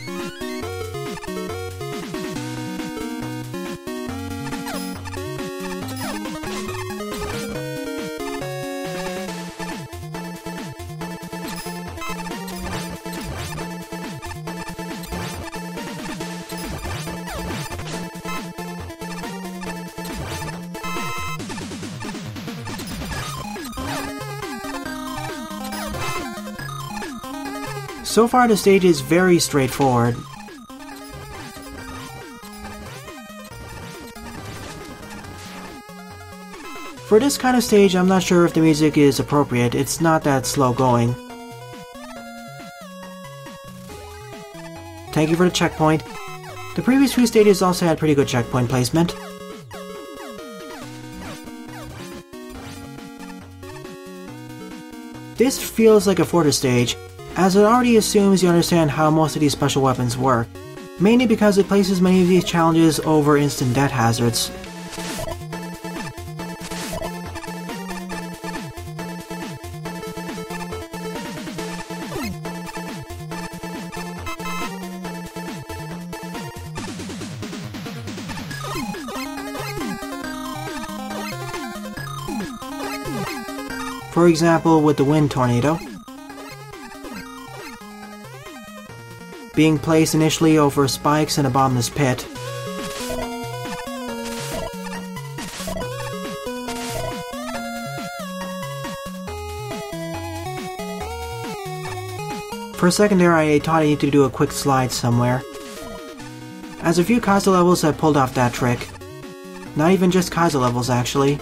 Speaker 1: So far the stage is very straightforward. For this kind of stage, I'm not sure if the music is appropriate. It's not that slow going. Thank you for the checkpoint. The previous few stages also had pretty good checkpoint placement. This feels like a Fortress stage, as it already assumes you understand how most of these special weapons work, mainly because it places many of these challenges over instant death hazards. For example, with the Wind Tornado, being placed initially over spikes in a bottomless pit. For a second there, I thought I needed to do a quick slide somewhere, as a few Kaiser levels have pulled off that trick. Not even just Kaiser levels, actually.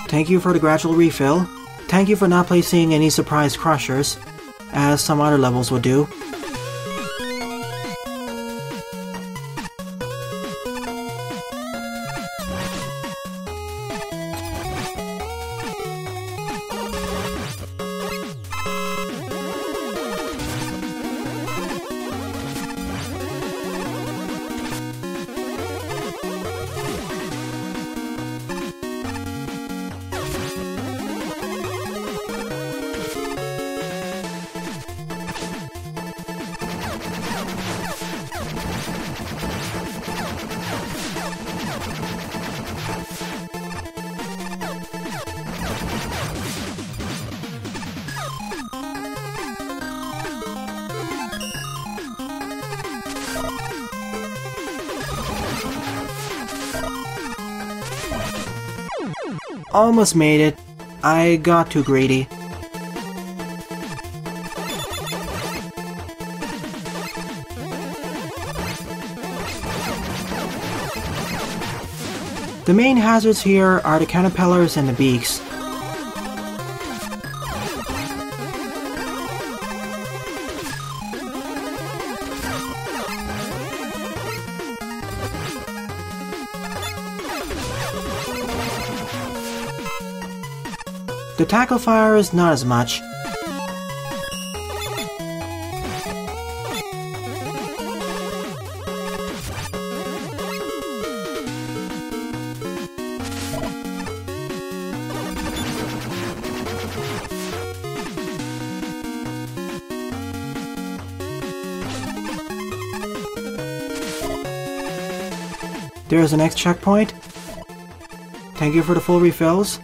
Speaker 1: Thank you for the gradual refill. Thank you for not placing any surprise crushers, as some other levels would do. Almost made it. I got too greedy. The main hazards here are the caterpillars and the beaks. The tackle fire is not as much. There's the next checkpoint. Thank you for the full refills.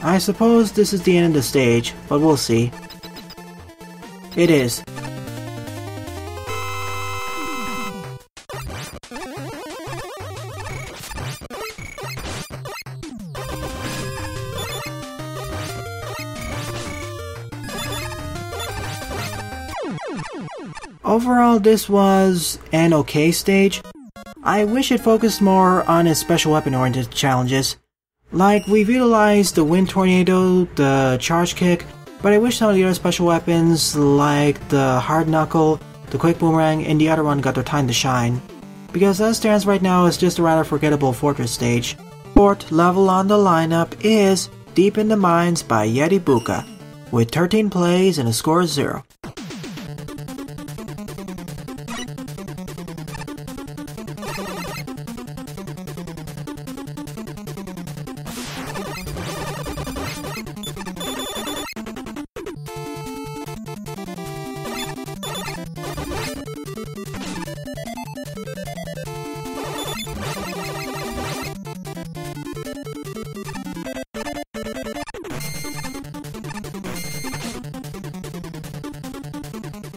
Speaker 1: I suppose this is the end of the stage, but we'll see. It is. Overall, this was an okay stage. I wish it focused more on its special weapon-oriented challenges. Like, we've utilized the Wind Tornado, the Charge Kick, but I wish some of the other special weapons, like the Hard Knuckle, the Quick Boomerang, and the other one got their time to shine. Because as stands right now, it's just a rather forgettable Fortress stage. Fourth level on the lineup is Deep in the Mines by Yetibucca, with 13 plays and a score of 0.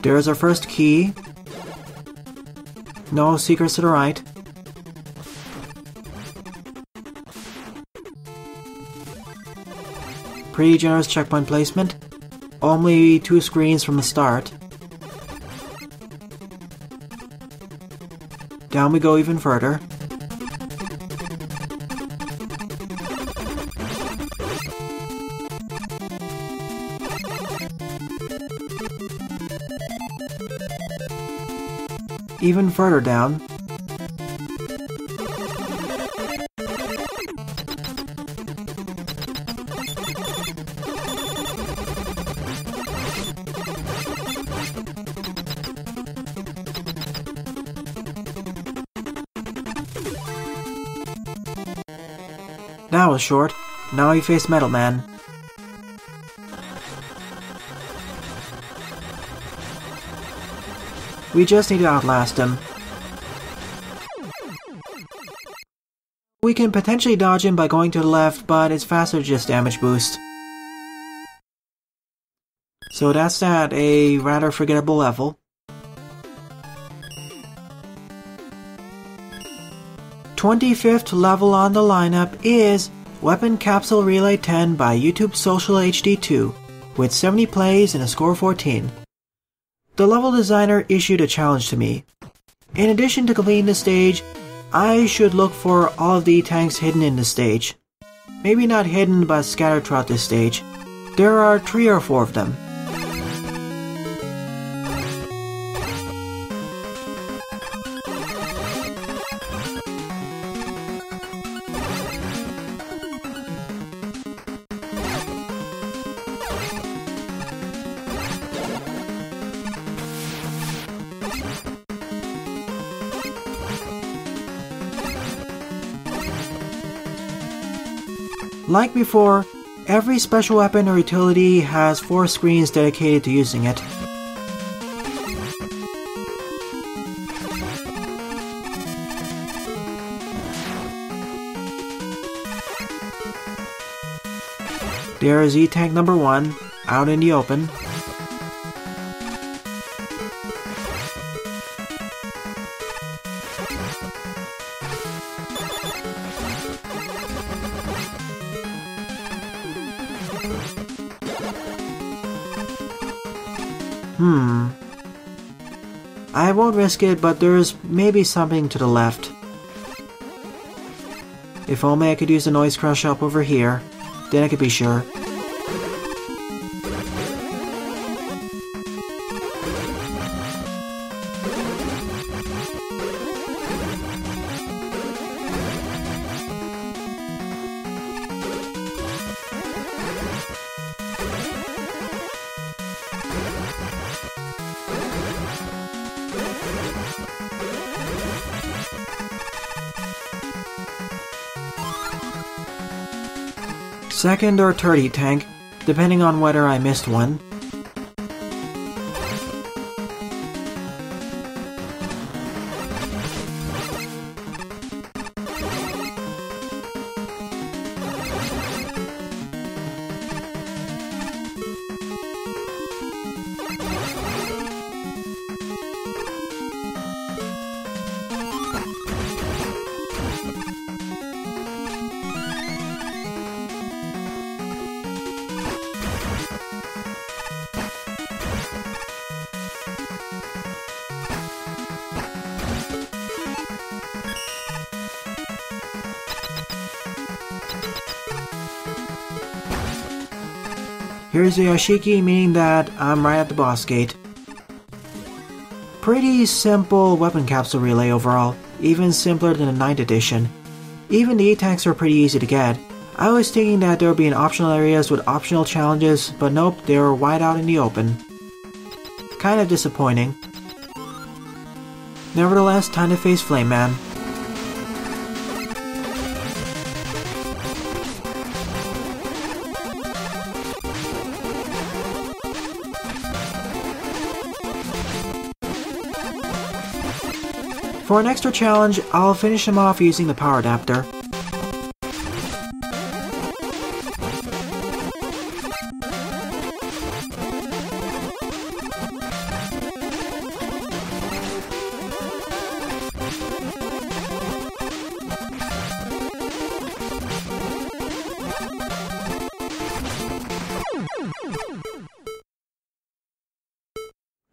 Speaker 1: There's our first key. No secrets to the right. Pretty generous checkpoint placement. Only 2 screens from the start. Down we go even further. Even further down. That was short. Now we face Metal Man. We just need to outlast him. We can potentially dodge him by going to the left, but it's faster to just damage boost. So that's that, a rather forgettable level. 25th level on the lineup is Weapon Capsule Relay 10 by YouTube Social HD2, with 70 plays and a score of 14. The level designer issued a challenge to me. In addition to completing the stage, I should look for all of the tanks hidden in the stage. Maybe not hidden, but scattered throughout this stage. There are 3 or 4 of them. Like before, every special weapon or utility has 4 screens dedicated to using it. There is E-Tank number 1, out in the open. I won't risk it, but there's maybe something to the left. If only I could use the noise crush up over here, then I could be sure. Second or third E-Tank, depending on whether I missed one. Here's the Yoshiki, meaning that I'm right at the boss gate. Pretty simple weapon capsule relay overall, even simpler than the 9th edition. Even the E-tanks are pretty easy to get. I was thinking that there would be an optional areas with optional challenges, but nope, they were wide out in the open. Kind of disappointing. Nevertheless, time to face Flame Man. For an extra challenge, I'll finish him off using the power adapter.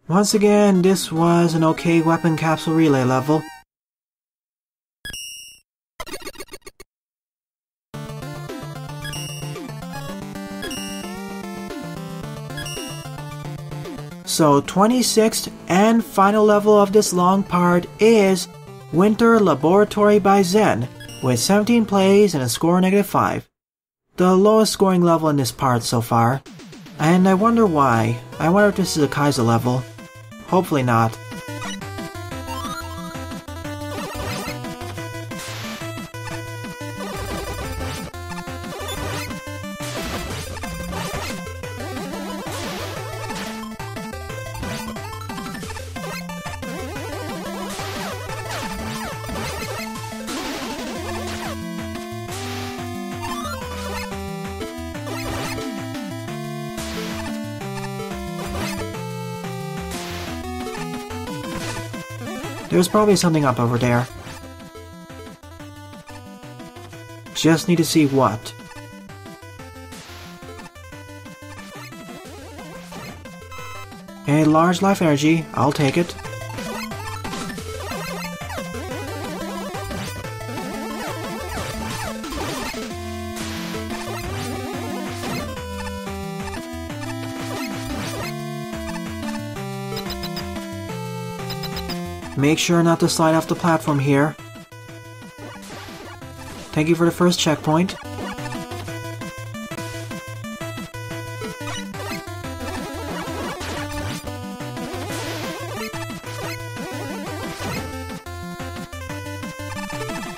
Speaker 1: Once again, this was an okay weapon capsule relay level. So 26th and final level of this long part is Winter Laboratory by Zen, with 17 plays and a score -5. The lowest scoring level in this part so far. And I wonder why. I wonder if this is a Kaiser level. Hopefully not. There's probably something up over there. Just need to see what. A large life energy, I'll take it. Make sure not to slide off the platform here. Thank you for the first checkpoint.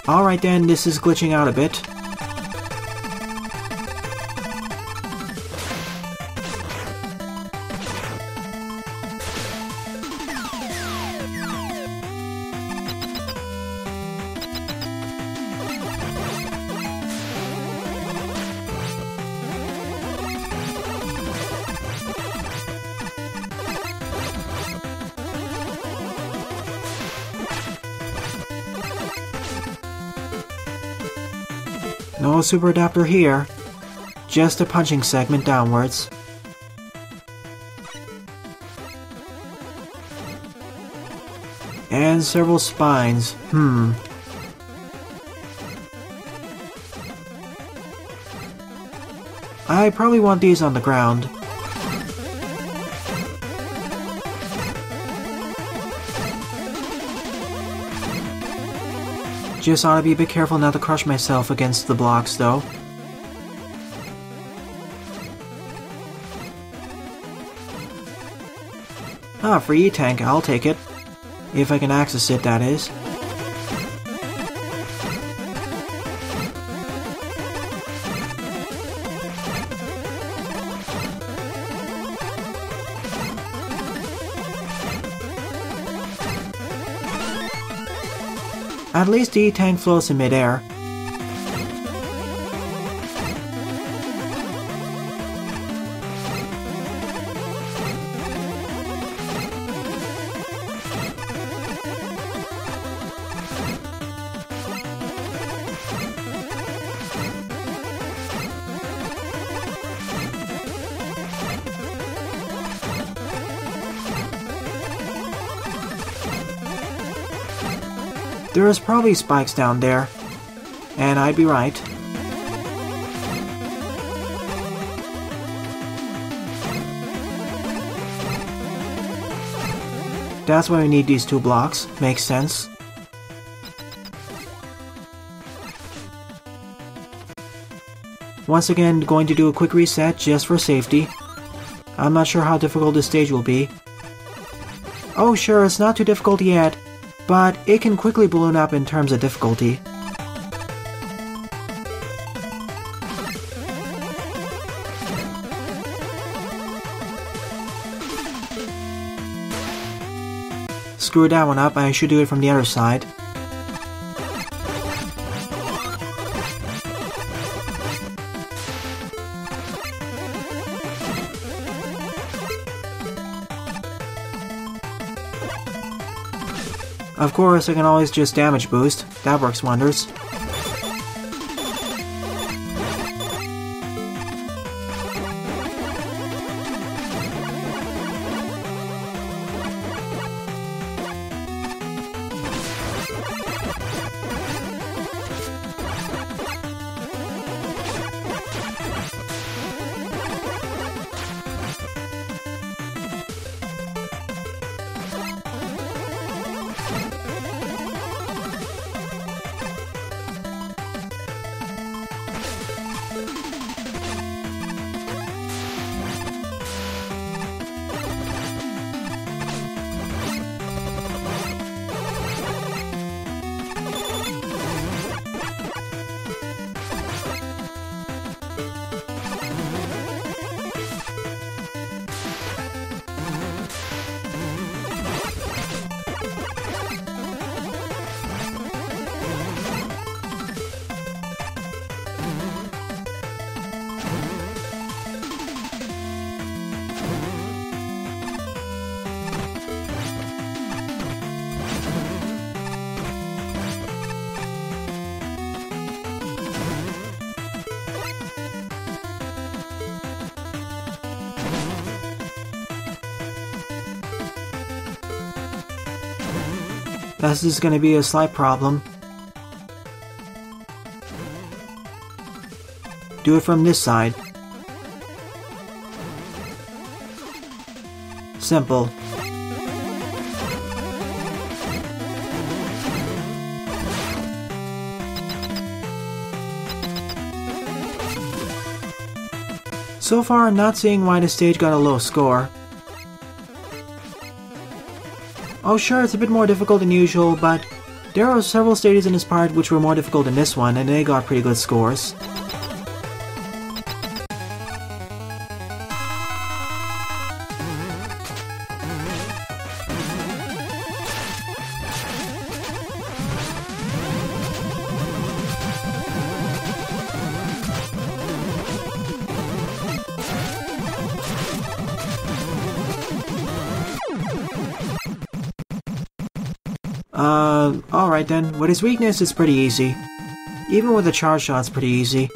Speaker 1: Alright then, this is glitching out a bit. No super adapter here, just a punching segment downwards. And several spines, I probably want these on the ground. Just ought to be a bit careful not to crush myself against the blocks, though. Ah, free E-tank, I'll take it. If I can access it, that is. At least the E-tank floats in midair. There's probably spikes down there, and I'd be right. That's why we need these 2 blocks. Makes sense. Once again, going to do a quick reset just for safety. I'm not sure how difficult this stage will be. Oh sure, it's not too difficult yet, but it can quickly balloon up in terms of difficulty. Screw that one up, I should do it from the other side. Of course, I can always just damage boost. That works wonders. This is going to be a slight problem. Do it from this side. Simple. So far, I'm not seeing why the stage got a low score. Oh sure, it's a bit more difficult than usual, but there are several stages in this part which were more difficult than this one, and they got pretty good scores. Alright then, with his weakness it's pretty easy. Even with the charge shot it's pretty easy.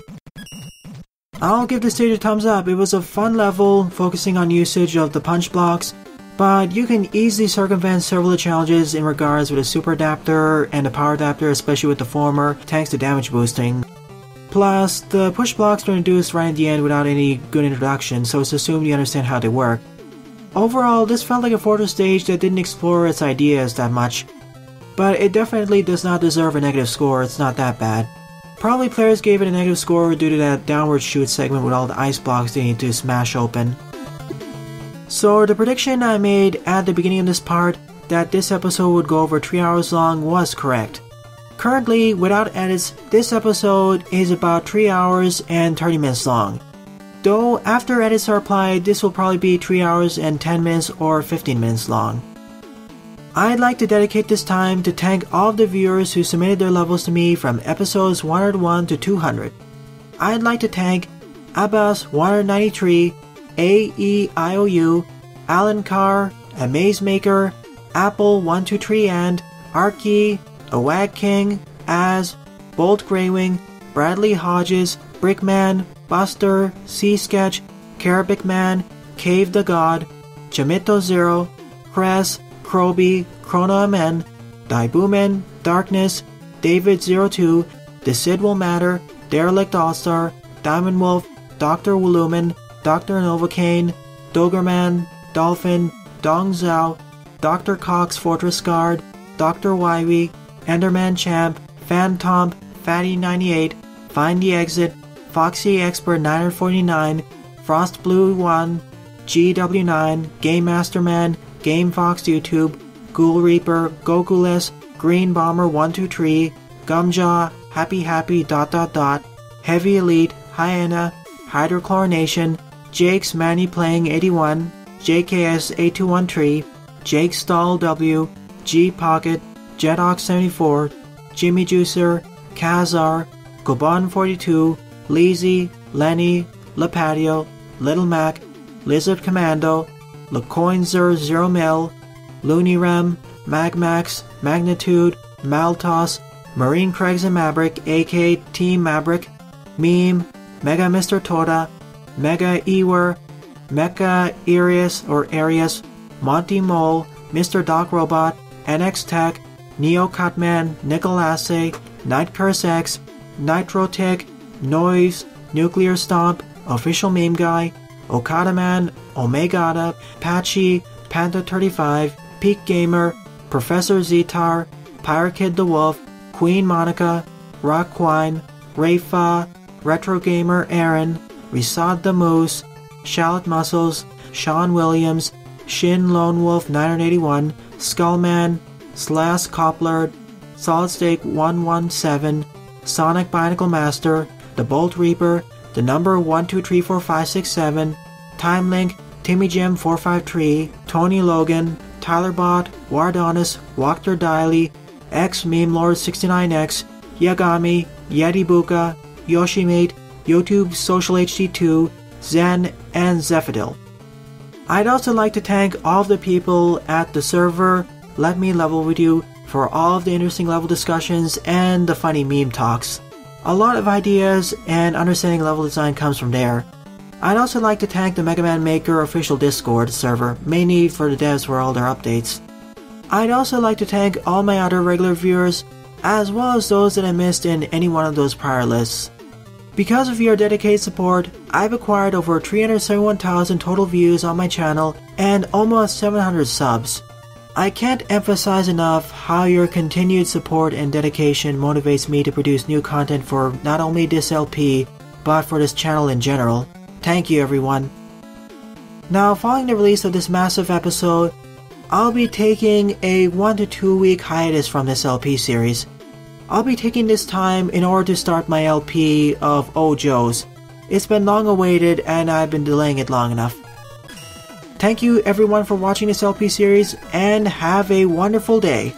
Speaker 1: I'll give this stage a thumbs up. It was a fun level, focusing on usage of the punch blocks, but you can easily circumvent several of the challenges in regards with a super adapter and a power adapter, especially with the former, thanks to damage boosting. Plus, the push blocks were introduced right at the end without any good introduction, so it's assumed you understand how they work. Overall, this felt like a Fortress stage that didn't explore its ideas that much, but it definitely does not deserve a negative score. It's not that bad. Probably players gave it a negative score due to that downward shoot segment with all the ice blocks they need to smash open. So the prediction I made at the beginning of this part, that this episode would go over 3 hours long, was correct. Currently, without edits, this episode is about 3 hours and 30 minutes long. Though after edits are applied, this will probably be 3 hours and 10 minutes or 15 minutes long. I'd like to dedicate this time to thank all of the viewers who submitted their levels to me from episodes 101 to 200. I'd like to thank Abbas193, AEIOU, Alan Carr, Amazemaker, Apple123 and Arky, Awag King, Az, BoltGreywing, Bradley Hodges, Brickman, Buster, C-Sketch, Carabicman, Cave the God, Jamito Zero, Cress, Croby, Crono MN, Daibumen, Darkness, David02, The Sid Will Matter, Derelict All-Star, Diamond Wolf, Dr. Wuluman, Dr. Novocaine, Dogerman, Dolphin, Dong Zhao, Dr. Cox Fortress Guard, DrWahwe, Enderman Champ, Phantom, Fatty98, Find the Exit, Foxy Expert 949, Frost Blue 1, GW9, Game Masterman, Game Fox YouTube, Ghoul Reaper, Gokulus, Green Bomber 123, Gumjaw, Happy, Heavy Elite, Hyena, Hydrochlorination, Jake's Manny Playing 81, JKS 8213, Jake Stall W, G Pocket, Jetox 74, Jimmy Juicer, Kazar, Gobon 42, Leezy, Lenny, Lipatio, Little Mac, Lizard Commando, LeCoinzer 0 Mil, Loonyrem, Magmax, Magnitude, Maltos, Marine Craigs and Mabrick, aka Team Mabrick, Meme, Mega Mr. Toda, Mega Ewer, Mecha Arius, Monty Mole, Mr. Doc Robot, NX Tech, Neo Cutman, Nicolasse, NightCurseX, Nitrotic, Noise, Nuclear Stomp, OfficialMemeGuy, Okada Man, Omegata, Patchy, Panther35, Peak Gamer, Professor Zetar, Pirate Kid the Wolf, QueenMonika, Rockman, Raypha, Retro Gamer Aaron, Risad the Moose, Shallot Muscles, Shaun Williams, Shin Lone Wolf 981, Skullman, Slash Coplard, Solid Stake 117, SonicBioniclemaster, The Bolt Reaper, The Number 1234567, Timelink, Timmy Jim 453, Tony Logan, TylerBot, Wardonis, Walker Diley, X Meme Lord 69X, Yagami, Yetibucca, Yoshimate, YouTube Social HD2, Zen, and Zephadil. I'd also like to thank all of the people at the server Let Me Level With You for all of the interesting level discussions and the funny meme talks. A lot of ideas and understanding level design comes from there. I'd also like to thank the Megaman Maker official Discord server, mainly for the devs for all their updates. I'd also like to thank all my other regular viewers, as well as those that I missed in any one of those prior lists. Because of your dedicated support, I've acquired over 371,000 total views on my channel and almost 700 subs. I can't emphasize enough how your continued support and dedication motivates me to produce new content for not only this LP, but for this channel in general. Thank you, everyone. Now, following the release of this massive episode, I'll be taking a 1 to 2 week hiatus from this LP series. I'll be taking this time in order to start my LP of Joes. It's been long awaited and I've been delaying it long enough. Thank you everyone for watching this LP series and have a wonderful day.